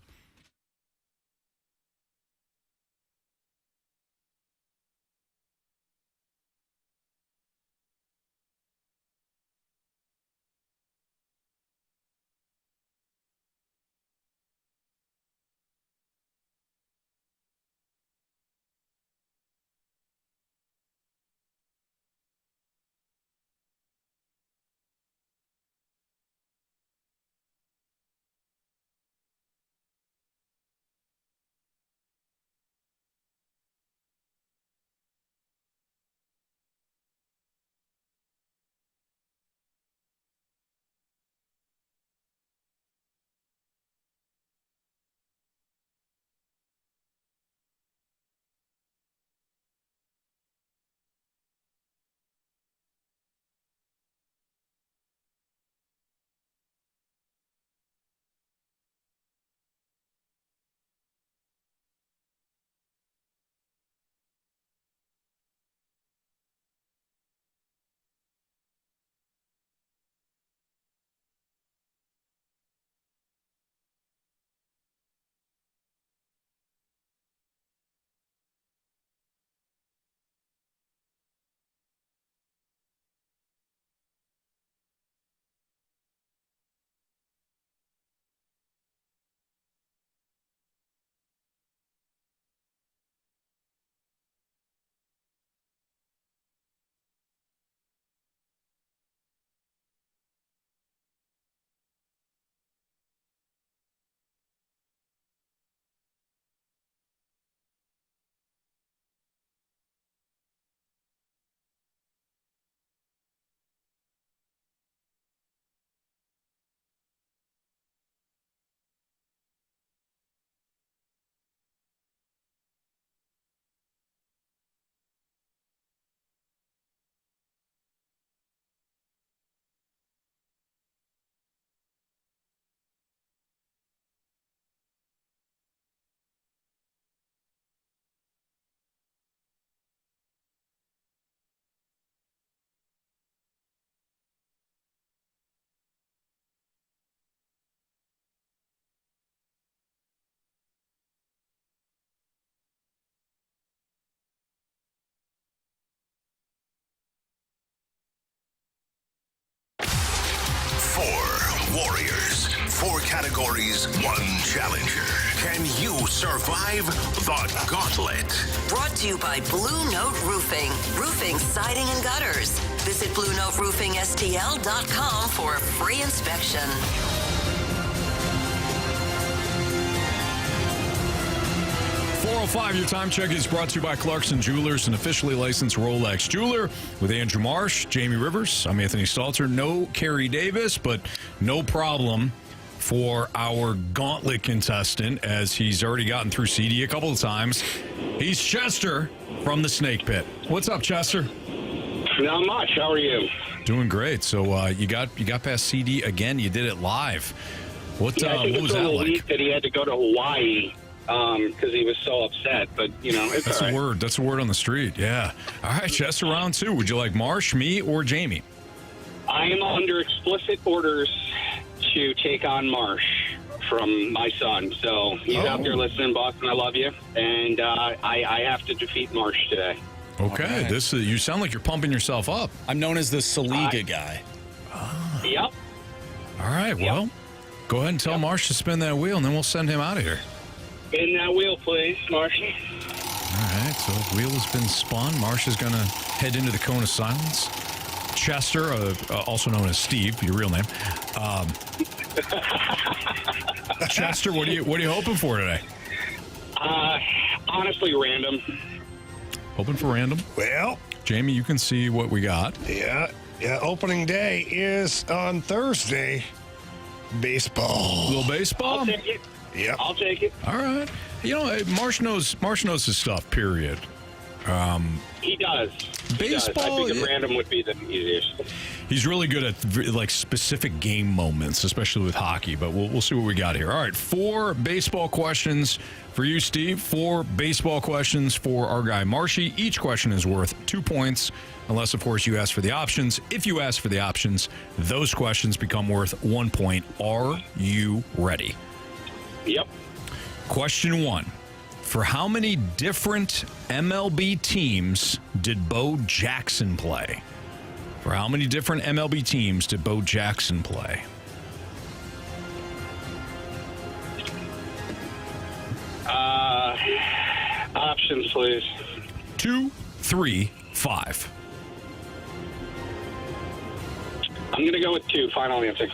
Warriors, 4 categories, 1 challenger. Can you survive the Gauntlet? Brought to you by Blue Note Roofing. Roofing, siding, and gutters. Visit BlueNoteRoofingSTL.com for a free inspection. 4:05, your time check is brought to you by Clarkson Jewelers, an officially licensed Rolex jeweler, with Andrew Marsh, Jamie Rivers. I'm Anthony Stalter. No Carey Davis, but no problem for our Gauntlet contestant, as he's already gotten through CD a couple of times. He's Chester from the Snake Pit. What's up, Chester? Not much. How are you? Doing great. So you got past CD again. You did it live. What was that like? That he had to go to Hawaii because he was so upset. But it's that's all right. a word. That's a word on the street. Yeah. All right, Chester, round 2. Would you like Marsh, me, or Jamie? I am under explicit orders to take on Marsh from my son. So he's out there listening, Boston. I love you, and I have to defeat Marsh today. Okay, this you sound like you're pumping yourself up. I'm known as the Saliga guy. Yep. All right, well, go ahead and tell Marsh to spin that wheel, and then we'll send him out of here. Spin that wheel, please, Marshy. All right, so the wheel has been spun. Marsh is going to head into the cone of silence. Chester, also known as Steve, your real name. Chester, what are you hoping for today? Honestly, random. Hoping for random? Well, Jamie, you can see what we got. Yeah. Opening day is on Thursday. Baseball. A little baseball? I'll take it. Yep. I'll take it. All right. You know, Marsh knows his stuff, period. He does. Baseball, I think a random would be the easiest. He's really good at like specific game moments, especially with hockey, but we'll see what we got here. All right, 4 baseball questions for you, Steve. 4 baseball questions for our guy, Marshy. Each question is worth 2 points, unless, of course, you ask for the options. If you ask for the options, those questions become worth 1 point. Are you ready? Yep. Question 1. For how many different MLB teams did Bo Jackson play? For how many different MLB teams did Bo Jackson play? Options, please. 2, 3, 5. I'm going to go with 2. Final answer.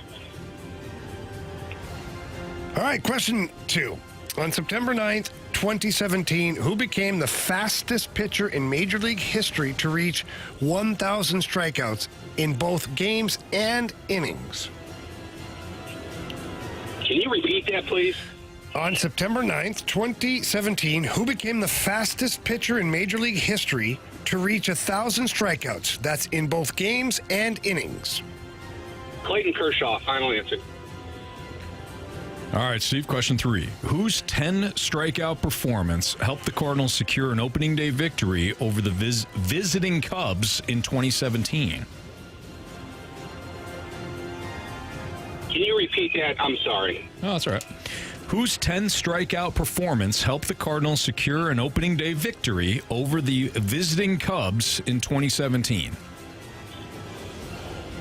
All right, question 2. On September 9th, 2017, who became the fastest pitcher in Major League history to reach 1,000 strikeouts in both games and innings? Can you repeat that, please? On September 9th, 2017, who became the fastest pitcher in Major League history to reach 1,000 strikeouts? That's in both games and innings. Clayton Kershaw. Final answer. All right, Steve, question 3. Whose 10 strikeout performance helped the Cardinals secure an opening day victory over the visiting Cubs in 2017? Can you repeat that? I'm sorry. Oh, that's all right. Whose 10 strikeout performance helped the Cardinals secure an opening day victory over the visiting Cubs in 2017?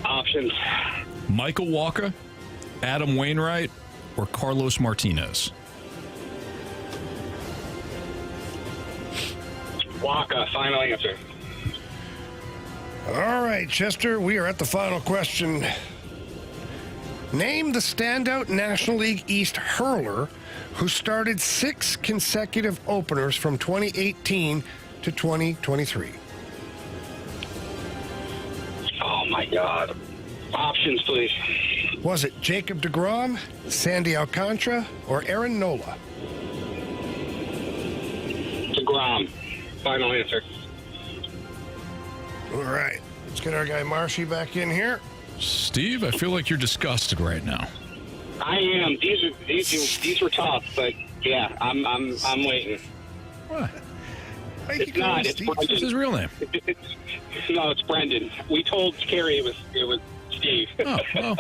Options. Michael Walker, Adam Wainwright, or Carlos Martinez? Waka. Final answer. All right, Chester, we are at the final question. Name the standout National League East hurler who started 6 consecutive openers from 2018 to 2023. Oh, my God. Options, please. Was it Jacob deGrom, Sandy Alcantara, or Aaron Nola? DeGrom. Final answer. All right. Let's get our guy Marshy back in here. Steve, I feel like you're disgusted right now. I am. These were tough, but yeah, I'm waiting. What? It's not. It's Brendan. What's his real name? No, it's Brendan. We told Carey it was Steve. Oh, well,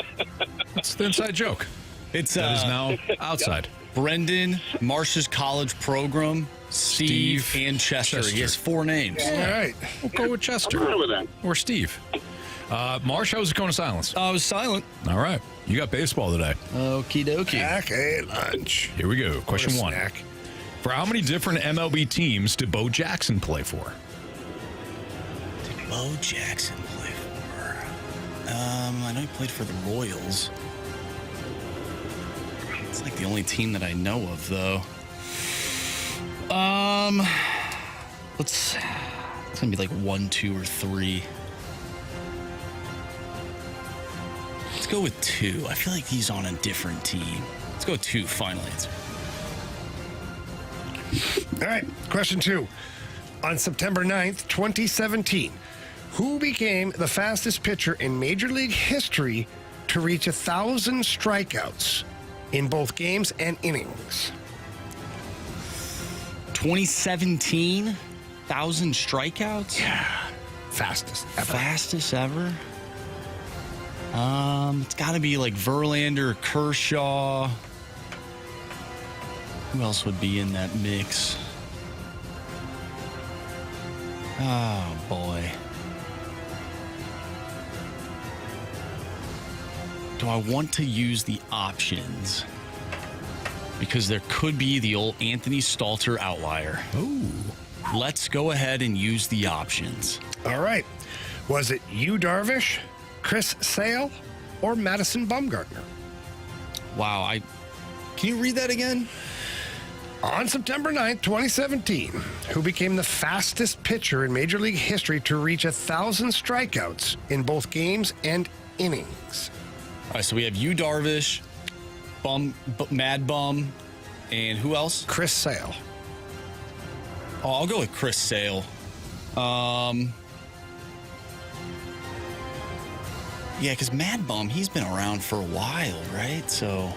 that's the inside joke. That is now outside. Brendan, Marsh's college program, Steve, and Chester. He has 4 names. All right. We'll go with Chester. I'm with that. Or Steve. Marsh, how was the cone of silence? I was silent. All right. You got baseball today. Okie dokie. Snack at lunch. Here we go. Question 1. Snack. For how many different MLB teams did Bo Jackson play for? Did Bo Jackson play for? I know he played for the Royals. It's like the only team that I know of, though. It's gonna be like 1, 2, or 3. Let's go with 2. I feel like he's on a different team. Let's go with 2. Final answer. All right. Question 2. On September 9th, 2017, who became the fastest pitcher in Major League history to reach 1,000 strikeouts in both games and innings? 2017, 1,000 strikeouts? Yeah. Fastest ever. Fastest ever? It's got to be like Verlander, Kershaw. Who else would be in that mix? Oh, boy. Do I want to use the options? Because there could be the old Anthony Stalter outlier. Ooh. Let's go ahead and use the options. All right. Was it Yu Darvish, Chris Sale, or Madison Bumgarner? Wow, can you read that again? On September 9th, 2017, who became the fastest pitcher in Major League history to reach 1,000 strikeouts in both games and innings? All right, so we have Yu Darvish, Mad Bum, and who else? Chris Sale. Oh, I'll go with Chris Sale. Yeah, because Mad Bum, he's been around for a while, right? So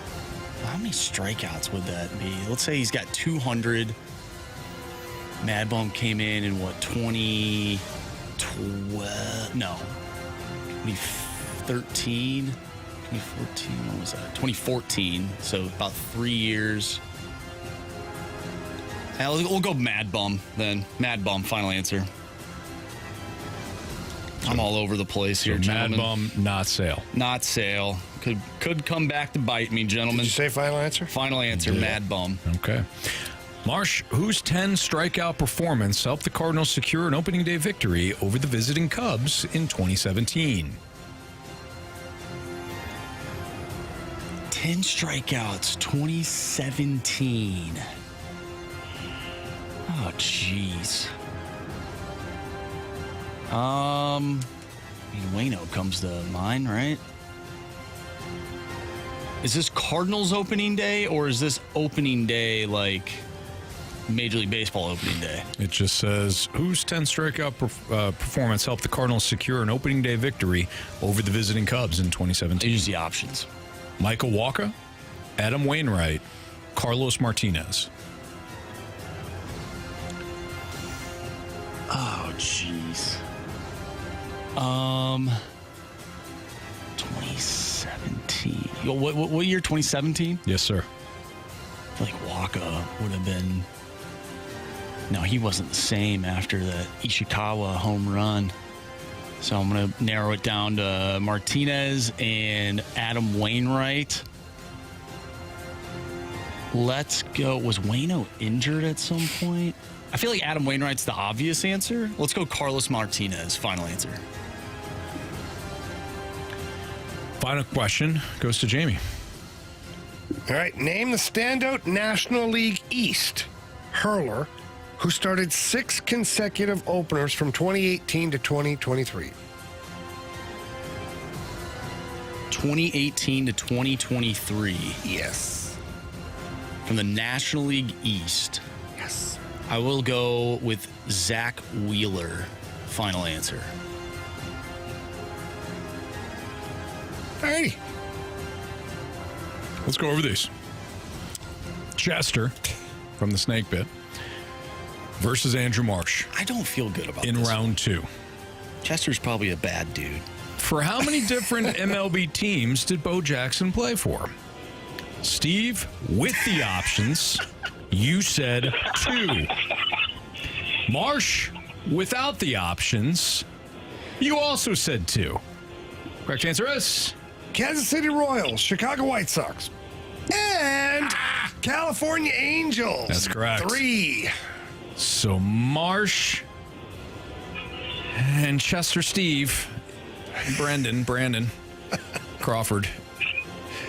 how many strikeouts would that be? Let's say he's got 200. Mad Bum came in 2012? No. 2013? 2014? What was that? 2014. So about 3 years. Yeah, we'll go Mad Bum then. Mad Bum, final answer. I'm all over the place here, Mad gentlemen. Bum, not Sale. Not Sale. Could come back to bite me, gentlemen. Did you say final answer? Final answer, Yeah. Mad Bum. Okay. Marsh, whose 10 strikeout performance helped the Cardinals secure an opening day victory over the visiting Cubs in 2017? 10 strikeouts, 2017. Oh, jeez. Waino comes to mind, right? Is this Cardinals opening day, or is this opening day like Major League Baseball opening day? It just says, whose 10 strikeout performance helped the Cardinals secure an opening day victory over the visiting Cubs in 2017? Use the options. Michael Wacha, Adam Wainwright, Carlos Martinez. Oh, jeez. 2017. What year? 2017? Yes, sir. I feel like Waka would have been. No, he wasn't the same after the Ishikawa home run. So I'm going to narrow it down to Martinez and Adam Wainwright. Let's go. Was Waino injured at some point? I feel like Adam Wainwright's the obvious answer. Let's go Carlos Martinez. Final answer. Final question goes to Jamie. All right, name the standout National League East hurler who started 6 consecutive openers from 2018 to 2023. 2018 to 2023. Yes. From the National League East. Yes. I will go with Zach Wheeler. Final answer. All righty. Let's go over these. Chester from the Snake Pit versus Andrew Marsh. I don't feel good about in this. round 2. Chester's probably a bad dude. For how many different MLB teams did Bo Jackson play for? Steve, with the options, you said 2. Marsh, without the options, you also said 2. Correct answer is Kansas City Royals, Chicago White Sox, and California Angels. That's correct. 3. So Marsh and Chester Steve, Brandon Crawford,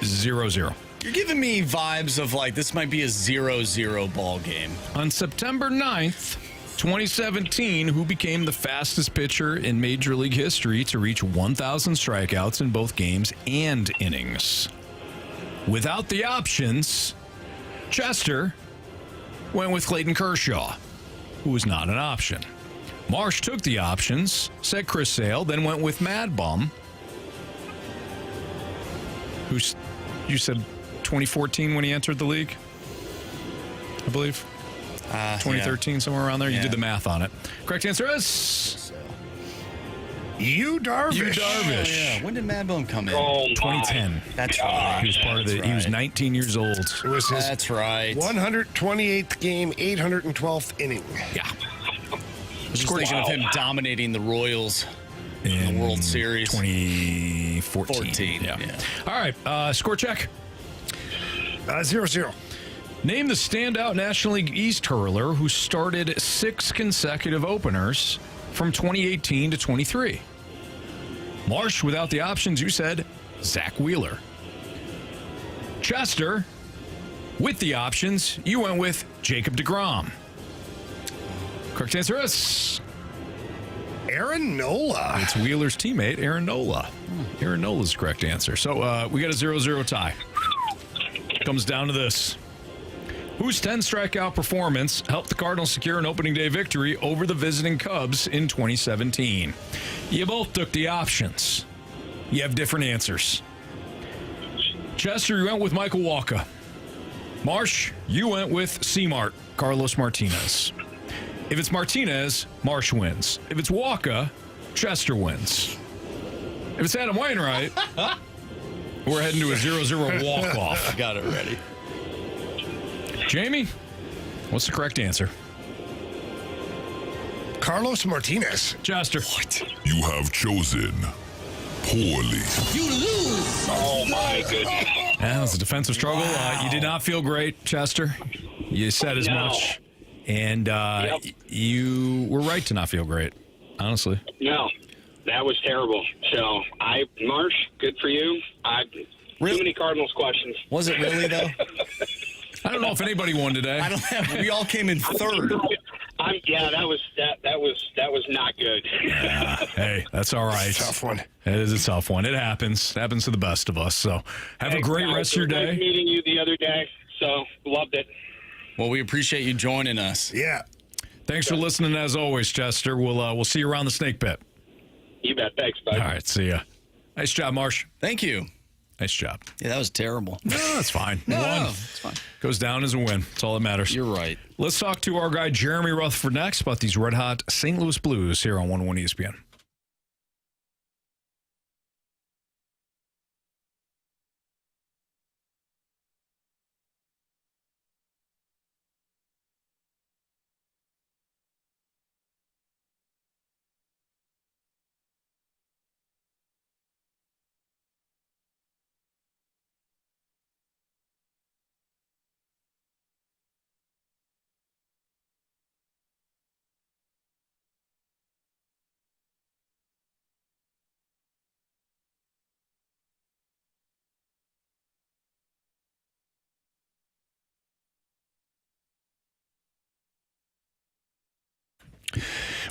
0-0. You're giving me vibes of like this might be a 0-0 ball game. On September 9th, 2017, who became the fastest pitcher in Major League history to reach 1,000 strikeouts in both games and innings? Without the options, Chester went with Clayton Kershaw, who was not an option. Marsh took the options, said Chris Sale, then went with Mad Bum, who you said 2014 when he entered the league, I believe. 2013, somewhere around there. Yeah. You did the math on it. Correct answer is Yu Darvish. Yu Darvish. Oh, yeah. When did Mad Bum come in? 2010. That's right. He was part of the. That's He was right. 19 years old. It was his That's right. 128th game, 812th inning. Yeah. I was just thinking of him dominating the Royals in the World Series. 2014. Yeah. All right. Score check. 0-0. Name the standout National League East hurler who started 6 consecutive openers from 2018 to 23. Marsh, without the options, you said Zach Wheeler. Chester, With the options, you went with Jacob deGrom. Correct answer is Aaron Nola. It's Wheeler's teammate, Aaron Nola. Aaron Nola's the correct answer. So we got a 0-0 tie. Comes down to this. Whose 10 strikeout performance helped the Cardinals secure an opening day victory over the visiting Cubs in 2017? You both took the options. You have different answers. Chester, you went with Michael Walker. Marsh, you went with C-Mart, Carlos Martinez. If it's Martinez, Marsh wins. If it's Walker, Chester wins. If it's Adam Wainwright, we're heading to a 0-0 walk-off. Got it ready. Jamie, what's the correct answer? Carlos Martinez. Chester. What? You have chosen poorly. You lose. Oh, my goodness. Yeah, it was a defensive struggle. You did not feel great, Chester. You said as much. And you were right to not feel great, honestly. No, that was terrible. So, Marsh, good for you. Too many Cardinals questions. Was it really, though? I don't know if anybody won today. We all came in third. That was not good. Yeah, hey, that's all right. Tough one. It is a tough one. It happens. It happens to the best of us. So have a great rest of your day. Nice meeting you the other day. So loved it. Well, we appreciate you joining us. Yeah. Thanks for listening as always, Chester. We'll see you around the snake pit. You bet. Thanks, bud. All right, see ya. Nice job, Marsh. Thank you. Nice job. Yeah, that was terrible. No, that's fine. No, it's fine. Goes down as a win. That's all that matters. You're right. Let's talk to our guy, Jeremy Rutherford, next about these red-hot St. Louis Blues here on 101 ESPN.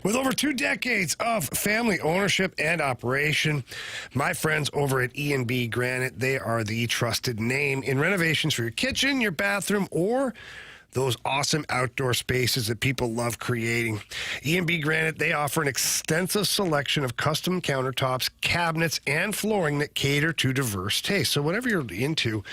With over 2 decades of family ownership and operation, my friends over at E&B Granite, they are the trusted name in renovations for your kitchen, your bathroom, or those awesome outdoor spaces that people love creating. E&B Granite, they offer an extensive selection of custom countertops, cabinets, and flooring that cater to diverse tastes. So whatever you're into,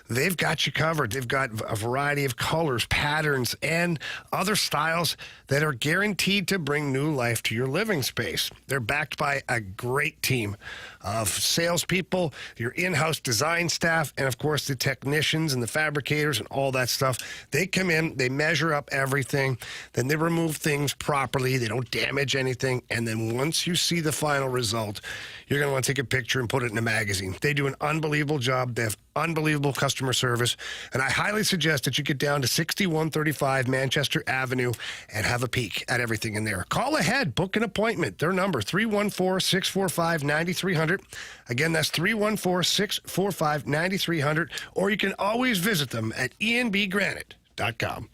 they've got you covered. They've got a variety of colors, patterns, and other styles that are guaranteed to bring new life to your living space. They're backed by a great team of salespeople, your in-house design staff, and of course the technicians and the fabricators and all that stuff. They come in, they measure up everything, then they remove things properly, they don't damage anything, and then once you see the final result, you're going to want to take a picture and put it in a magazine. They do an unbelievable job. They have unbelievable customer service, and I highly suggest that you get down to 6135 Manchester Avenue and have a peek at everything in there. Call ahead, book an appointment. Their number, 314-645-9300. Again, that's 314-645-9300, or you can always visit them at enbgranite.com.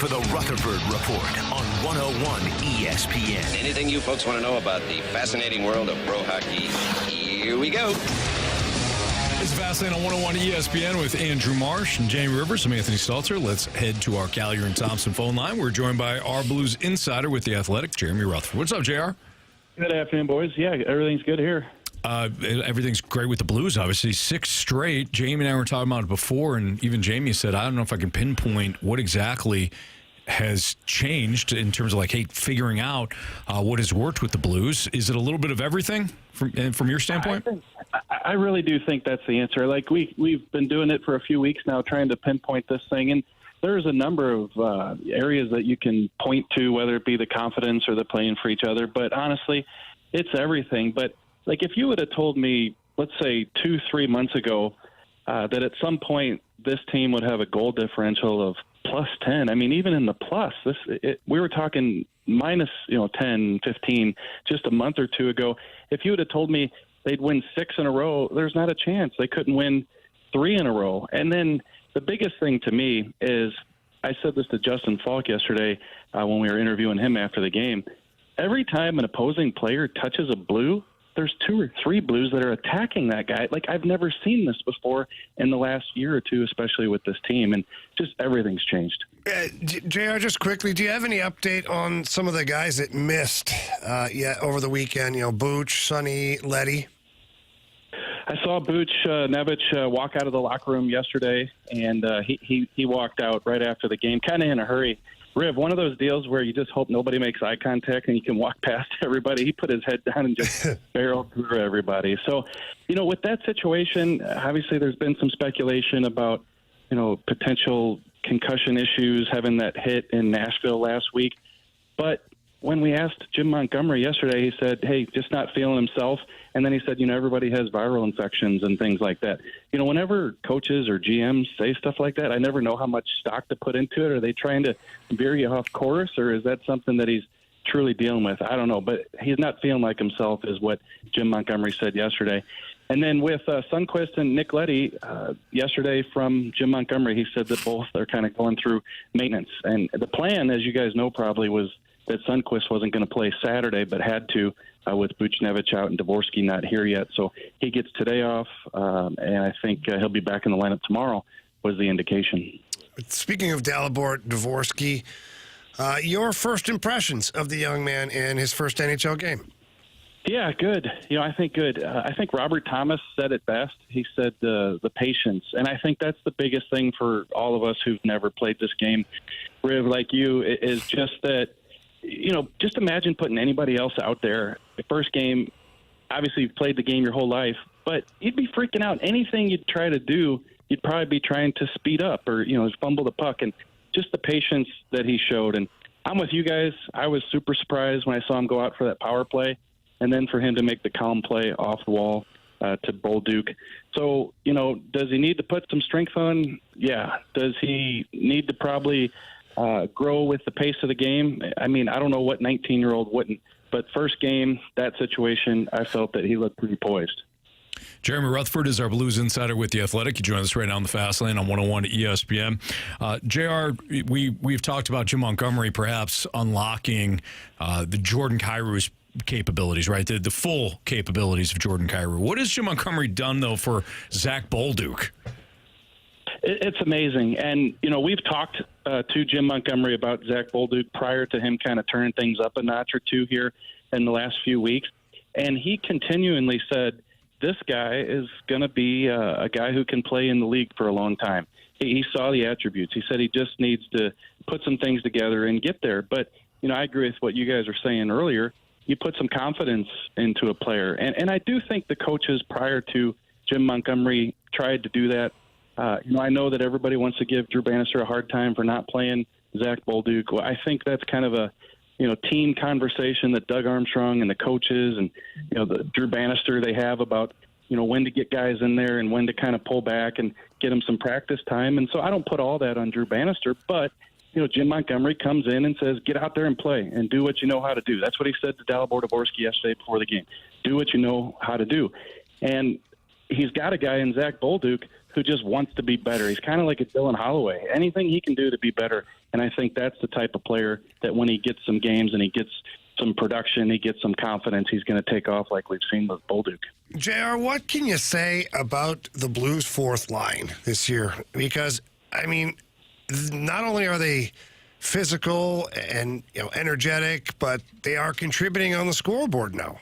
for the Rutherford Report on 101 ESPN. Anything you folks want to know about the fascinating world of pro hockey, here we go. It's Fastlane on 101 ESPN with Andrew Marsh and Jamie Rivers. I'm Anthony Stalter. Let's head to our Callier and Thompson phone line. We're joined by our Blues insider with The Athletic, Jeremy Rutherford. What's up, JR? Good afternoon, boys. Yeah, everything's good here. Everything's great with the Blues, obviously. 6 straight. Jamie and I were talking about it before, and even Jamie said, I don't know if I can pinpoint what exactly has changed in terms of, like, hey, figuring out what has worked with the Blues. Is it a little bit of everything from your standpoint? I really do think that's the answer. Like, we've been doing it for a few weeks now, trying to pinpoint this thing, and there's a number of areas that you can point to, whether it be the confidence or the playing for each other. But honestly, it's everything. But like, if you would have told me, let's say 2-3 months ago, that at some point this team would have a goal differential of plus 10. I mean, even in the plus, we were talking minus 10, 15 just a month or two ago. If you would have told me they'd win 6 in a row, there's not a chance. They couldn't win 3 in a row. And then the biggest thing to me is, I said this to Justin Falk yesterday when we were interviewing him after the game. Every time an opposing player touches a Blue, there's 2 or 3 Blues that are attacking that guy. Like, I've never seen this before in the last year or two, especially with this team, and just everything's changed. JR, just quickly, do you have any update on some of the guys that missed over the weekend? Booch, Sonny, Letty? I saw Booch Nevich walk out of the locker room yesterday, and he walked out right after the game, kind of in a hurry. Riv, one of those deals where you just hope nobody makes eye contact and you can walk past everybody. He put his head down and just barreled through everybody. So, with that situation, obviously there's been some speculation about, potential concussion issues, having that hit in Nashville last week. But when we asked Jim Montgomery yesterday, he said, hey, just not feeling himself. And then he said, everybody has viral infections and things like that. Whenever coaches or GMs say stuff like that, I never know how much stock to put into it. Are they trying to veer you off course, or is that something that he's truly dealing with? I don't know, but he's not feeling like himself is what Jim Montgomery said yesterday. And then with Sundqvist and Nick Leddy, yesterday from Jim Montgomery, he said that both are kind of going through maintenance. And the plan, as you guys know probably, was that Sundqvist wasn't going to play Saturday, but had to with Buchnevich out and Dvorsky not here yet. So he gets today off, and I think he'll be back in the lineup tomorrow, was the indication. Speaking of Dalibor Dvorsky, your first impressions of the young man in his first NHL game? Yeah, good. I think good. I think Robert Thomas said it best. He said the patience, and I think that's the biggest thing for all of us who've never played this game, Riv, like you, is just that, just imagine putting anybody else out there. The first game, obviously you've played the game your whole life, but you'd be freaking out. Anything you'd try to do, you'd probably be trying to speed up or, fumble the puck. And just the patience that he showed. And I'm with you guys. I was super surprised when I saw him go out for that power play, and then for him to make the calm play off the wall to Bolduc. So, does he need to put some strength on? Yeah. Does he need to probably grow with the pace of the game? I mean, I don't know what 19-year-old wouldn't, but first game, that situation, I felt that he looked pretty poised. Jeremy Rutherford is our Blues insider with The Athletic. You join us right now on the Fast Lane on 101 ESPN. JR, we've talked about Jim Montgomery perhaps unlocking the Jordan Kyrou's capabilities, right? The full capabilities of Jordan Kyrou. What has Jim Montgomery done, though, for Zach Bolduc? It's amazing. And, we've talked to Jim Montgomery about Zach Bolduc prior to him kind of turning things up a notch or two here in the last few weeks. And he continually said, this guy is going to be a guy who can play in the league for a long time. He saw the attributes. He said he just needs to put some things together and get there. But, I agree with what you guys were saying earlier. You put some confidence into a player. And I do think the coaches prior to Jim Montgomery tried to do that. I know that everybody wants to give Drew Bannister a hard time for not playing Zach Bolduc. Well, I think that's kind of a team conversation that Doug Armstrong and the coaches and the Drew Bannister they have about when to get guys in there and when to kind of pull back and get them some practice time. And so I don't put all that on Drew Bannister, but Jim Montgomery comes in and says, get out there and play and do what you know how to do. That's what he said to Dalibor Dvorsky yesterday before the game. Do what you know how to do. And he's got a guy in Zach Bolduc who just wants to be better. He's kind of like a Dylan Holloway. Anything he can do to be better, And I think that's the type of player that when he gets some games and he gets some production, he gets some confidence, he's going to take off like we've seen with Bolduc. JR, what can you say about the Blues' fourth line this year? Because, I mean, not only are they physical and energetic, but they are contributing on the scoreboard now.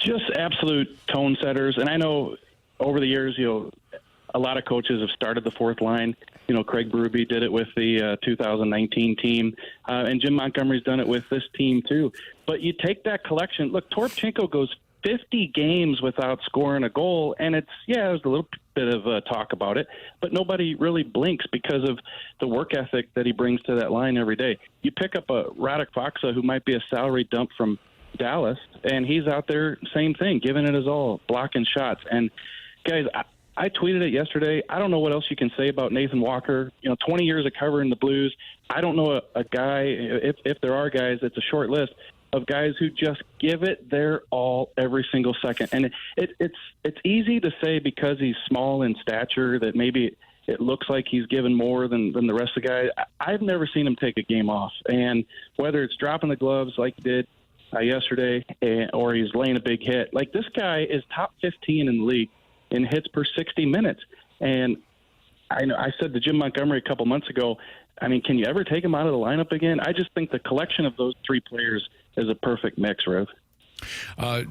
Just absolute tone setters. And I know over the years, a lot of coaches have started the fourth line. Craig Berube did it with the 2019 team, and Jim Montgomery's done it with this team too. But you take that collection. Look, Toropchenko goes 50 games without scoring a goal, and there's a little bit of talk about it, but nobody really blinks because of the work ethic that he brings to that line every day. You pick up a Radek Faksa, who might be a salary dump from Dallas, and he's out there, same thing, giving it his all, blocking shots. And guys, I tweeted it yesterday. I don't know what else you can say about Nathan Walker. 20 years of covering the Blues. I don't know a guy, if there are guys, it's a short list of guys who just give it their all every single second. And it's easy to say because he's small in stature that maybe it looks like he's given more than the rest of the guys. I've never seen him take a game off. And whether it's dropping the gloves like he did yesterday or he's laying a big hit, like this guy is top 15 in the league in hits per 60 minutes. And I said to Jim Montgomery a couple months ago, I mean, can you ever take him out of the lineup again? I just think the collection of those three players is a perfect mix, Rev.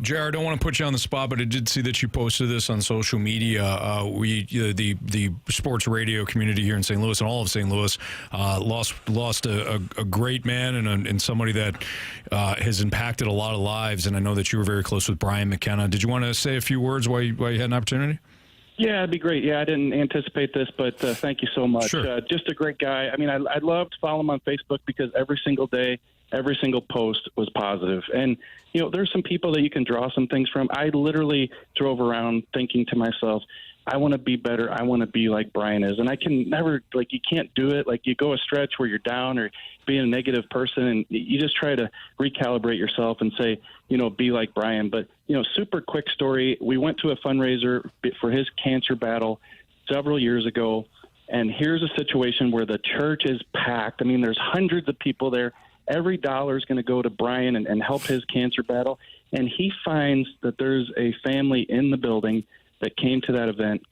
Jared, I don't want to put you on the spot, but I did see that you posted this on social media. The sports radio community here in St. Louis and all of St. Louis lost a great man and somebody that has impacted a lot of lives. And I know that you were very close with Brian McKenna. Did you want to say a few words while you had an opportunity? Yeah, it'd be great. Yeah, I didn't anticipate this, but thank you so much. Sure. Just a great guy. I mean, I'd love to follow him on Facebook because every single day, every single post was positive. And, there's some people that you can draw some things from. I literally drove around thinking to myself, I want to be better. I want to be like Brian is. And I can never, you can't do it. Like, you go a stretch where you're down or being a negative person, and you just try to recalibrate yourself and say, be like Brian. But, super quick story. We went to a fundraiser for his cancer battle several years ago. And here's a situation where the church is packed. I mean, there's hundreds of people there. Every dollar is going to go to Brian and help his cancer battle. And he finds that there's a family in the building that came to that event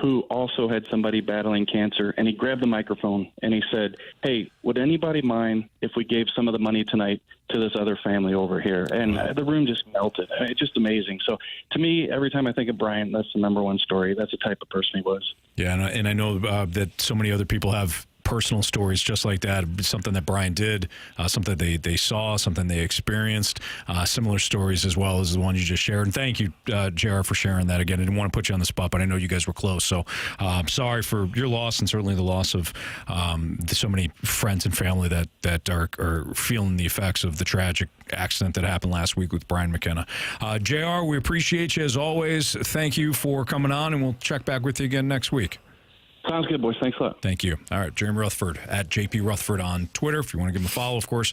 who also had somebody battling cancer. And he grabbed the microphone and he said, hey, would anybody mind if we gave some of the money tonight to this other family over here? And the room just melted. I mean, it's just amazing. So to me, every time I think of Brian, that's the number one story. That's the type of person he was. Yeah, and I know that so many other people have personal stories just like that, something that Brian did, something they saw, something they experienced, similar stories as well as the one you just shared. And thank you, JR, for sharing that again. I didn't want to put you on the spot, but I know you guys were close. So I'm sorry for your loss and certainly the loss of so many friends and family that are feeling the effects of the tragic accident that happened last week with Brian McKenna. JR, we appreciate you as always. Thank you for coming on, and we'll check back with you again next week. Sounds good, boys. Thanks a lot. Thank you. All right, Jeremy Rutherford at JP Rutherford on Twitter. If you want to give him a follow, of course,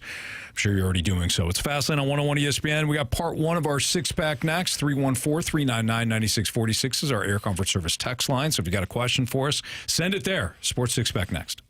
I'm sure you're already doing so. It's Fastlane on 101 ESPN. We got part one of our six-pack next. 314-399-9646 is our Air Comfort Service text line. So if you got a question for us, send it there. Sports Six-Pack next.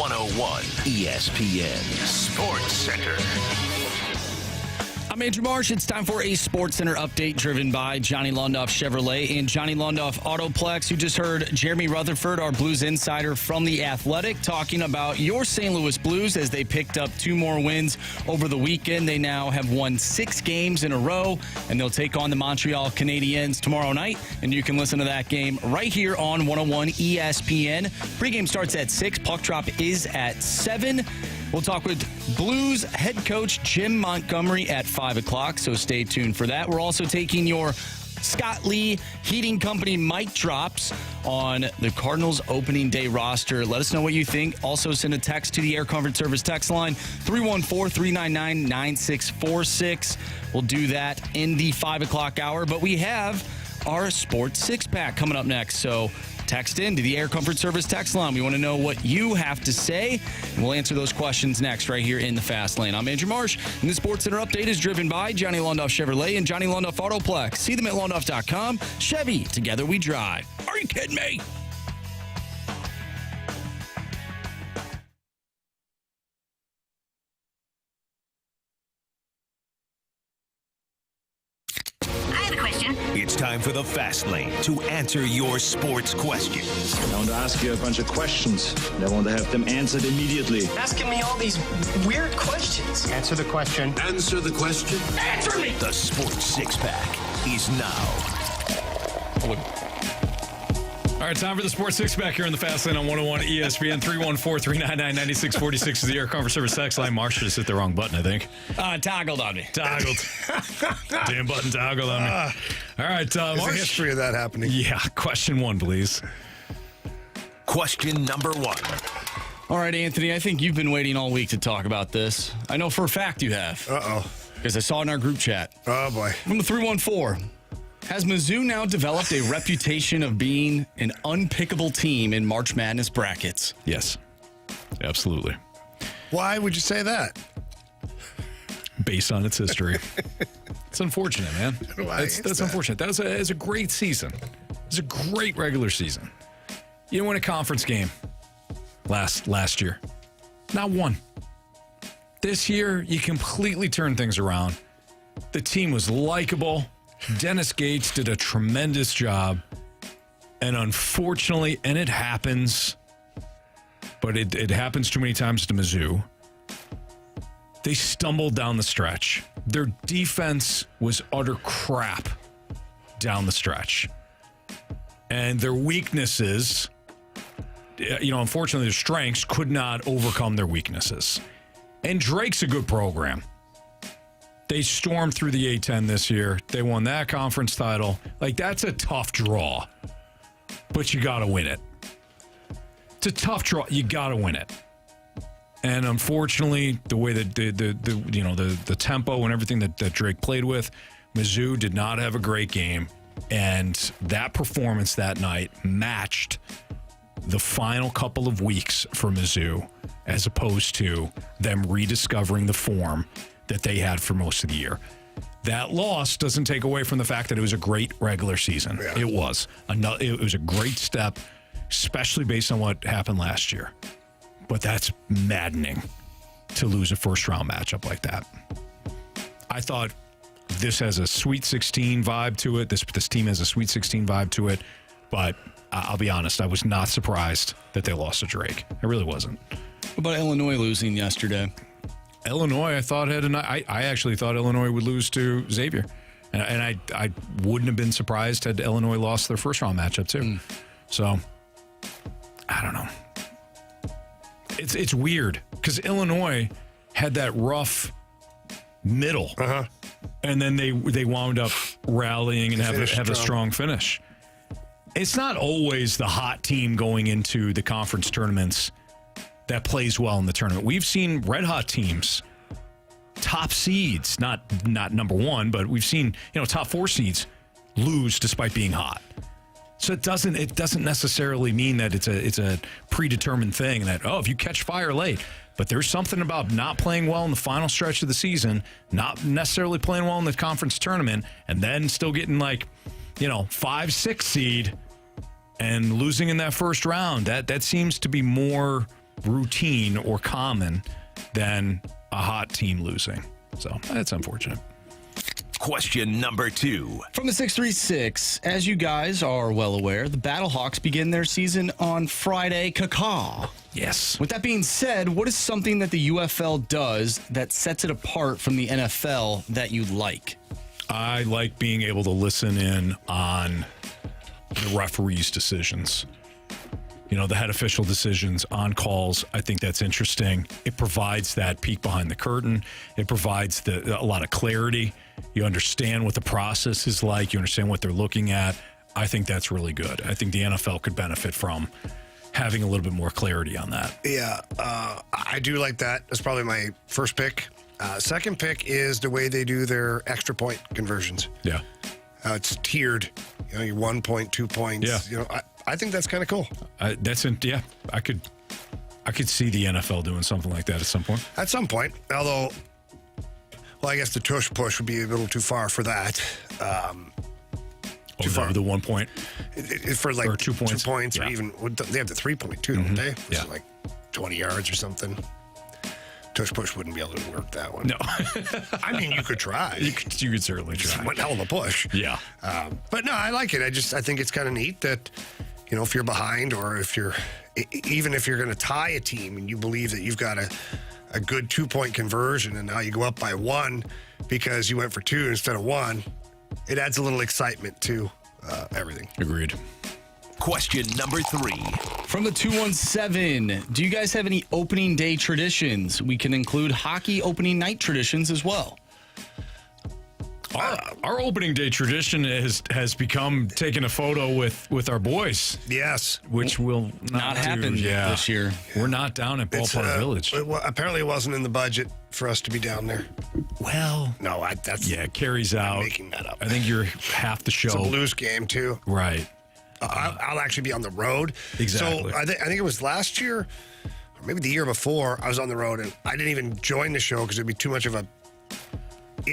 101 ESPN Sports Center. I'm Andrew Marsh. It's time for a Sports Center update driven by Johnny Londoff Chevrolet and Johnny Londoff Autoplex. You just heard Jeremy Rutherford, our Blues insider from The Athletic, talking about your St. Louis Blues as they picked up 2 more wins over the weekend. They now have won 6 games in a row, and they'll take on the Montreal Canadiens tomorrow night. And you can listen to that game right here on 101 ESPN. Pregame starts at 6. Puck drop is at 7. We'll talk with Blues head coach Jim Montgomery at 5 o'clock, so stay tuned for that. We're also taking your Scott Lee Heating Company mic drops on the Cardinals opening day roster. Let us know what you think. Also send a text to the Air Comfort Service text line, 314-399-9646. We'll do that in the 5 o'clock hour, but we have our Sports Six-Pack coming up next, so text in to the Air Comfort Service text line. We want to know what you have to say, and we'll answer those questions next right here in the Fast Lane. I'm Andrew Marsh, and the Sports Center update is driven by Johnny Londoff Chevrolet and Johnny Londoff Autoplex. See them at londoff.com. Chevy, together we drive. Are you kidding me? It's time for the Fast Lane to answer your sports questions. I want to ask you a bunch of questions, and I want to have them answered immediately. Asking me all these weird questions. Answer the question. Answer the question. Answer me! The Sports Six-Pack is now. All right, time for the Sports Six-Pack here on the Fast Lane on 101 ESPN. 314-399-9646 is the Air Comfort Service text line. Marsh just hit the wrong button, I think. Toggled on me. Toggled. Damn button toggled on me. All right, There's Marsh. a history of that happening. Yeah, question 1, please. Question number 1. All right, Anthony, I think you've been waiting all week to talk about this. I know for a fact you have. Uh-oh. Because I saw it in our group chat. Oh, boy. From the 314. Has Mizzou now developed a reputation of being an unpickable team in March Madness brackets? Yes, absolutely. Why would you say that? Based on its history. It's unfortunate, man. That's unfortunate. That was a great season. It was a great regular season. You didn't win a conference game last year. Not one. This year, you completely turned things around. The team was likable. Dennis Gates did a tremendous job. And unfortunately, and it happens, but it happens too many times to Mizzou, they stumbled down the stretch. Their defense was utter crap down the stretch. And their weaknesses, unfortunately, their strengths could not overcome their weaknesses. And Drake's a good program. They stormed through the A-10 this year. They won that conference title. That's a tough draw. But you got to win it. It's a tough draw. You got to win it. And unfortunately, the way that the tempo and everything that Drake played with, Mizzou did not have a great game. And that performance that night matched the final couple of weeks for Mizzou, as opposed to them rediscovering the form that they had for most of the year. That loss doesn't take away from the fact that it was a great regular season. Yeah. It was. It was a great step, especially based on what happened last year. But that's maddening to lose a first-round matchup like that. I thought this has a Sweet 16 vibe to it. This team has a Sweet 16 vibe to it. But I'll be honest, I was not surprised that they lost to Drake. I really wasn't. What about Illinois losing yesterday? Illinois, I actually thought Illinois would lose to Xavier. And I wouldn't have been surprised had Illinois lost their first-round matchup, too. So, I don't know. It's weird, because Illinois had that rough middle. Uh-huh. And then they wound up rallying and have a strong finish. It's not always the hot team going into the conference tournaments that plays well in the tournament. We've seen red hot teams, top seeds, not number one, but we've seen top 4 seeds lose despite being hot. So it doesn't necessarily mean that it's a predetermined thing that if you catch fire late. But there's something about not playing well in the final stretch of the season, not necessarily playing well in the conference tournament, and then still getting 5-6 seed and losing in that first round. That seems to be more routine or common than a hot team losing. So that's unfortunate. Question number 2. From the 636, as you guys are well aware, the Battlehawks begin their season on Friday. Caw. Yes. With that being said, what is something that the UFL does that sets it apart from the NFL that you like? I like being able to listen in on the referees' decisions. You know, the head official decisions on calls. I think that's interesting. It provides that peek behind the curtain. It provides a lot of clarity. You understand what the process is like. You understand what they're looking at. I think that's really good. I think the NFL could benefit from having a little bit more clarity on that. Yeah, I do like that. That's probably my first pick. Second pick is the way they do their extra point conversions. Yeah. It's tiered. You know, your 1 point, 2 points. Yeah. You know, I think that's kind of cool. I could see the NFL doing something like that at some point. At some point, although, well, I guess the tush push would be a little too far for that. Too far. The 1 point? For like or 2 points. 2 points, yeah. or even, they have the 3 point too, don't they? Which is like 20 yards or something. Tush push wouldn't be able to work that one. No. I mean, you could try. You could certainly try. It's one hell of a push. Yeah. But no, I like it. I think it's kind of neat that, you know, if you're behind or even if you're going to tie a team and you believe that you've got a good 2 point conversion and now you go up by 1 because you went for 2 instead of 1, it adds a little excitement to everything. Agreed. Question number 3. From the 217, do you guys have any opening day traditions? We can include hockey opening night traditions as well. Our opening day tradition has become taking a photo with our boys. Yes. Which will not happen this year. We're not down at Ballpark Village. Apparently it wasn't in the budget for us to be down there. Well. No, that's... Yeah, Carey's out. I'm making that up. I think you're half the show. It's a Blues game, too. Right. I'll actually be on the road. Exactly. So I think it was last year, or maybe the year before, I was on the road, and I didn't even join the show because it'd be too much of a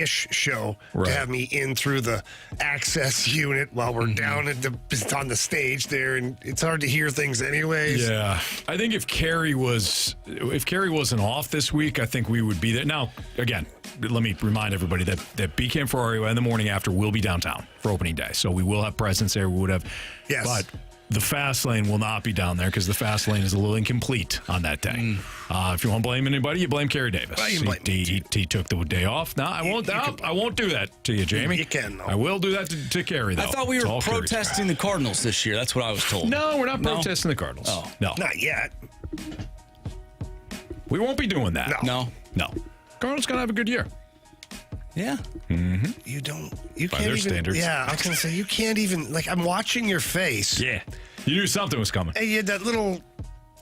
show to have me in through the access unit while we're down on the stage there, and it's hard to hear things anyways. Yeah, I think if Carey wasn't off this week, I think we would be there. Now, again, let me remind everybody that BK and Ferrari in the morning after will be downtown for opening day, so we will have presence there. We would have, yes, but the fast lane will not be down there because the fast lane is a little incomplete on that day. If you want to blame anybody, you blame Carey Davis. Well, you blame he took the day off. No, I won't. I won't do that to you, Jamie. You can, though. I will do that to Carey, though. I thought we were protesting the Cardinals this year. That's what I was told. No, we're not protesting the Cardinals. Oh. No, not yet. We won't be doing that. No. Cardinals gonna have a good year. Yeah. Mm-hmm. You By can't their even. standards. Yeah, I was gonna say you can't even. Like, I'm watching your face. Yeah. You knew something was coming. And you had that little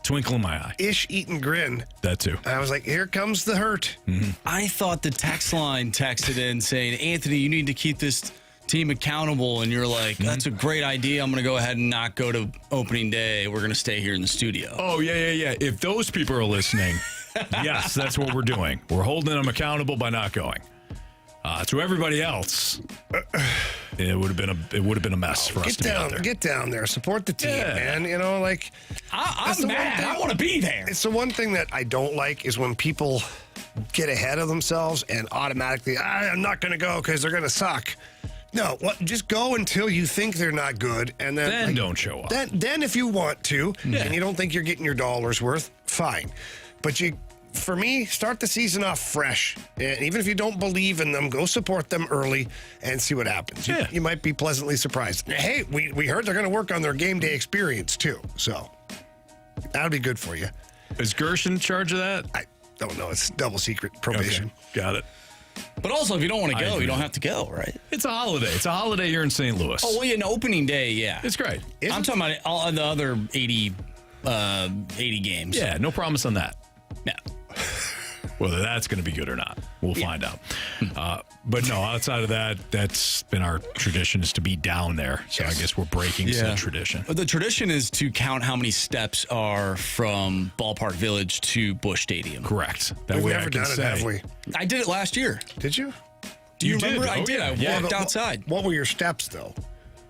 twinkle in my eye. Eaten grin. That too. And I was like, here comes the hurt. Mm-hmm. I thought the text line texted in saying, Anthony, you need to keep this team accountable. And you're like, that's a great idea. I'm going to go ahead and not go to opening day. We're going to stay here in the studio. Oh, yeah. If those people are listening, yes, that's what we're doing. We're holding them accountable by not going. To everybody else, it would have been a mess for us to be out there. Get down there, support the team, man. You know, like I'm mad. I want to be there. It's the one thing that I don't like is when people get ahead of themselves and automatically, I'm not going to go because they're going to suck. No, just go until you think they're not good, and then don't show up. Then if you want to, and you don't think you're getting your dollar's worth, fine. But for me, start the season off fresh. And even if you don't believe in them, go support them early and see what happens. Yeah. You might be pleasantly surprised. Hey, we heard they're going to work on their game day experience too. So that'll be good for you. Is Gershon in charge of that? I don't know. It's double secret probation. Okay. Got it. But also, if you don't want to go, you don't have to go, right? It's a holiday. It's a holiday here in St. Louis. Oh, well, an opening day, yeah. It's great. I'm talking about all the other 80 games. Yeah, no promise on that. No. Whether that's going to be good or not, we'll find out. But no, outside of that, that's been our tradition is to be down there. So I guess we're breaking said tradition. The tradition is to count how many steps are from Ballpark Village to Busch Stadium. Correct. That We've way never I can done it, say. have we? I did it last year. Did you? Do you remember? did? I did. I walked outside. What were your steps, though?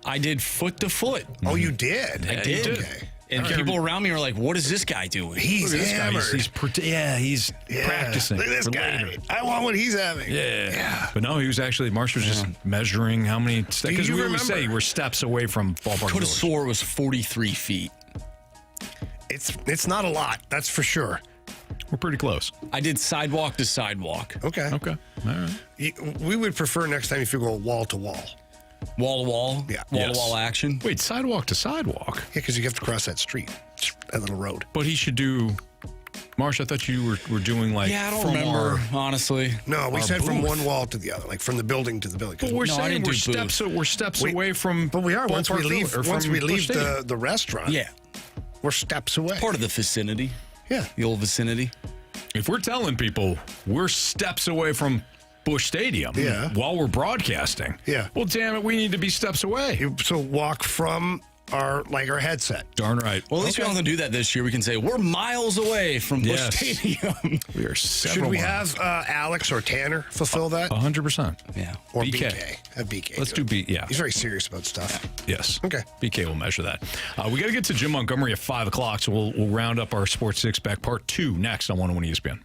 I did foot to foot. Oh, you did? I did. You did. Okay. And people around me are like, "What is this guy doing?" He's hammered. He's practicing. Look at this for guy. later. I want what he's having. Yeah. But no, he was actually, Marsh was just measuring how many steps. Because we always say we're steps away from ballpark. Could have swore it was 43 feet. It's not a lot, that's for sure. We're pretty close. I did sidewalk to sidewalk. Okay. All right. We would prefer next time if you go wall to wall. Wall to wall? Yeah. Wall to wall action? Wait, sidewalk to sidewalk? Yeah, because you have to cross that street, that little road. But he should do... Marsh, I thought you were doing like... Yeah, I don't remember, honestly. No, we our said from booth. one wall to the other, like from the building to the building. But we're saying we're steps away from... But we are once we ballpark leave. or Once from we Busch leave Stadium. the restaurant. Yeah. We're steps away. Part of the vicinity. Yeah. The old vicinity. If we're telling people we're steps away from Busch Stadium while we're broadcasting, well, damn it, we need to be steps away. So walk from our headset. Darn right. Well, at least we don't have to do that this year. We can say we're miles away from Busch Yes. Stadium. We are several Should we miles. have Alex or Tanner fulfill that? 100%. Yeah. Or BK. BK. Have BK. Let's do B. Yeah. He's very serious about stuff. Yes. Okay. BK will measure that. We got to get to Jim Montgomery at 5 o'clock, so we'll round up our Sports Six Pack Part 2 next on 101 ESPN.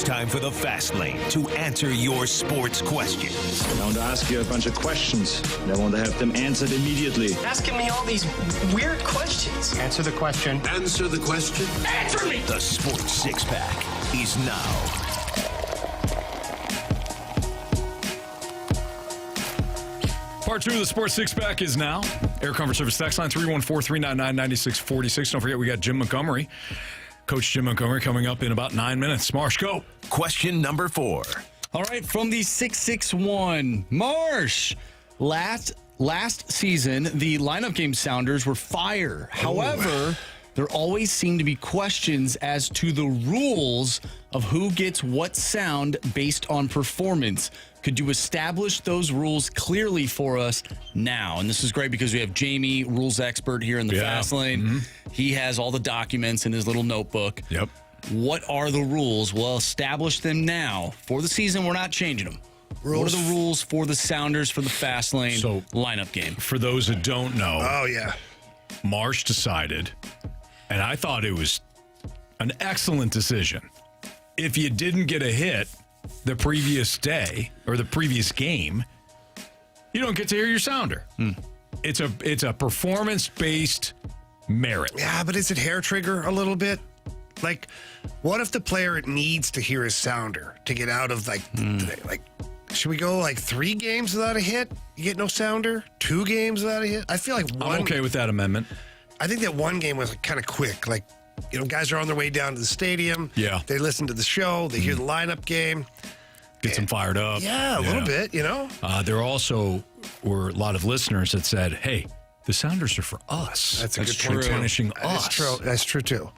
time for the Fast Lane to answer your sports questions. I want to ask you a bunch of questions, and I want to have them answered immediately. Asking me all these weird questions. Answer the question. Answer the question. Answer me! The Sports Six Pack is now. Part 2 of the Sports Six Pack is now. Air Comfort Service text line 314-399-9646. Don't forget, we got Jim Montgomery, Coach Jim Montgomery, coming up in about 9 minutes. Marsh, go. Question number 4. All right, from the 661, Marsh. Last season, the lineup game sounders were fire. However, there always seem to be questions as to the rules of who gets what sound based on performance. Could you establish those rules clearly for us now? And this is great because we have Jamie, rules expert here in the Fast Lane. Mm-hmm. He has all the documents in his little notebook. Yep. What are the rules? We'll establish them now. For the season, we're not changing them. What are the rules for the Sounders for the Fast Lane lineup game? For those that don't know, yeah, Marsh decided, and I thought it was an excellent decision. If you didn't get a hit the previous day or the previous game, you don't get to hear your sounder. It's a performance-based merit. Yeah, but is it hair trigger a little bit? Like, what if the player needs to hear his sounder to get out of should we go 3 games without a hit? You get no sounder? 2 games without a hit? I feel like I'm okay with that amendment. I think that 1 game was kind of quick. Guys are on their way down to the stadium. Yeah. They listen to the show. They hear the lineup game. Gets them fired up. Yeah, a little bit, There also were a lot of listeners that said, hey, the Sounders are for us. That's a good point. Replenishing us. That's true, too.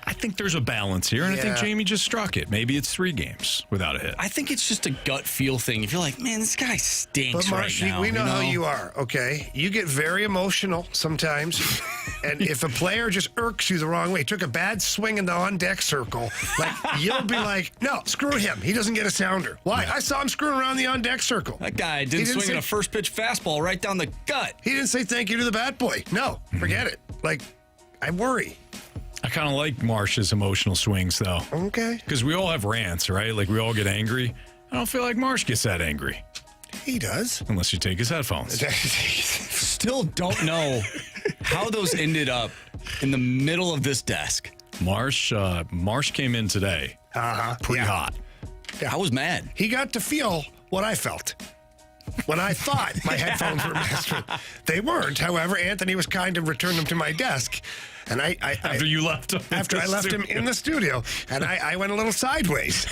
I think there's a balance here, and I think Yeah. Jamie just struck it. Maybe it's 3 games without a hit. I think it's just a gut feel thing. If you're like, man, this guy stinks But Marsh, right now. we know how you are, okay? You get very emotional sometimes. And if a player just irks you the wrong way, took a bad swing in the on-deck circle, you'll be like, no, screw him. He doesn't get a sounder. Why? I saw him screwing around the on-deck circle. That guy didn't swing in a first pitch fastball right down the gut. He didn't say thank you to the bat boy. No, forget it. I worry. I kind of like Marsh's emotional swings, though. Okay. Because we all have rants, right? We all get angry. I don't feel like Marsh gets that angry. He does. Unless you take his headphones. Still don't know how those ended up in the middle of this desk. Marsh came in today. Pretty hot. Yeah. I was mad. He got to feel what I felt when I thought my headphones were messed with. They weren't. However, Anthony was kind to return them to my desk. And after you left him. After I left him in the studio. And I went a little sideways.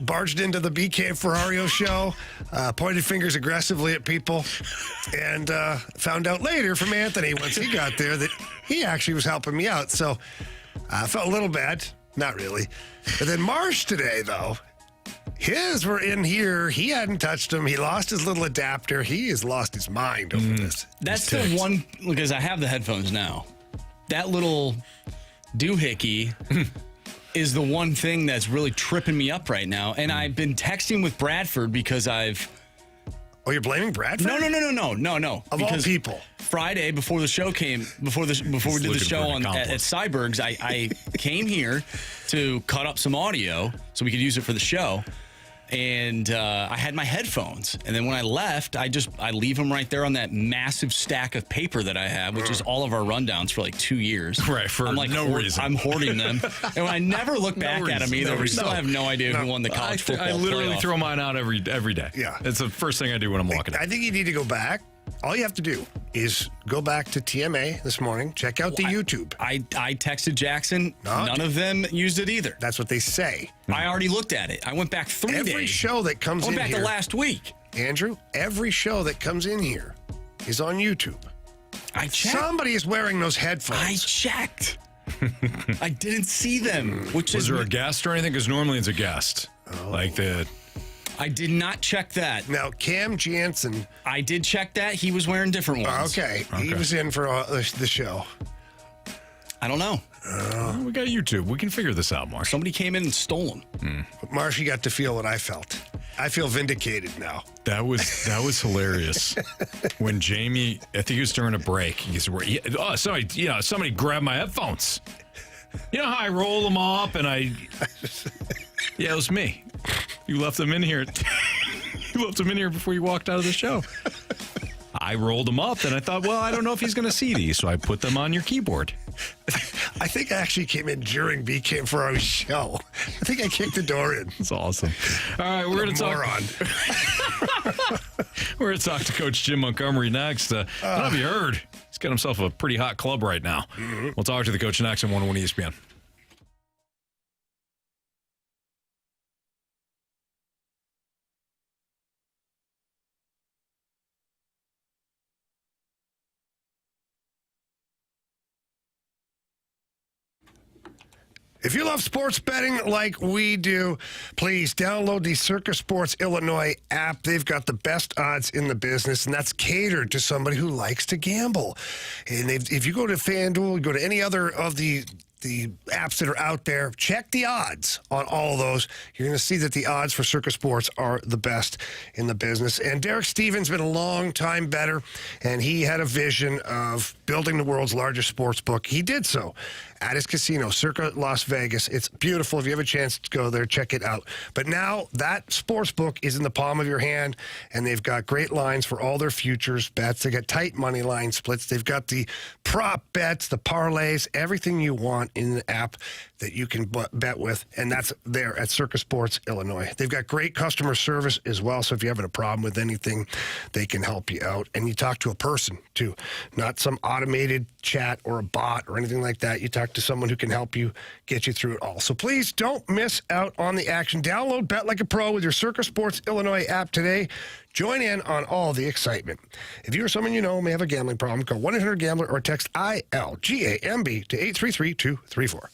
Barged into the BK Ferrario show, pointed fingers aggressively at people, and found out later from Anthony once he got there that he actually was helping me out. So I felt a little bad. Not really. But then Marsh today, though, his were in here. He hadn't touched them. He lost his little adapter. He has lost his mind over this. That's the one, because I have the headphones now. That little doohickey is the one thing that's really tripping me up right now. And I've been texting with Bradford because I've... Oh, you're blaming Bradford? No. Of all people. Friday, before the show came, before we did the show at Cyberg's, I came here to cut up some audio so we could use it for the show. And I had my headphones. And then when I left, I leave them right there on that massive stack of paper that I have, which is all of our rundowns for 2 years. Right, for no reason. I'm hoarding them. And I never look back at them either. We still have no idea who won the college football I literally playoff. throw mine out every day. Yeah. It's the first thing I do when I'm walking. I think you need to go back. All you have to do is go back to TMA this morning, check out the YouTube. I texted Jackson. None of them used it either. That's what they say. I already looked at it. I went back 3 days. Every show that comes in here. I went back to last week. Andrew, every show that comes in here is on YouTube. I checked. Somebody is wearing those headphones. I checked. I didn't see them. Was there a guest or anything? Because normally it's a guest. I did not check that. Now, Cam Jansen. I did check that. He was wearing different ones. Okay. He was in for the show. I don't know. We got YouTube. We can figure this out, Marsh. Somebody came in and stole them. But Marsh, you got to feel what I felt. I feel vindicated now. That was hilarious. When Jamie, I think he was during a break. Somebody grabbed my headphones. You know how I roll them up and Yeah, it was me. You left them in here. You left them in here before you walked out of the show. I rolled them up and I thought, well, I don't know if he's going to see these, so I put them on your keyboard. I think I actually came in during B came for our show. I think I kicked the door in. That's awesome. All right, we're going to talk. We're going to talk to Coach Jim Montgomery next. I don't know if you heard. He's got himself a pretty hot club right now. Mm-hmm. We'll talk to the coach next on 101 ESPN. If you love sports betting like we do, please download the Circa Sports Illinois app. They've got the best odds in the business, and that's catered to somebody who likes to gamble. And if you go to FanDuel, go to any other of the apps that are out there, check the odds on all of those. You're going to see that the odds for Circa Sports are the best in the business. And Derek Stevens been a long time bettor, and he had a vision of building the world's largest sports book. He did so at his casino, Circa Las Vegas. It's beautiful. If you have a chance to go there, check it out. But now that sports book is in the palm of your hand, and they've got great lines for all their futures bets. They got tight money line splits. They've got the prop bets, the parlays, everything you want in the app that you can bet with, and that's there at Circa Sports Illinois. They've got great customer service as well, so if you're having a problem with anything, they can help you out. And you talk to a person, too, not some automated chat or a bot or anything like that. You talk to someone who can help you get you through it all. So please don't miss out on the action. Download Bet Like a Pro with your Circa Sports Illinois app today. Join in on all the excitement. If you or someone you know may have a gambling problem, call 1-800-GAMBLER or text ILGAMB to 833-234.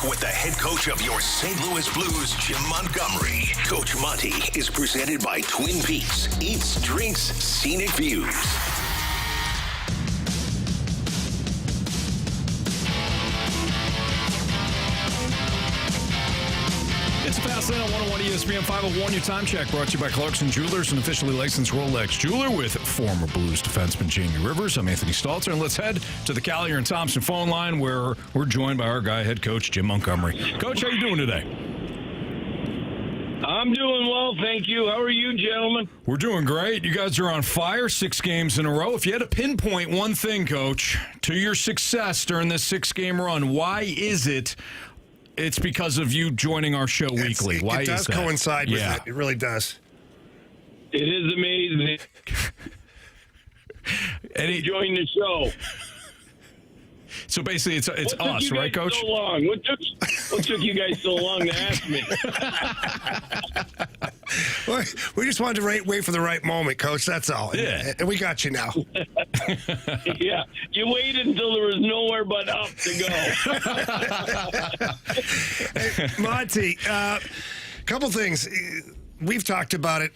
With the head coach of your St. Louis Blues, Jim Montgomery. Coach Monty is presented by Twin Peaks. Eats, drinks, scenic views. Fastlane on 101 ESPN 501. Your time check brought to you by Clarkson Jewelers, an officially licensed Rolex jeweler with former Blues defenseman Jamie Rivers. I'm Anthony Stalter, and let's head to the Collier and Thompson phone line where we're joined by our head coach, Jim Montgomery. Coach, how you doing today? I'm doing well, thank you. How are you, gentlemen? We're doing great. You guys are on fire, 6 games in a row. If you had to pinpoint one thing, Coach, to your success during this 6-game run, why is it? It's because of you joining our show weekly. Why it does is that? coincide with it. It really does. It is amazing. Join the show. So basically, it's us, right, Coach? So long. What took you guys so long to ask me? We just wanted to wait for the right moment, Coach. That's all. Yeah. And we got you now. Yeah. You waited until there was nowhere but up to go. Hey, Monty, couple things. We've talked about it.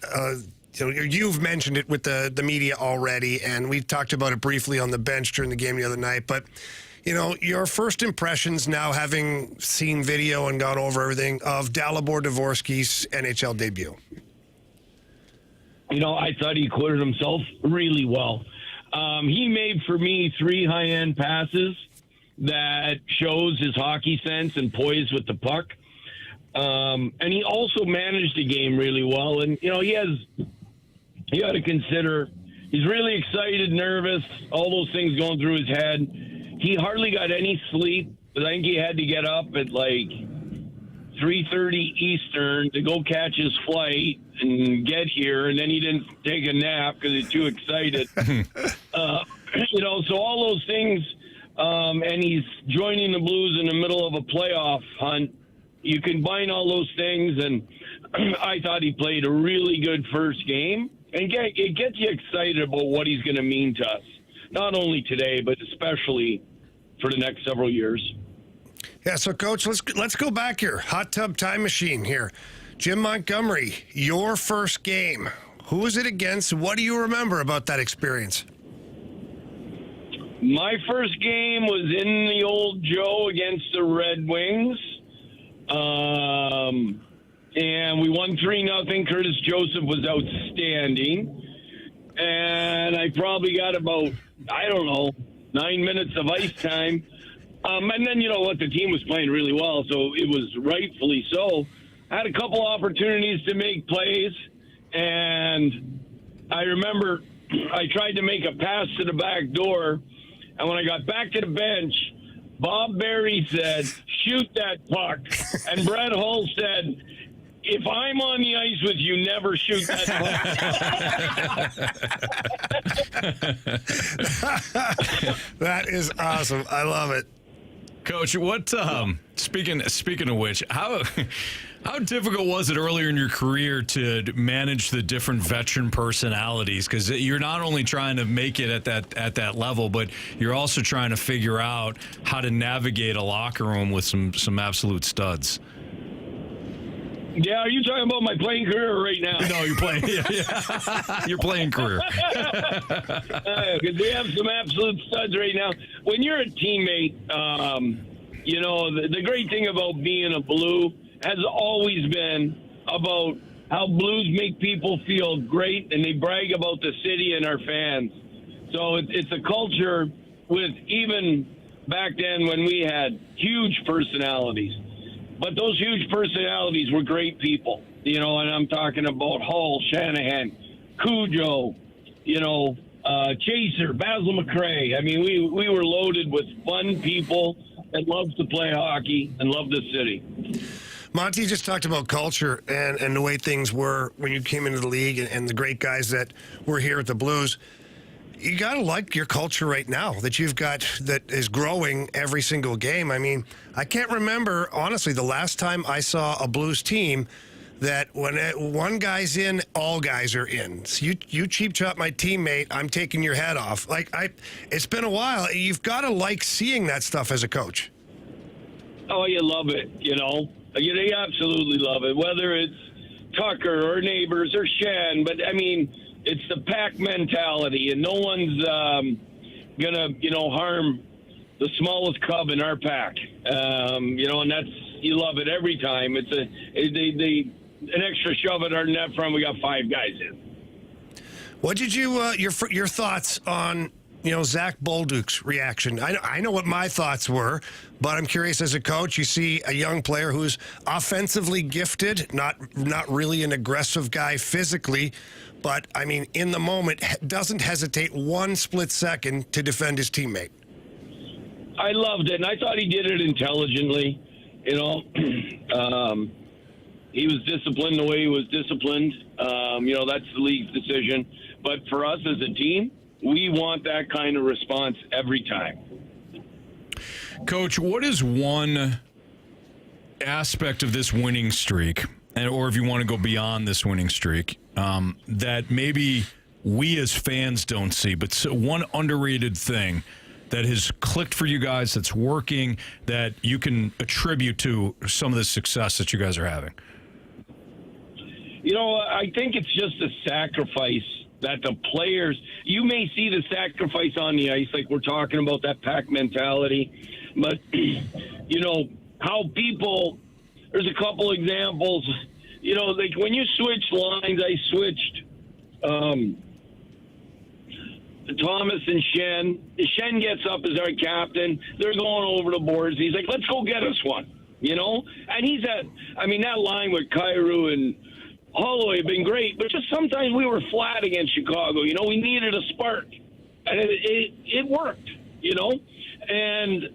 You've mentioned it with the media already, and we talked about it briefly on the bench during the game the other night. But, your first impressions now, having seen video and gone over everything, of Dalibor Dvorsky's NHL debut. I thought he acquitted himself really well. He made, for me, 3 high-end passes that shows his hockey sense and poise with the puck. And he also managed the game really well. And, you got to consider, he's really excited, nervous, all those things going through his head. He hardly got any sleep. I think he had to get up at like 3:30 Eastern to go catch his flight and get here. And then he didn't take a nap because he's too excited. So all those things, and he's joining the Blues in the middle of a playoff hunt. You combine all those things, and I thought he played a really good first game. And it gets you excited about what he's going to mean to us, not only today, but especially for the next several years. Yeah, so, Coach, let's go back here. Hot tub time machine here. Jim Montgomery, your first game. Who was it against? What do you remember about that experience? My first game was in the old Joe against the Red Wings. And we won 3-0. Curtis Joseph was outstanding. And I probably got about, 9 minutes of ice time. And then, the team was playing really well, so it was rightfully so. I had a couple opportunities to make plays, and I remember I tried to make a pass to the back door, and when I got back to the bench, Bob Berry said, "Shoot that puck." And Brett Hull said, "If I'm on the ice with you, never shoot that puck." That is awesome. I love it. Coach, what speaking of which, how difficult was it earlier in your career to manage the different veteran personalities? Because you're not only trying to make it at that level, but you're also trying to figure out how to navigate a locker room with some absolute studs. Yeah, are you talking about my playing career right now? No, you're playing. Yeah. Your playing career. Because we have some absolute studs right now. When you're a teammate, the great thing about being a Blue has always been about how Blues make people feel great, and they brag about the city and our fans. So it's a culture with, even back then when we had huge personalities. But those huge personalities were great people, and I'm talking about Hall, Shanahan, Cujo, Chaser, Basil McRae. I mean, we were loaded with fun people that loved to play hockey and loved the city. Monty just talked about culture and the way things were when you came into the league and the great guys that were here at the Blues. You got to like your culture right now that you've got that is growing every single game. I mean, I can't remember, honestly, the last time I saw a Blues team that when one guy's in, all guys are in. So you cheap chop my teammate, I'm taking your head off. It's been a while. You've got to like seeing that stuff as a coach. Oh, you love it, You absolutely love it, whether it's Tucker or Neighbors or Shen. But, I mean, it's the pack mentality, and no one's gonna, harm the smallest cub in our pack. And You love it every time. It's an extra shove at our net front. We got 5 guys in. What did you your thoughts on Zach Bolduc's reaction? I know what my thoughts were, but I'm curious as a coach. You see a young player who's offensively gifted, not really an aggressive guy physically, but I mean in the moment doesn't hesitate one split second to defend his teammate. I loved it, and I thought he did it intelligently. He was disciplined the way he was disciplined. That's the league's decision. But for us as a team, we want that kind of response every time. Coach, what is one aspect of this winning streak, or if you want to go beyond this winning streak, that maybe we as fans don't see, but one underrated thing that has clicked for you guys, that's working, that you can attribute to some of the success that you guys are having? I think it's just a sacrifice that the players, you may see the sacrifice on the ice, like we're talking about that pack mentality, but, how people, there's a couple examples, like when you switch lines, I switched Thomas and Shen. Shen gets up as our captain. They're going over the boards. He's like, let's go get us one, And he's that line with Carey and Holloway have been great, but just sometimes we were flat against Chicago. We needed a spark, and it worked, And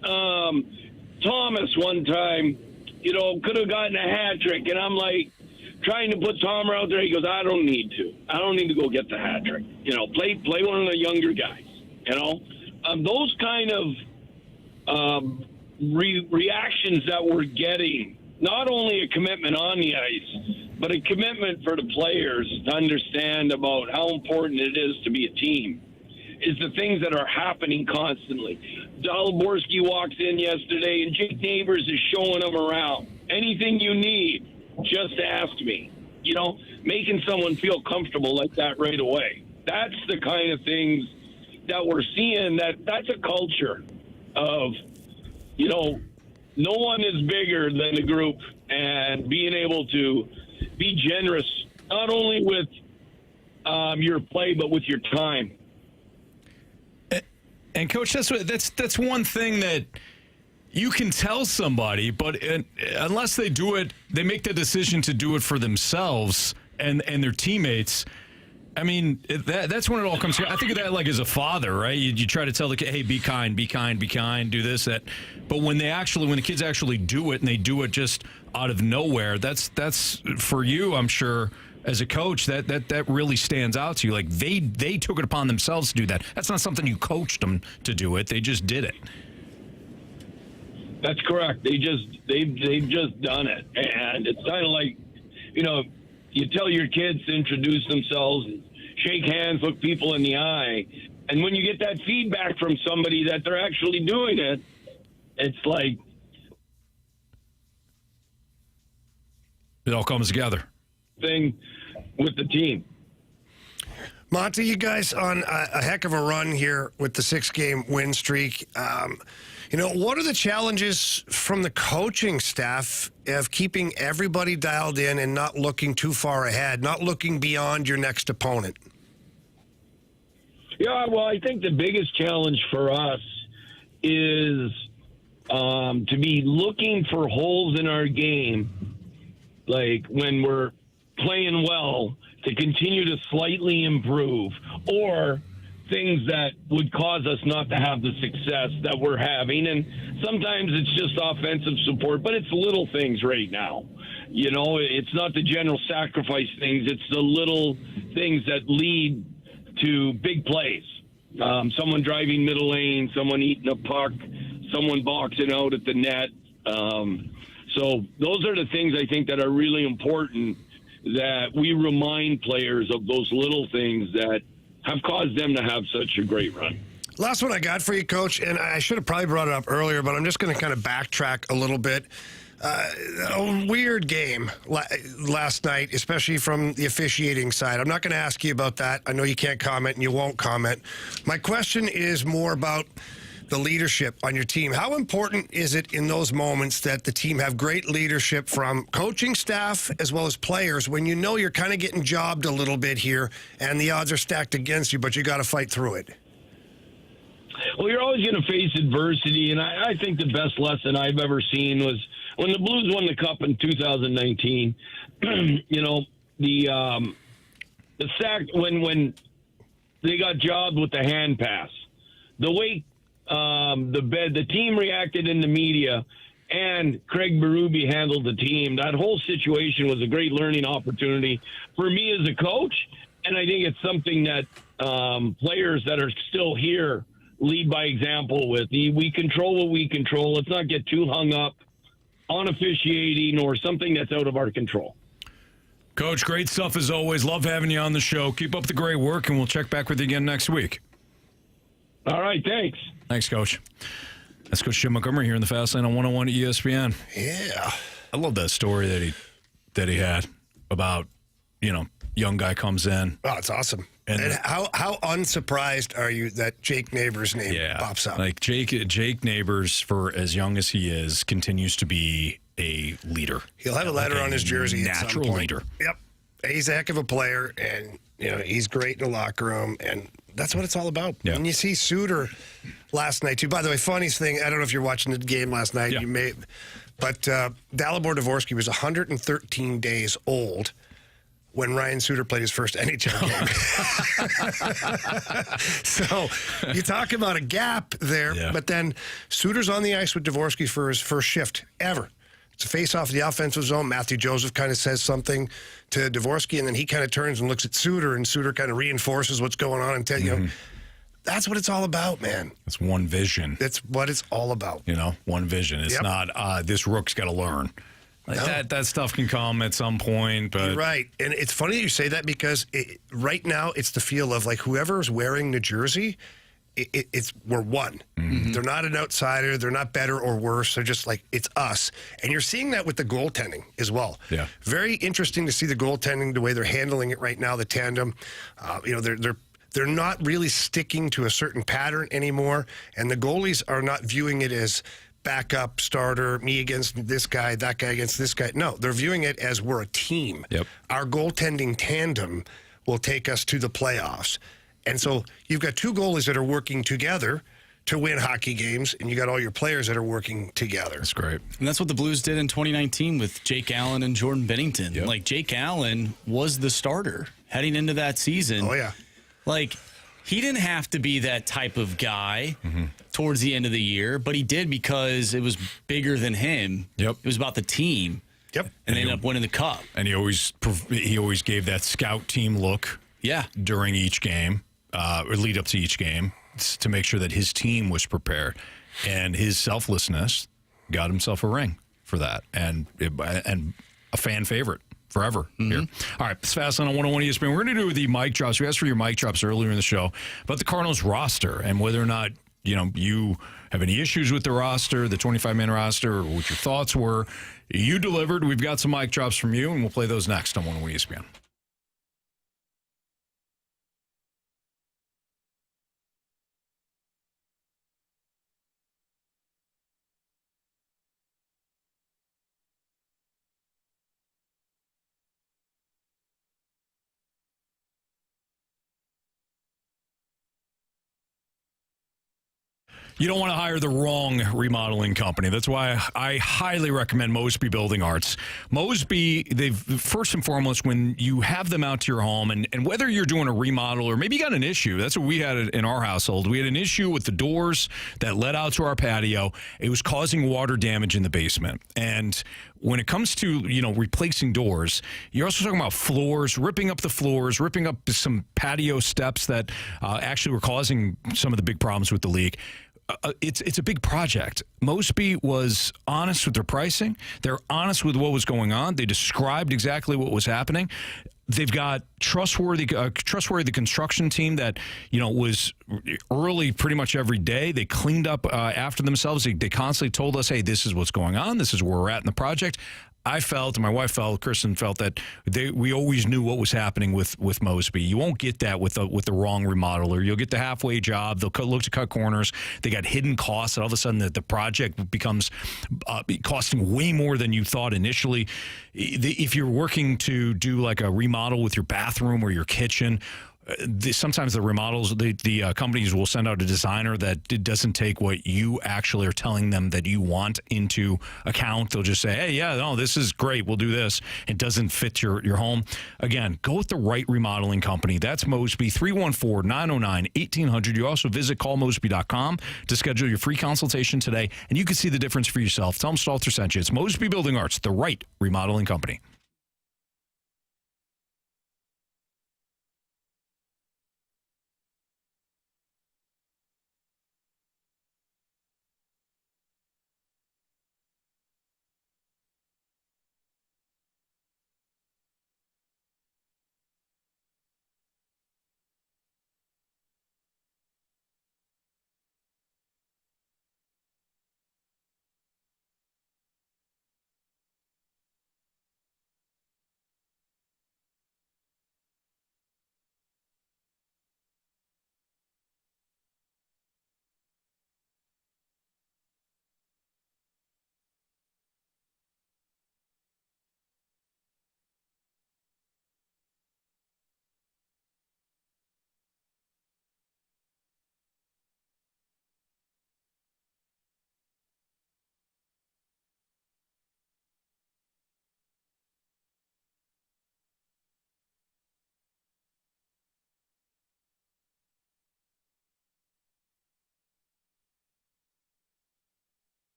Thomas one time, could have gotten a hat trick, and I'm like trying to put Tom out there. He goes, I don't need to go get the hat trick. Play one of the younger guys. Those kind of reactions that we're getting. Not only a commitment on the ice, but a commitment for the players to understand about how important it is to be a team, is the things that are happening constantly. Dalibor Dvorsky walks in yesterday, and Jake Neighbors is showing him around. Anything you need, just ask me. Making someone feel comfortable like that right away. That's the kind of things that we're seeing. That's a culture of, no one is bigger than the group, and being able to be generous, not only with your play, but with your time. And Coach, that's one thing that you can tell somebody, but unless they do it, they make the decision to do it for themselves and their teammates. I mean, that's when it all comes together. I think of that like as a father, right? You try to tell the kid, hey, be kind, do this, that. But when the kids actually do it, and they do it just out of nowhere, that's for you, I'm sure, as a coach, that really stands out to you. Like they took it upon themselves to do that. That's not something you coached them to do it. They just did it. That's correct. They've just done it, and it's kind of like, you tell your kids to introduce themselves, and shake hands, look people in the eye, and when you get that feedback from somebody that they're actually doing it, it's like it all comes together. Thing with the team. Monty, you guys on a heck of a run here with the 6-game win streak. What are the challenges from the coaching staff of keeping everybody dialed in and not looking too far ahead, not looking beyond your next opponent? Yeah, well, I think the biggest challenge for us is to be looking for holes in our game, like when we're playing well, to continue to slightly improve, or things that would cause us not to have the success that we're having. And sometimes it's just offensive support, but it's little things right now. It's not the general sacrifice things. It's the little things that lead to big plays. Someone driving middle lane, someone eating a puck, someone boxing out at the net. So those are the things I think that are really important, that we remind players of those little things that have caused them to have such a great run. Last one I got for you, Coach, and I should have probably brought it up earlier, but I'm just going to kind of backtrack a little bit. A weird game last night, especially from the officiating side. I'm not going to ask you about that. I know you can't comment and you won't comment. My question is more about the leadership on your team. How important is it in those moments that the team have great leadership from coaching staff as well as players when you know you're kind of getting jobbed a little bit here and the odds are stacked against you, but you got to fight through it? Well, you're always going to face adversity, and I think the best lesson I've ever seen was when the Blues won the Cup in 2019. The sack when they got jobbed with the hand pass, the way the team reacted in the media, and Craig Berube handled the team. That whole situation was a great learning opportunity for me as a coach, and I think it's something that players that are still here lead by example with. We control what we control. Let's not get too hung up on officiating or something that's out of our control. Coach, great stuff as always. Love having you on the show. Keep up the great work, and we'll check back with you again next week. All right, thanks. Thanks, Coach. That's Coach Jim Montgomery here in the Fast Lane on 101 ESPN. Yeah. I love that story that he had about, young guy comes in. Oh, it's awesome. And how unsurprised are you that Jake Neighbors' name pops up? Like Jake Neighbors, for as young as he is, continues to be a leader. He'll have a letter on his jersey at some natural point. leader. Yep. He's a heck of a player, and he's great in the locker room, and that's what it's all about. Yeah. And you see Suter last night, too. By the way, funniest thing, I don't know if you're watching the game last night. Yeah. You may, but Dalibor Dvorsky was 113 days old when Ryan Suter played his first NHL game. So you talk about a gap there, but then Suter's on the ice with Dvorsky for his first shift ever. It's a face-off the offensive zone. Matthew Joseph kind of says something to Dvorsky, and then he kind of turns and looks at Suter, and Suter kind of reinforces what's going on and tells you, that's what it's all about, man. It's one vision. That's what it's all about. One vision. It's not, this rook's got to learn. That stuff can come at some point, but you're right. And it's funny you say that because right now it's the feel of like whoever's wearing the jersey, we're one. Mm-hmm. They're not an outsider. They're not better or worse. They're just like, it's us. And you're seeing that with the goaltending as well. Yeah. Very interesting to see the goaltending, the way they're handling it right now, the tandem. They're not really sticking to a certain pattern anymore, and the goalies are not viewing it as backup, starter, me against this guy, that guy against this guy. No, they're viewing it as we're a team. Yep. Our goaltending tandem will take us to the playoffs. And so you've got two goalies that are working together to win hockey games, and you got all your players that are working together. That's great. And that's what the Blues did in 2019 with Jake Allen and Jordan Binnington. Yep. Like, Jake Allen was the starter heading into that season. Oh, yeah. Like, he didn't have to be that type of guy towards the end of the year, but he did because it was bigger than him. Yep. It was about the team. Yep. And they ended up winning the Cup. And he always gave that scout team look. Yeah. During each game, or lead up to each game, to make sure that his team was prepared, and his selflessness got himself a ring for that, and a fan favorite forever here. All right, it's Fast on 101 ESPN. We're going to do the mic drops. We asked for your mic drops earlier in the show about the Cardinals roster and whether or not you have any issues with the roster, the 25-man roster, or what your thoughts were. You delivered. We've got some mic drops from you, and we'll play those next on 101 ESPN. You don't want to hire the wrong remodeling company. That's why I highly recommend Mosby Building Arts. Mosby, first and foremost, when you have them out to your home, and whether you're doing a remodel or maybe you got an issue, that's what we had in our household. We had an issue with the doors that led out to our patio. It was causing water damage in the basement. And when it comes to, replacing doors, you're also talking about floors, ripping up the floors, ripping up some patio steps that actually were causing some of the big problems with the leak. It's a big project. Mosby was honest with their pricing. They're honest with what was going on. They described exactly what was happening. They've got trustworthy construction team that was early pretty much every day. They cleaned up after themselves. They constantly told us, "Hey, this is what's going on. This is where we're at in the project." I felt, and my wife felt, Kristen felt that we always knew what was happening with Mosby. You won't get that with the wrong remodeler. You'll get the halfway job. They'll look to cut corners. They got hidden costs, and all of a sudden the project becomes costing way more than you thought initially. If you're working to do like a remodel with your bathroom or your kitchen, sometimes the remodels, the companies will send out a designer that doesn't take what you actually are telling them that you want into account. They'll just say, hey, yeah, no, this is great. We'll do this. It doesn't fit your home. Again, go with the right remodeling company. That's Mosby, 314-909-1800. You also visit callmosby.com to schedule your free consultation today, and you can see the difference for yourself. Tell them Stalter sent you. It's Mosby Building Arts, the right remodeling company.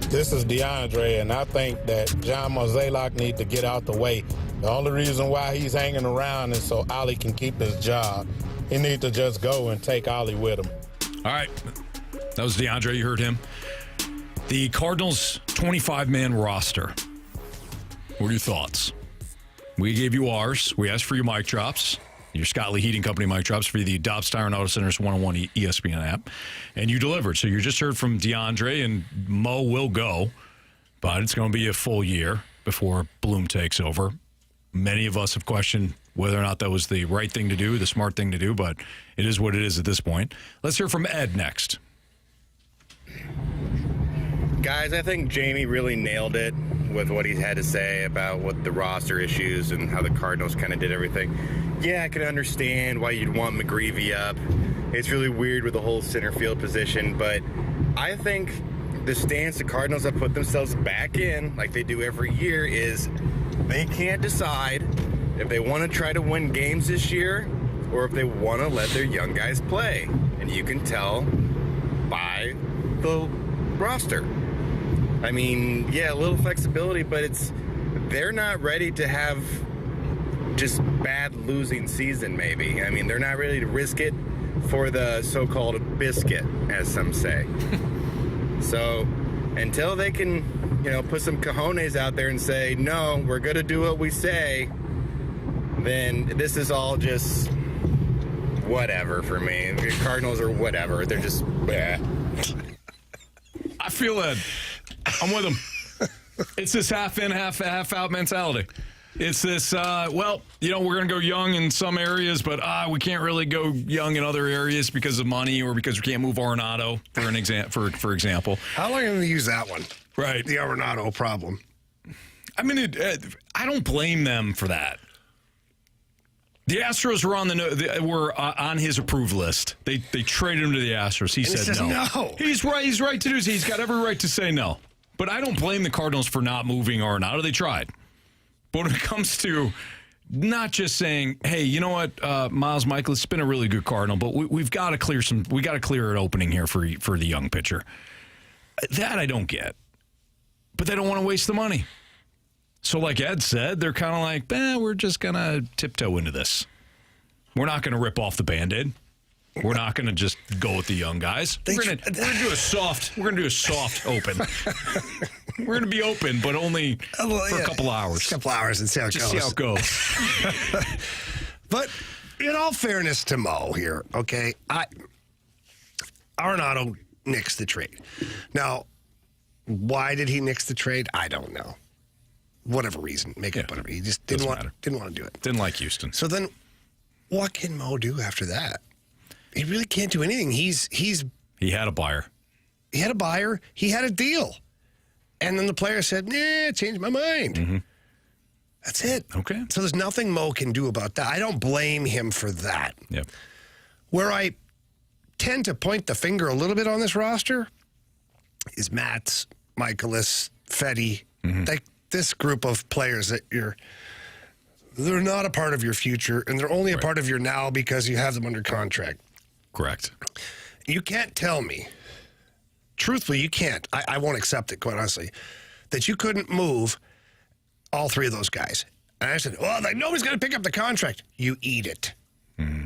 This is DeAndre, and I think that John Mozeliak needs to get out the way. The only reason why he's hanging around is so Ollie can keep his job. He needs to just go and take Ollie with him. All right. That was DeAndre. You heard him. The Cardinals' 25-man roster. What are your thoughts? We gave you ours. We asked for your mic drops. Your Scott Lee Heating Company mic drops for the Dobbs Tire and Auto Center's 101 ESPN app. And you delivered. So you just heard from DeAndre, and Mo will go. But it's going to be a full year before Bloom takes over. Many of us have questioned whether or not that was the right thing to do, the smart thing to do, but it is what it is at this point. Let's hear from Ed next. Guys, I think Jamie really nailed it with what he had to say about what the roster issues and how the Cardinals kind of did everything. Yeah, I can understand why you'd want McGreevy up. It's really weird with the whole center field position, but I think the stance the Cardinals have put themselves back in, like they do every year, is they can't decide if they want to try to win games this year or if they want to let their young guys play. And you can tell by the roster. I mean, yeah, a little flexibility, but they're not ready to have just bad losing season, maybe. I mean, they're not ready to risk it for the so-called biscuit, as some say. So until they can, put some cojones out there and say, no, we're going to do what we say, then this is all just whatever for me. The Cardinals are whatever. They're just, bleh. I feel that. I'm with them. It's this half in, half out mentality. It's this, we're going to go young in some areas, but we can't really go young in other areas because of money or because we can't move Arenado, for example. How long are you going to use that one? Right. The Arenado problem. I mean, I don't blame them for that. The Astros were on his approved list. They traded him to the Astros. He said no. He's right. He's right to do so. He's got every right to say no. But I don't blame the Cardinals for not moving Arenado. They tried. But when it comes to not just saying, hey, you know what, Miles Michaelis, it's been a really good Cardinal, but we've got to clear an opening here for the young pitcher. That I don't get. But they don't want to waste the money. So like Ed said, they're kind of like, we're just going to tiptoe into this. We're not going to rip off the Band-Aid. We're not going to just go with the young guys. We're going to do a soft open. We're going to be open, but only for a couple hours. A couple hours and see how it goes. See how it goes. But in all fairness to Mo here, okay, Arenado nixed the trade. Now, why did he nix the trade? I don't know. Whatever reason, make up whatever. He just didn't want to do it. Didn't like Houston. So then, what can Mo do after that? He really can't do anything. He had a buyer. He had a buyer. He had a deal, and then the player said, "Nah, changed my mind." Mm-hmm. That's it. Okay. So there's nothing Mo can do about that. I don't blame him for that. Yep. Where I tend to point the finger a little bit on this roster is Matz, Michaelis, Fetty, like this group of players that they're not a part of your future, and they're only a part of your now because you have them under contract. Correct. You can't tell me, truthfully, you can't. I won't accept it, quite honestly, that you couldn't move all three of those guys. And I said, well, nobody's going to pick up the contract. You eat it. Mm-hmm.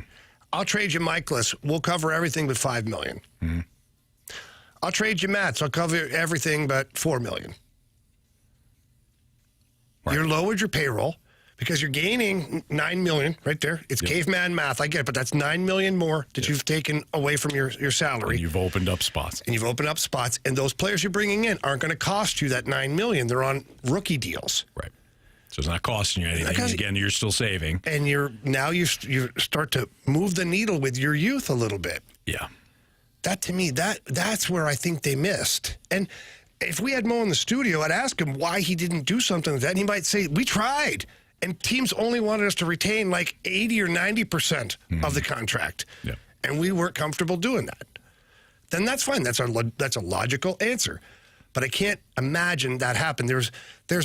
I'll trade you Michaelis. We'll cover everything but $5 million. Mm-hmm. I'll trade you Matz. I'll cover everything but $4 million. Right. You're lowered your payroll because you're gaining $9 million right there. It's caveman math. I get it, but that's $9 million more that you've taken away from your salary. And you've opened up spots. And those players you're bringing in aren't going to cost you that $9 million. They're on rookie deals. Right. So it's not costing you anything. Again, you're still saving. And you start to move the needle with your youth a little bit. Yeah. That to me, that's where I think they missed. And if we had Mo in the studio, I'd ask him why he didn't do something like that. And he might say, we tried. And teams only wanted us to retain like 80 or 90% of the contract. Yeah. And we weren't comfortable doing that. Then that's fine. That's a logical answer. But I can't imagine that happened. There's I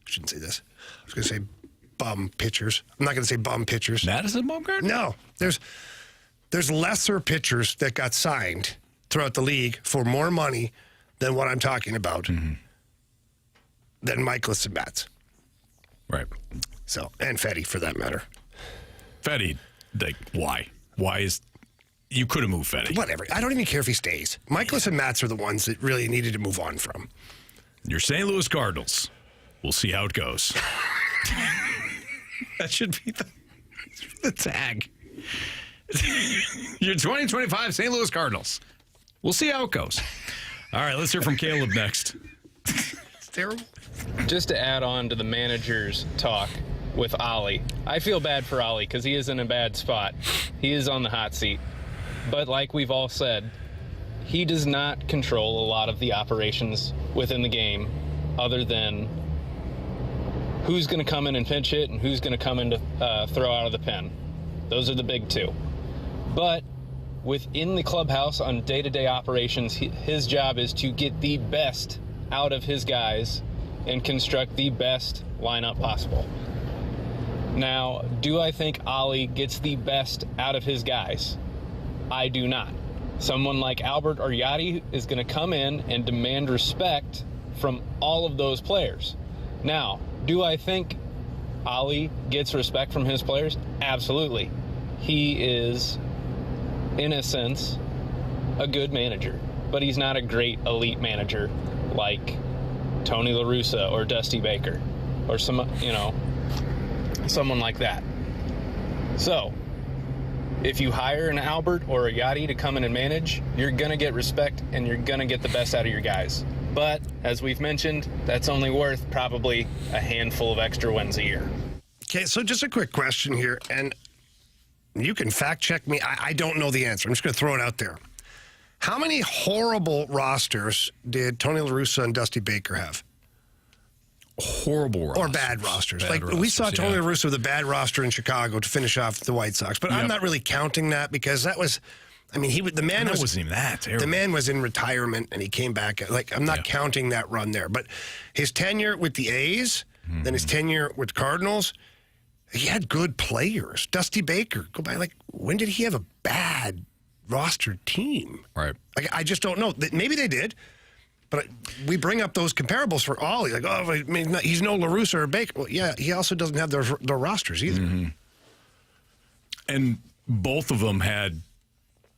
shouldn't say this. I was going to say bum pitchers. I'm not going to say bum pitchers. Madison Bumgarner? No. There's lesser pitchers that got signed throughout the league for more money than what I'm talking about, than Michaelis and Matz. Right. So, and Fetty, for that matter. Fetty, why? Why is... You could have moved Fetty. Whatever. I don't even care if he stays. Michaelis and Matz are the ones that really needed to move on from. Your St. Louis Cardinals. We'll see how it goes. That should be the tag. Your 2025 St. Louis Cardinals. We'll see how it goes. All right, let's hear from Caleb next. It's terrible. Just to add on to the manager's talk with Ollie, I feel bad for Ollie because he is in a bad spot. He is on the hot seat. But like we've all said, he does not control a lot of the operations within the game other than who's going to come in and pinch hit and who's going to come in to throw out of the pen. Those are the big two. But within the clubhouse on day-to-day operations, his job is to get the best out of his guys and construct the best lineup possible. Now, do I think Ollie gets the best out of his guys? I do not. Someone like Albert or Yachty is going to come in and demand respect from all of those players. Now, do I think Ollie gets respect from his players? Absolutely. He is, in a sense, a good manager, but he's not a great elite manager like Tony La Russa or Dusty Baker or someone like that. So, if you hire an Albert or a Yachty to come in and manage, you're going to get respect and you're going to get the best out of your guys. But, as we've mentioned, that's only worth probably a handful of extra wins a year. Okay, so just a quick question here, and you can fact check me. I don't know the answer. I'm just going to throw it out there. How many horrible rosters did Tony La Russa and Dusty Baker have? horrible rosters. Or bad rosters. Bad we rosters, saw Tony yeah. La Russa with a bad roster in Chicago to finish off the White Sox. But I'm not really counting that because that was, I mean, wasn't even that terrible. The man was in retirement and he came back. I'm not counting that run there. But his tenure with the A's, then his tenure with Cardinals, he had good players. Dusty Baker, go by. When did he have a bad roster team? Right. I just don't know. Maybe they did. But we bring up those comparables for Ollie. He's no La Russa or Baker. Well, yeah, he also doesn't have their rosters either. Mm-hmm. And both of them had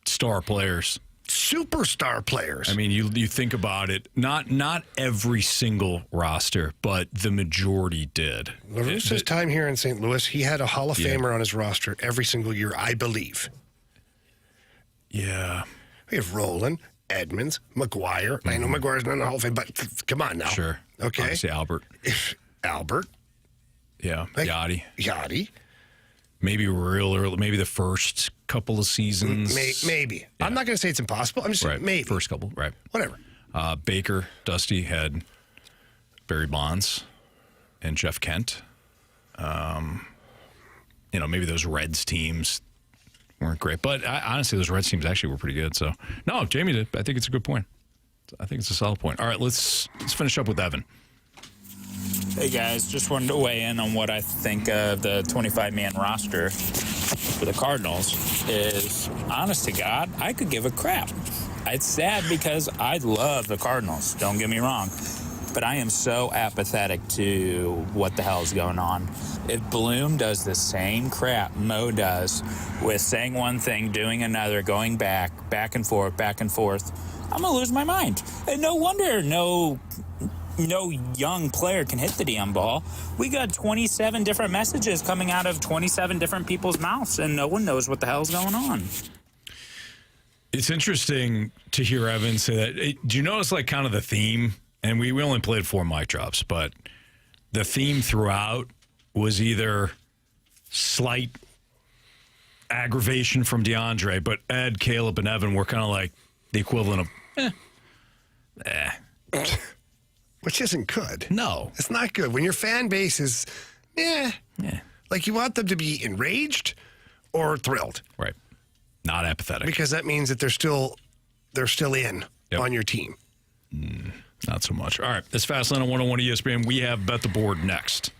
star players. Superstar players. I mean, you think about it, not every single roster, but the majority did. La Russa's time here in St. Louis, he had a Hall of Famer on his roster every single year, I believe. Yeah. We have Roland, Edmonds, McGuire. I know McGuire's not in the Hall of Fame, but come on now. Sure. Okay. Obviously Albert. Albert. Yeah. Yachty. Maybe real early, maybe the first couple of seasons. Maybe. Yeah. I'm not going to say it's impossible. I'm just saying maybe. First couple, right. Whatever. Baker, Dusty had Barry Bonds and Jeff Kent. Maybe those Reds teams weren't great. But honestly, those Reds teams actually were pretty good. So, no, Jamie did. I think it's a good point. I think it's a solid point. All right, let's finish up with Evan. Hey, guys. Just wanted to weigh in on what I think of the 25-man roster for the Cardinals is, honest to God, I could give a crap. It's sad because I love the Cardinals. Don't get me wrong. But I am so apathetic to what the hell is going on. If Bloom does the same crap Mo does with saying one thing, doing another, going back and forth, I'm going to lose my mind. And no wonder no young player can hit the damn ball. We got 27 different messages coming out of 27 different people's mouths, and no one knows what the hell's going on. It's interesting to hear Evan say that. Do you notice, kind of the theme? And we only played 4 mic drops, but the theme throughout was either slight aggravation from DeAndre, but Ed, Caleb, and Evan were kind of like the equivalent of, Which isn't good. No. It's not good. When your fan base is, you want them to be enraged or thrilled. Right. Not apathetic. Because that means that they're still in on your team. Not so much. All right. This Fastlane on 101 ESPN. We have Bet the Board next.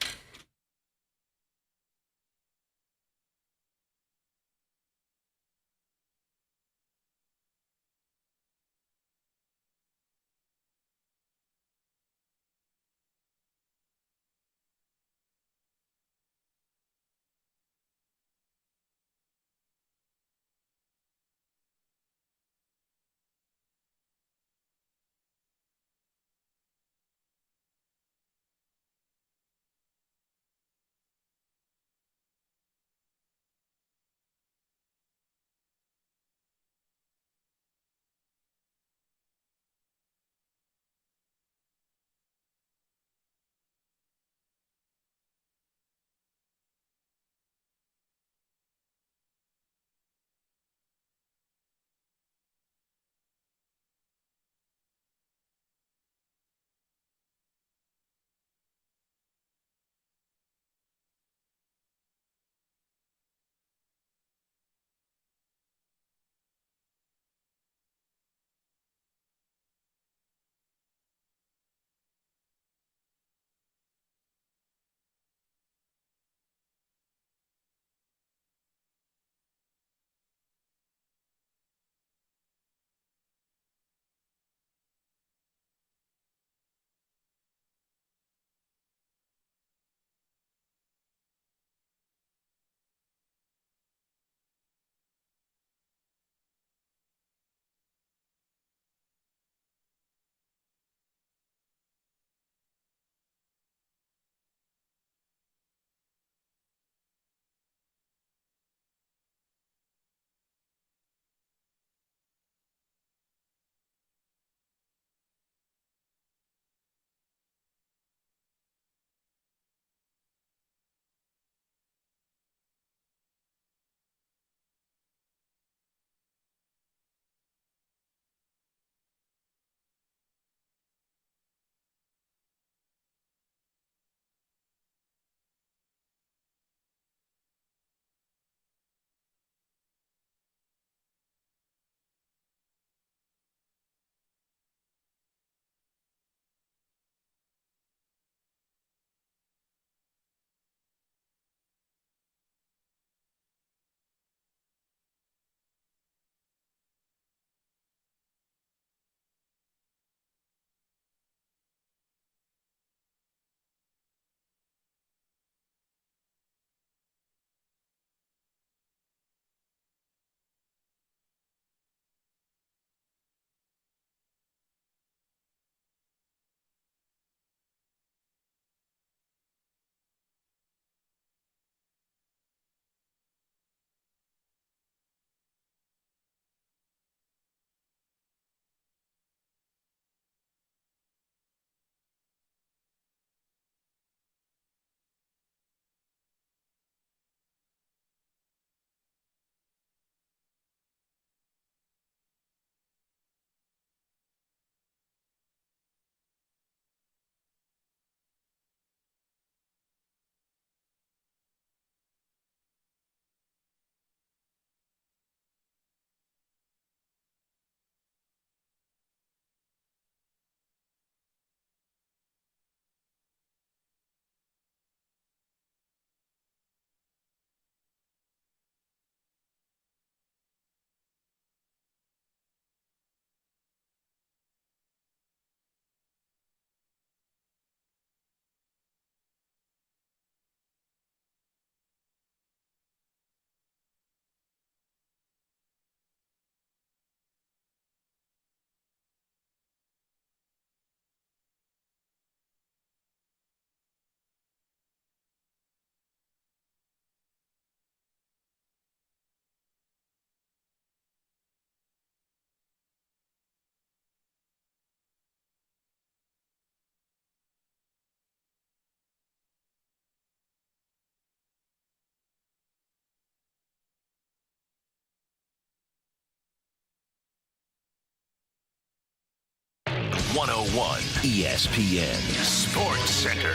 101 ESPN Sports Center.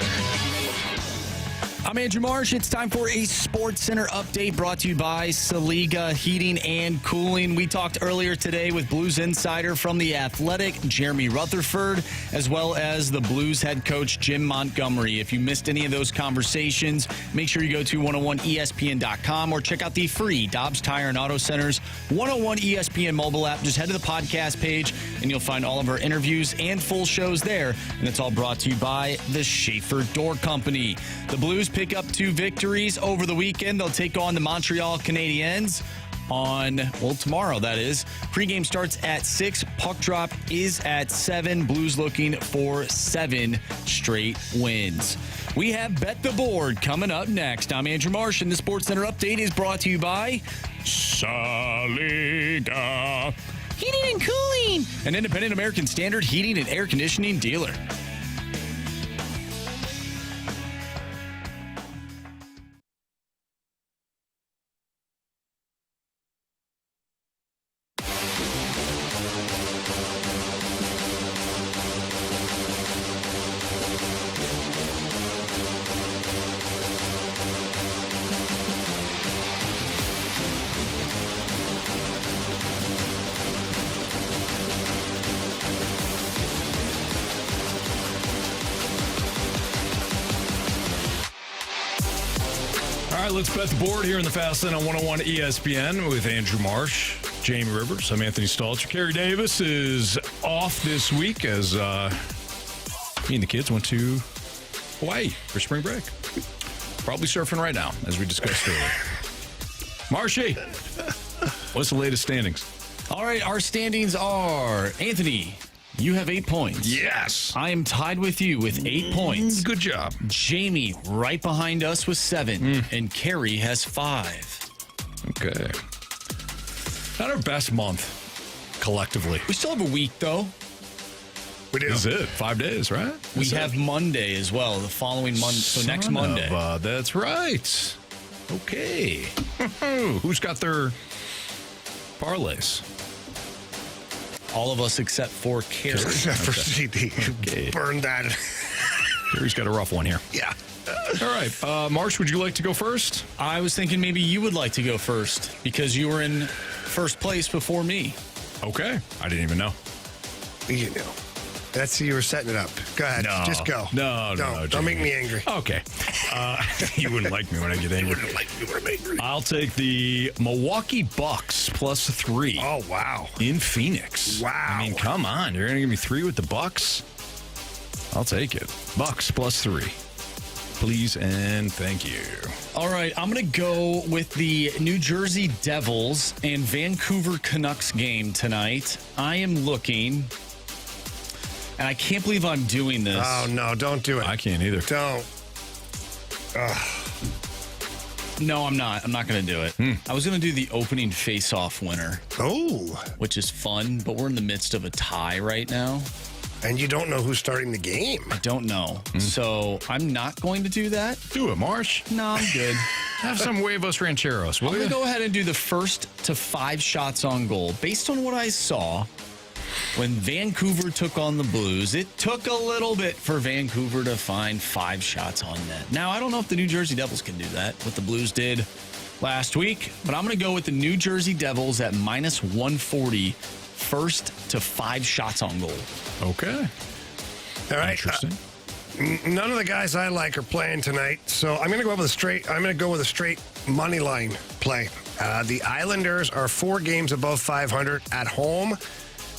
I'm Andrew Marsh. It's time for a Sports Center update brought to you by Saliga Heating and Cooling. We talked earlier today with Blues insider from The Athletic, Jeremy Rutherford, as well as the Blues head coach, Jim Montgomery. If you missed any of those conversations, make sure you go to 101ESPN.com or check out the free Dobbs Tire and Auto Center's 101 ESPN mobile app. Just head to the podcast page, and you'll find all of our interviews and full shows there. And it's all brought to you by the Schaefer Door Company. The Blues pick up 2 victories over the weekend. They'll take on the Montreal Canadiens tomorrow, that is. Pregame starts at 6. Puck drop is at 7. Blues looking for 7 straight wins. We have Bet the Board coming up next. I'm Andrew Marsh, and the Sports Center update is brought to you by Saliga Heating and Cooling, an independent American Standard heating and air conditioning dealer. All right, let's bet the board here in the Fast Lane on 101 ESPN with Andrew Marsh, Jamie Rivers. I'm Anthony Stalter. Carey Davis is off this week as me and the kids went to Hawaii for spring break. Probably surfing right now, as we discussed earlier. Marshy, what's the latest standings? All right, our standings are, Anthony, you have 8 points. Yes. I am tied with you with 8 points. Good job. Jamie right behind us with 7, and Carey has 5. Okay. Not our best month, collectively. We still have a week, though. We do. That's it. 5 days, right? We have Monday as well, the following Monday. So next Monday. That's right. Okay. Who's got their parlays? All of us except for Carey. Except for CD. Okay. Burn that. Carey's got a rough one here. Yeah. All right. Marsh, would you like to go first? I was thinking maybe you would like to go first because you were in first place before me. Okay. I didn't even know. You know. That's you were setting it up. Go ahead. No. Just go. No. Don't make me angry. Okay. You wouldn't like me when I get angry. You wouldn't like me when I'm angry. I'll take the Milwaukee Bucks +3. Oh, wow. In Phoenix. Wow. I mean, come on. You're going to give me 3 with the Bucks? I'll take it. Bucks +3. Please and thank you. All right, I'm going to go with the New Jersey Devils and Vancouver Canucks game tonight. I am looking, and I can't believe I'm doing this. Oh, no, don't do it. I can't either. Don't. No, I'm not. I'm not going to do it. I was going to do the opening face-off winner. Oh. Which is fun, but we're in the midst of a tie right now. And you don't know who's starting the game. I don't know. So I'm not going to do that. Do it, Marsh. No, I'm good. Have some Huevos Rancheros, will I'm you? going to go ahead and do the first to 5 shots on goal. Based on what I saw when Vancouver took on the Blues, it took a little bit for Vancouver to find 5 shots on net. Now, I don't know if the New Jersey Devils can do that, what the Blues did last week, but I'm going to go with the New Jersey Devils at -140, first to 5 shots on goal. Okay. All right. Interesting. None of the guys I like are playing tonight, so I'm going to go with a straight money line play. The Islanders are 4 games above 500 at home,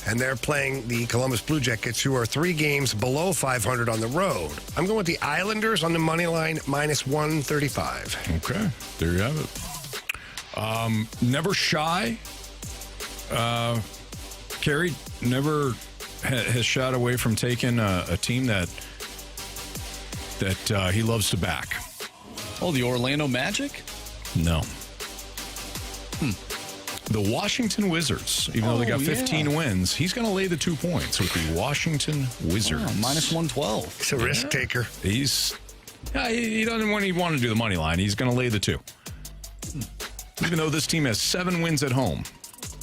and they're playing the Columbus Blue Jackets, who are 3 games below 500 on the road. I'm going with the Islanders on the money line -135. Okay. There you have it. Never shy. Carey never has shied away from taking a team that he loves to back. Oh, the Orlando Magic? No. The Washington Wizards, even though they got 15 wins, he's going to lay the 2 points with the Washington Wizards. -112. He's a risk taker. He doesn't want to do the money line. He's going to lay the 2. Even though this team has 7 wins at home,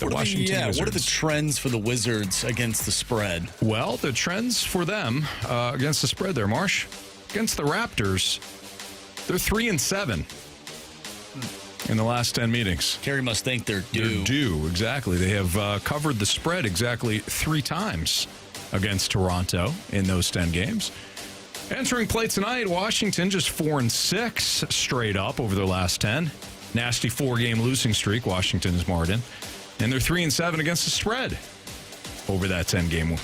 The Washington Wizards. What are the trends for the Wizards against the spread? Well, the trends for them against the spread there, Marsh. Against the Raptors, they're 3-7 in the last 10 meetings. Carey must think they're due. They're due, exactly. They have covered the spread exactly 3 times against Toronto in those 10 games. Entering play tonight, Washington just 4-6 straight up over their last 10. Nasty 4-game losing streak Washington is marred in. And they're 3-7 against the spread over that 10-game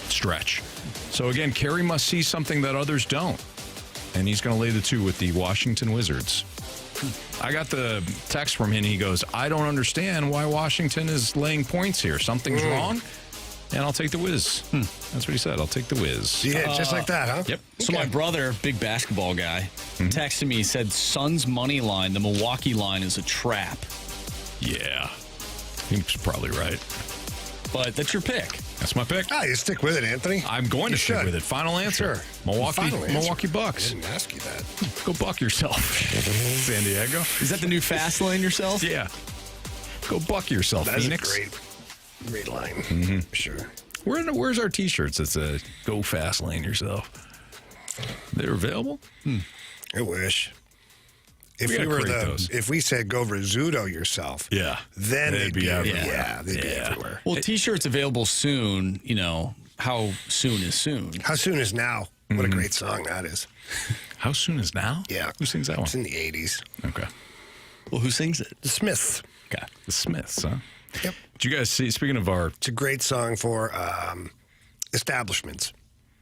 stretch. So again, Carey must see something that others don't. And he's going to lay the 2 with the Washington Wizards. I got the text from him. He goes, I don't understand why Washington is laying points here. Something's wrong. And I'll take the Wiz. That's what he said. I'll take the Wiz. Yeah, just like that, huh? Yep. So my brother, big basketball guy, texted me. He said, Suns money line, the Milwaukee line is a trap. Yeah. He's probably right. But that's your pick. That's my pick. You stick with it, Anthony. I'm going to stick with it. Final answer. Sure. Milwaukee Bucks. I didn't ask you that. Go buck yourself, San Diego. Is that the new fast lane yourself? Yeah. Go buck yourself, That's Phoenix. a great line. Sure. Where's our T-shirts? It's a go fast lane yourself. They're available? I wish. If We we gotta were create those. if we said go Rizzuto yourself, They'd then they'd be be everywhere. Yeah, they'd be everywhere. Well, T-shirts available soon. You know, how soon is soon? How soon is now? What a great song that is. How soon is now? Yeah. Who sings that one? It's in the 80s. Okay. Well, who sings it? The Smiths. Okay. The Smiths, huh? Yep. Did you guys see, speaking of our... It's a great song for establishments.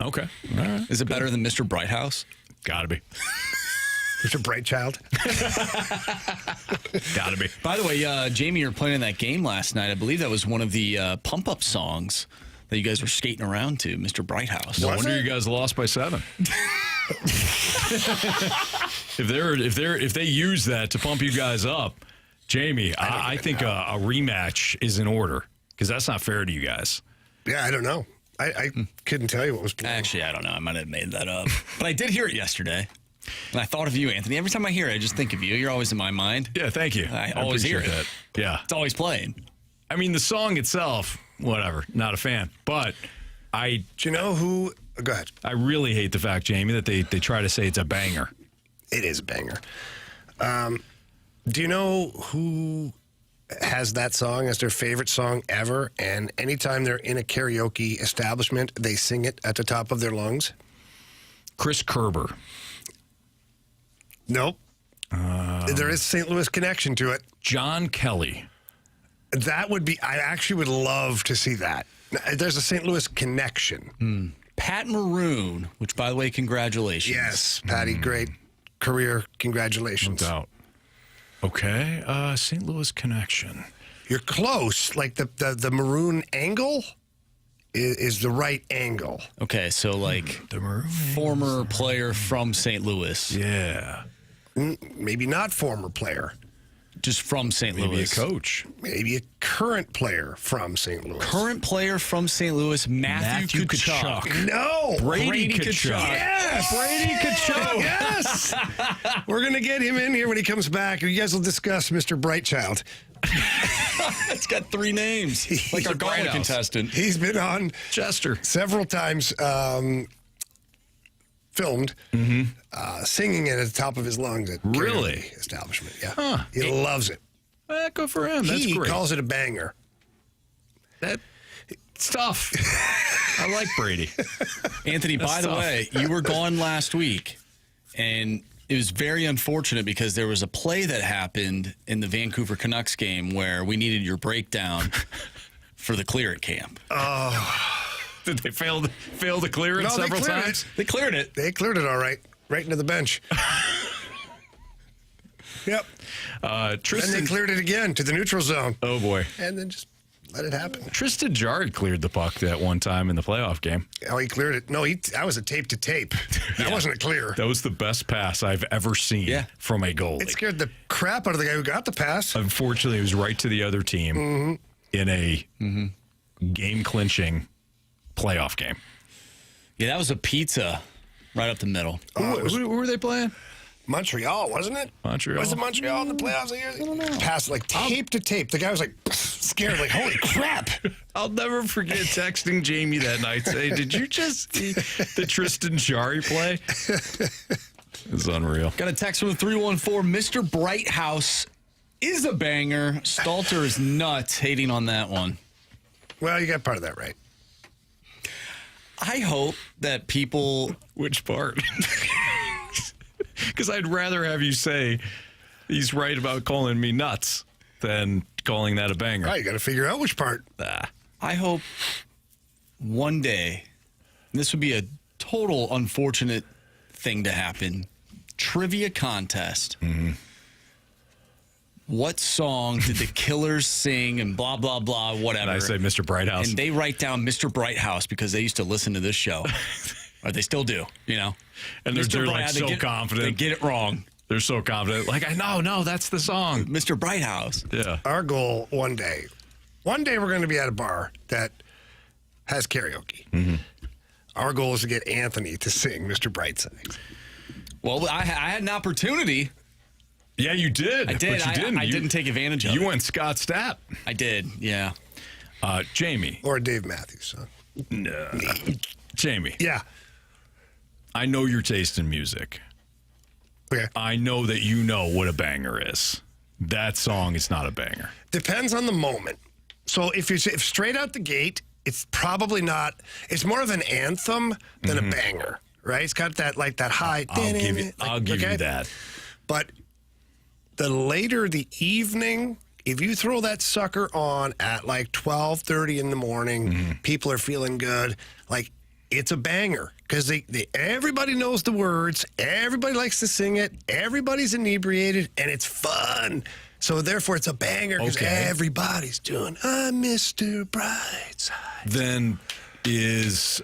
Okay. All right. Is it better than Mr. Brighthouse? Gotta be. Mr. Brightchild. Gotta be. By the way, Jamie, you were playing that game last night. I believe that was one of the pump-up songs that you guys were skating around to, Mr. Brighthouse. No wonder you guys lost by 7. If they use that to pump you guys up, Jamie, I think a rematch is in order because that's not fair to you guys. Yeah, I don't know. I couldn't tell you what was playing. Actually, I don't know. I might have made that up. But I did hear it yesterday. And I thought of you, Anthony. Every time I hear it, I just think of you. You're always in my mind. Yeah, thank you. I always hear appreciate it. that. Yeah. It's always playing. I mean, the song itself, whatever, not a fan. But Do you know who? Go ahead. I really hate the fact, Jamie, that they try to say it's a banger. It is a banger. Do you know who has that song as their favorite song ever? And anytime they're in a karaoke establishment, they sing it at the top of their lungs? Chris Kerber. Nope. There is a St. Louis connection to it. John Kelly. That would be, I actually would love to see that. There's a St. Louis connection. Pat Maroon, which, by the way, congratulations. Yes, Patty, great career. Congratulations. No doubt. Okay, St. Louis connection. You're close. Like the maroon angle is the right angle. Okay, so like the Maroon former player from St. Louis. Yeah. Maybe not former player. Just from St. Maybe Louis. a coach. Maybe a current player from St. Louis. Current player from St. Louis, Matthew Tkachuk. No. Brady Tkachuk. Yes. Brady Tkachuk. Yes. We're going to get him in here when he comes back. You guys will discuss Mr. Brightchild. It's got 3 names. Like our Gauntlet contestant. He's been on Chester several times, filmed, singing it at the top of his lungs at Really? karaoke establishment. Yeah. Huh. He loves it. Good for him. That's He great. calls it a banger. That's tough. I like Brady. Anthony, That's by the tough. way, you were gone last week, and it was very unfortunate because there was a play that happened in the Vancouver Canucks game where we needed your breakdown for the clear at camp. Did they fail to clear it No, they several cleared times? it. They cleared it. They cleared it all right. Right into the bench. Yep. Then Tristan they cleared it again to the neutral zone. Oh boy. And then just let it happen. Tristan Jarry cleared the puck that one time in the playoff game. Oh, he cleared it. No, that was a tape to tape. That wasn't a clear. That was the best pass I've ever seen from a goalie. It scared the crap out of the guy who got the pass. Unfortunately, it was right to the other team in a game-clinching playoff game. Yeah, that was a pizza right up the middle. Who were they playing? Montreal, wasn't it? Montreal. Was it Montreal in the playoffs? I don't know. Passed like tape to tape. The guy was like scared, like, holy crap. I'll never forget texting Jamie that night saying, did you just see the Tristan Jarry play? It's unreal. Got a text from the 314. Mr. Brighthouse is a banger. Stalter is nuts hating on that one. Well, you got part of that right. I hope that people... Which part? Because I'd rather have you say he's right about calling me nuts than calling that a banger. All right, you got to figure out which part. I hope one day, this would be a total unfortunate thing to happen, trivia contest. Mm-hmm. What song did the Killers sing and blah, blah, blah, whatever. And I say Mr. Brighthouse. And they write down Mr. Brighthouse because they used to listen to this show. Or they still do, you know. And they're like so confident. They get it wrong. They're so confident. Like, I know, no, that's the song. Mr. Brighthouse. Yeah. Our goal one day we're going to be at a bar that has karaoke. Mm-hmm. Our goal is to get Anthony to sing Mr. Brightside. Well, I had an opportunity. Yeah, you did. I did. But you didn't. I didn't take advantage of it. You went Scott Stapp. I did, yeah. Jamie. Or Dave Matthews son. No. Jamie. Yeah. I know your taste in music. Okay. I know that you know what a banger is. That song is not a banger. Depends on the moment. So if straight out the gate, it's probably not. It's more of an anthem than a banger, right? It's got that high. I'll give you that. But the later the evening, if you throw that sucker on at like 12:30 in the morning, people are feeling good. Like, it's a banger because everybody knows the words. Everybody likes to sing it. Everybody's inebriated, and it's fun. So therefore, it's a banger because everybody's doing I'm Mr. Brightside. Then is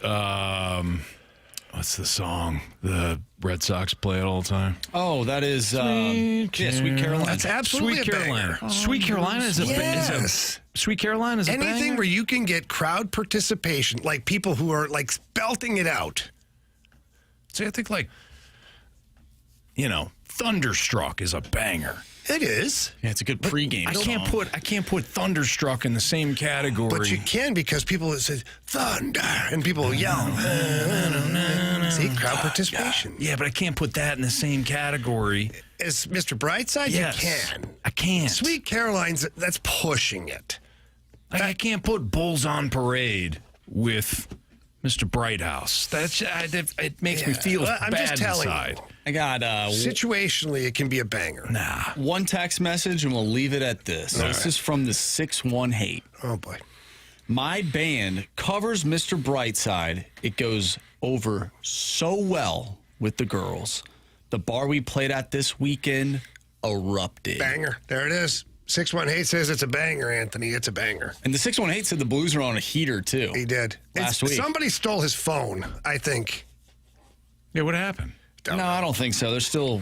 what's the song the Red Sox play it all the time? Oh, that is Sweet Carolina. That's absolutely Sweet Carolina. Sweet Carolina is a Sweet Carolina is a anything banger? where you can get crowd participation, like people who are like belting it out. See, I think Thunderstruck is a banger. It is. Yeah, it's a good pregame song. I can't put Thunderstruck in the same category. But you can because people say thunder and people yell. See, crowd participation. Yeah, but I can't put that in the same category. As Mr. Brightside, yes, you can. I can't. Sweet Caroline's, that's pushing it. I can't put Bulls on Parade with Mr. Brighthouse. It makes me feel I'm bad just telling inside. you. I got situationally, it can be a banger. Nah. One text message, and we'll leave it at this. All This right. is from the 618. Oh, boy. My band covers Mr. Brightside. It goes over so well with the girls. The bar we played at this weekend erupted. Banger. There it is. 618 says it's a banger, Anthony. It's a banger. And the 618 said the Blues are on a heater, too. He did. Last week. Somebody stole his phone, I think. Yeah, what happened? I don't think so. There's still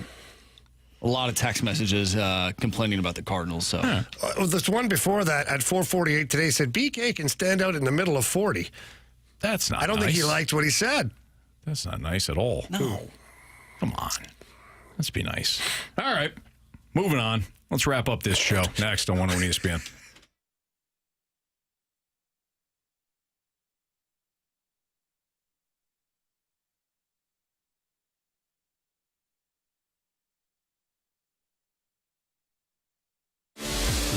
a lot of text messages complaining about the Cardinals. So this one before that at 4:48 today said BK can stand out in the middle of 40. That's not I don't think he liked what he said. That's not nice at all. No. Come on. Let's be nice. All right. Moving on. Let's wrap up this show. Next on 101 ESPN.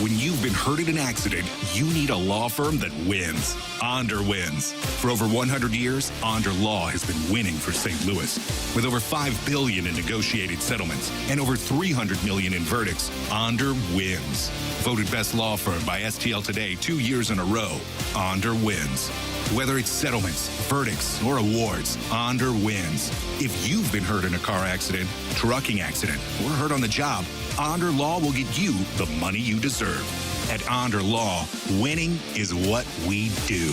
When you've been hurt in an accident, you need a law firm that wins. Onder wins. For over 100 years, Onder Law has been winning for St. Louis. With over $5 billion in negotiated settlements and over $300 million in verdicts, Onder wins. Voted best law firm by STL Today 2 years in a row, Onder wins. Whether it's settlements, verdicts, or awards, Onder wins. If you've been hurt in a car accident, trucking accident, or hurt on the job, Onder Law will get you the money you deserve. At Onder Law, winning is what we do.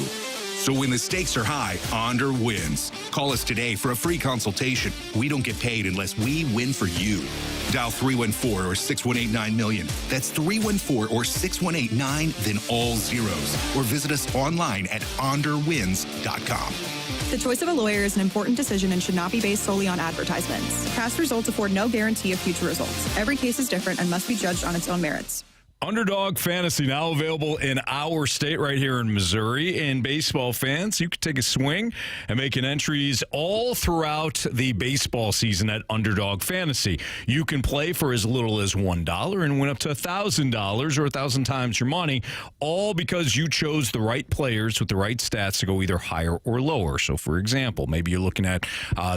So when the stakes are high, Onder wins. Call us today for a free consultation. We don't get paid unless we win for you. Dial 314 or 6189-million. That's 314 or 6189, then all zeros. Or visit us online at onderwins.com. The choice of a lawyer is an important decision and should not be based solely on advertisements. Past results afford no guarantee of future results. Every case is different and must be judged on its own merits. Underdog Fantasy now available in our state right here in Missouri. And baseball fans, you can take a swing and making entries all throughout the baseball season at Underdog Fantasy. You can play for as little as $1 and win up to $1,000 or 1,000 times your money, all because you chose the right players with the right stats to go either higher or lower. So, for example, maybe you're looking at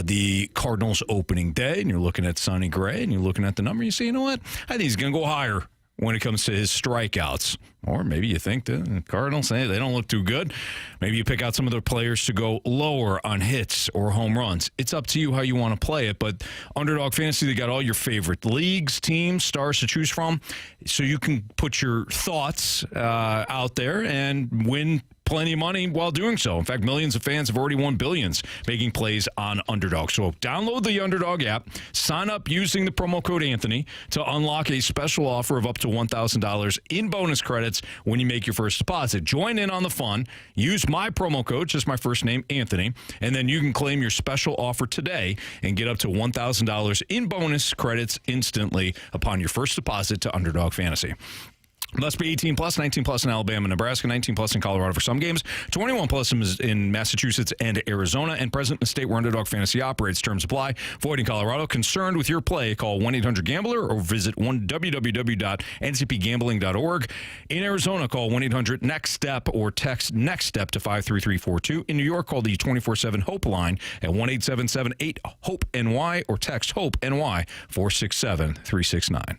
the Cardinals opening day and you're looking at Sonny Gray and you're looking at the number and you say, you know what, I think he's going to go higher when it comes to his strikeouts. Or maybe you think the Cardinals, they don't look too good. Maybe you pick out some of the players to go lower on hits or home runs. It's up to you how you want to play it. But Underdog Fantasy, they got all your favorite leagues, teams, stars to choose from. So you can put your thoughts out there and win plenty of money while doing so. In fact, millions of fans have already won billions making plays on Underdog. So download the Underdog app, sign up using the promo code Anthony to unlock a special offer of up to $1,000 in bonus credits when you make your first deposit. Join in on the fun. Use my promo code, just my first name, Anthony, and then you can claim your special offer today and get up to $1,000 in bonus credits instantly upon your first deposit to Underdog Fantasy. Must be 18 plus, 19 plus in Alabama, Nebraska, 19 plus in Colorado for some games, 21 plus in Massachusetts and Arizona, and present in the state where Underdog Fantasy operates. Terms apply. Void in Colorado. Concerned with your play, call 1-800-GAMBLER or visit www.ncpgambling.org. In Arizona, call 1-800-NEXT-STEP or text NEXT STEP to 53342. In New York, call the 24/7 HOPE line at 1-877-8-HOPE-NY or text HOPE-NY 467-369.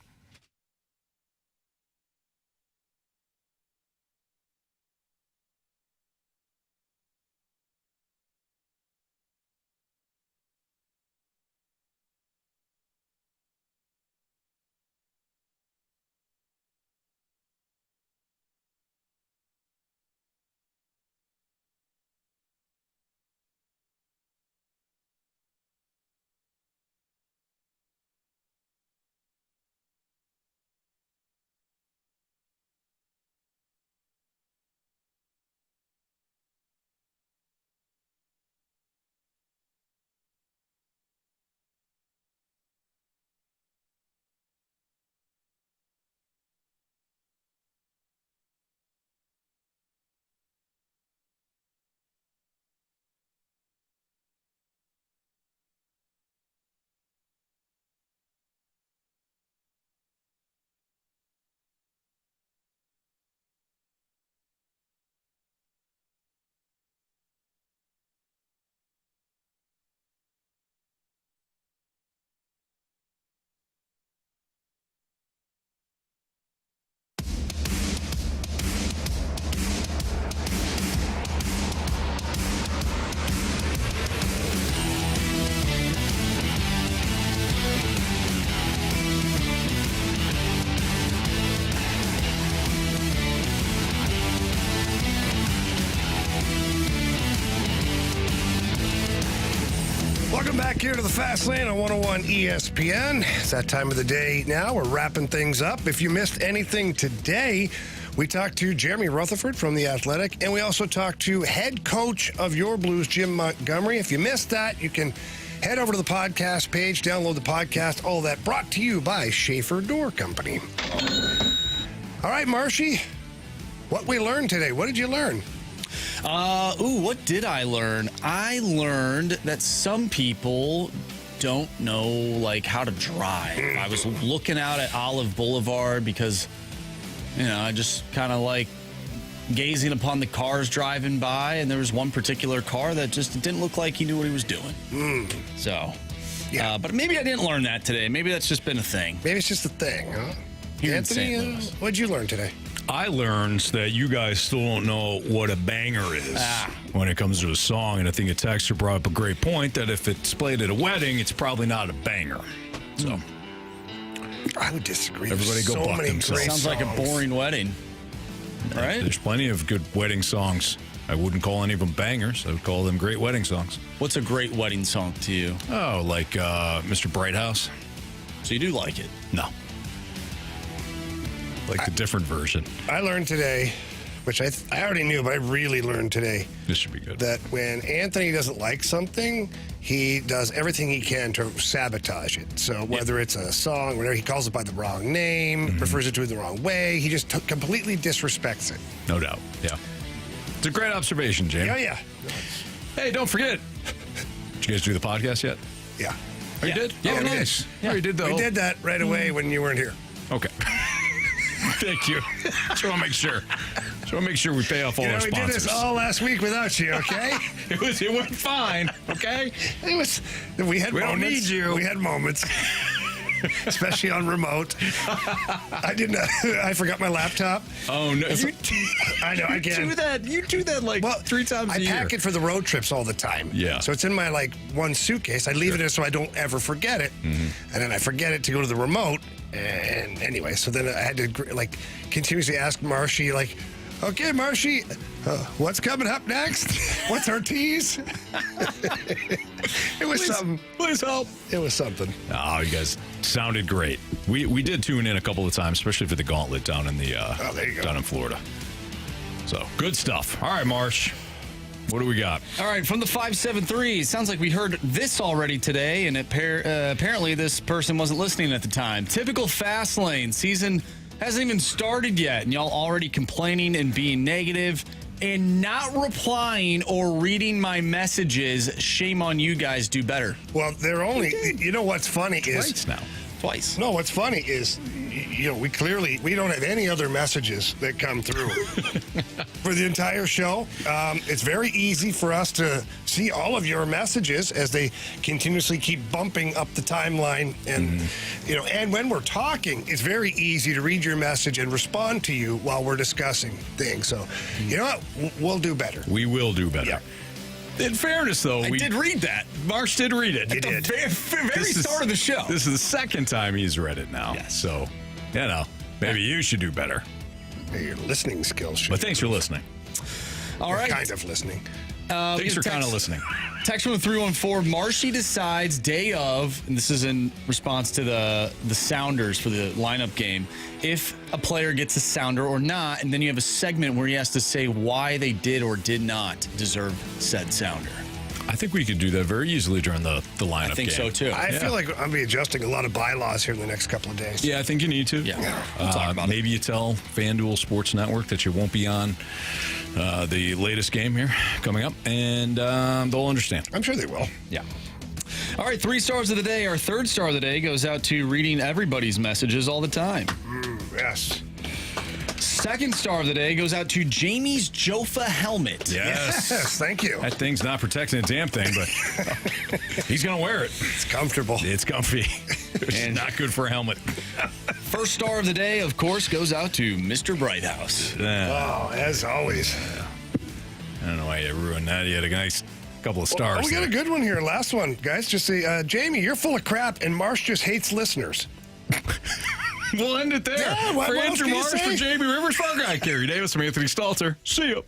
Welcome back here to the Fast Lane on 101 ESPN. It's that time of the day now. We're wrapping things up. If you missed anything today, we talked to Jeremy Rutherford from The Athletic, and we also talked to head coach of your Blues, Jim Montgomery. If you missed that, you can head over to the podcast page, download the podcast, all that brought to you by Schaefer Door Company. All right, Marshy, what we learned today. What did you learn? What did I learn? I learned that some people don't know, like, how to drive. I was looking out at Olive Boulevard because, I just kind of like gazing upon the cars driving by, and there was one particular car that just didn't look like he knew what he was doing. So, yeah. But maybe I didn't learn that today. Maybe that's just been a thing. Maybe it's just a thing, huh? Here in Anthony, St. Louis. what did you learn today? I learned that you guys still don't know what a banger is when it comes to a song, and I think a texter brought up a great point that if it's played at a wedding, it's probably not a banger. So I would disagree. Everybody go buck themselves. Sounds like a boring wedding, right? There's plenty of good wedding songs. I wouldn't call any of them bangers. I would call them great wedding songs. What's a great wedding song to you? Oh, like Mr. Brighthouse. So you do like it? No. Like the different version. I learned today which I already knew, but I really learned today. This should be good. That when Anthony doesn't like something, he does everything he can to sabotage it. So whether it's a song, whatever, he calls it by the wrong name, refers it to it the wrong way. He just completely disrespects it. No doubt. Yeah. It's a great observation, James. Yeah. Hey, don't forget. Did you guys do the podcast yet? Yeah. Oh, you did? Yeah, nice. Yeah, we did We did that right away when you weren't here. Okay. Thank you. Just want to make sure. Just want to make sure we pay off all our We sponsors. did this all last week without you, okay? It went fine, okay? We had moments. don't need you. We had moments. Especially on remote. I forgot my laptop. Oh, no. I know, again. You do that like 3 times a year. I pack it for the road trips all the time. Yeah. So it's in my one suitcase. I leave it in so I don't ever forget it. And then I forget it to go to the remote. And anyway, so then I had to continuously ask Marshy, okay, Marshy, what's coming up next? What's our tease? It was something. Please help. It was something. Oh, you guys sounded great. We did tune in a couple of times, especially for the Gauntlet down in the there you go. down in Florida. So good stuff. All right, Marsh. What do we got? All right, from the 573, it sounds like we heard this already today, and apparently this person wasn't listening at the time. Typical fast lane season hasn't even started yet, and y'all already complaining and being negative and not replying or reading my messages. Shame on you guys. Do better. Well, they're only, you know what's funny is. Twice. No, what's funny is, we don't have any other messages that come through for the entire show. It's very easy for us to see all of your messages as they continuously keep bumping up the timeline. And, and when we're talking, it's very easy to read your message and respond to you while we're discussing things. So, you know what? We'll do better. We will do better. Yeah. In fairness, though, I did read that. Marsh did read it. You did. The very start of the show. This is the second time he's read it now. Yes. So, maybe you should do better. Your listening skills should. But thanks for listening. All right. Kind of listening. Thanks for kind of listening. Text from the 314. Marshy decides day of, and this is in response to the Sounders for the lineup game, if a player gets a sounder or not, and then you have a segment where he has to say why they did or did not deserve said sounder. I think we could do that very easily during the lineup game. I think so, too. I feel like I'll be adjusting a lot of bylaws here in the next couple of days. Yeah, I think you need to. Yeah, we'll talk about maybe you tell FanDuel Sports Network that you won't be on the latest game here coming up, and they'll understand. I'm sure they will. Yeah. All right, 3 stars of the day. Our 3rd star of the day goes out to reading everybody's messages all the time. Yes. 2nd star of the day goes out to Jamie's Jofa helmet. Yes. Thank you. That thing's not protecting a damn thing, but he's going to wear it. It's comfortable. It's comfy. It's not good for a helmet. 1st star of the day, of course, goes out to Mr. Brighthouse. Oh, as always. I don't know why you ruined that. You had a nice couple of stars. We got a good one here. Last one, guys. Just say, Jamie, you're full of crap, and Marsh just hates listeners. We'll end it there. Yeah, what for else Andrew can you Marsh, say? for Jamie Rivers, for our guy, Carey Davis, from Anthony Stalter. See you.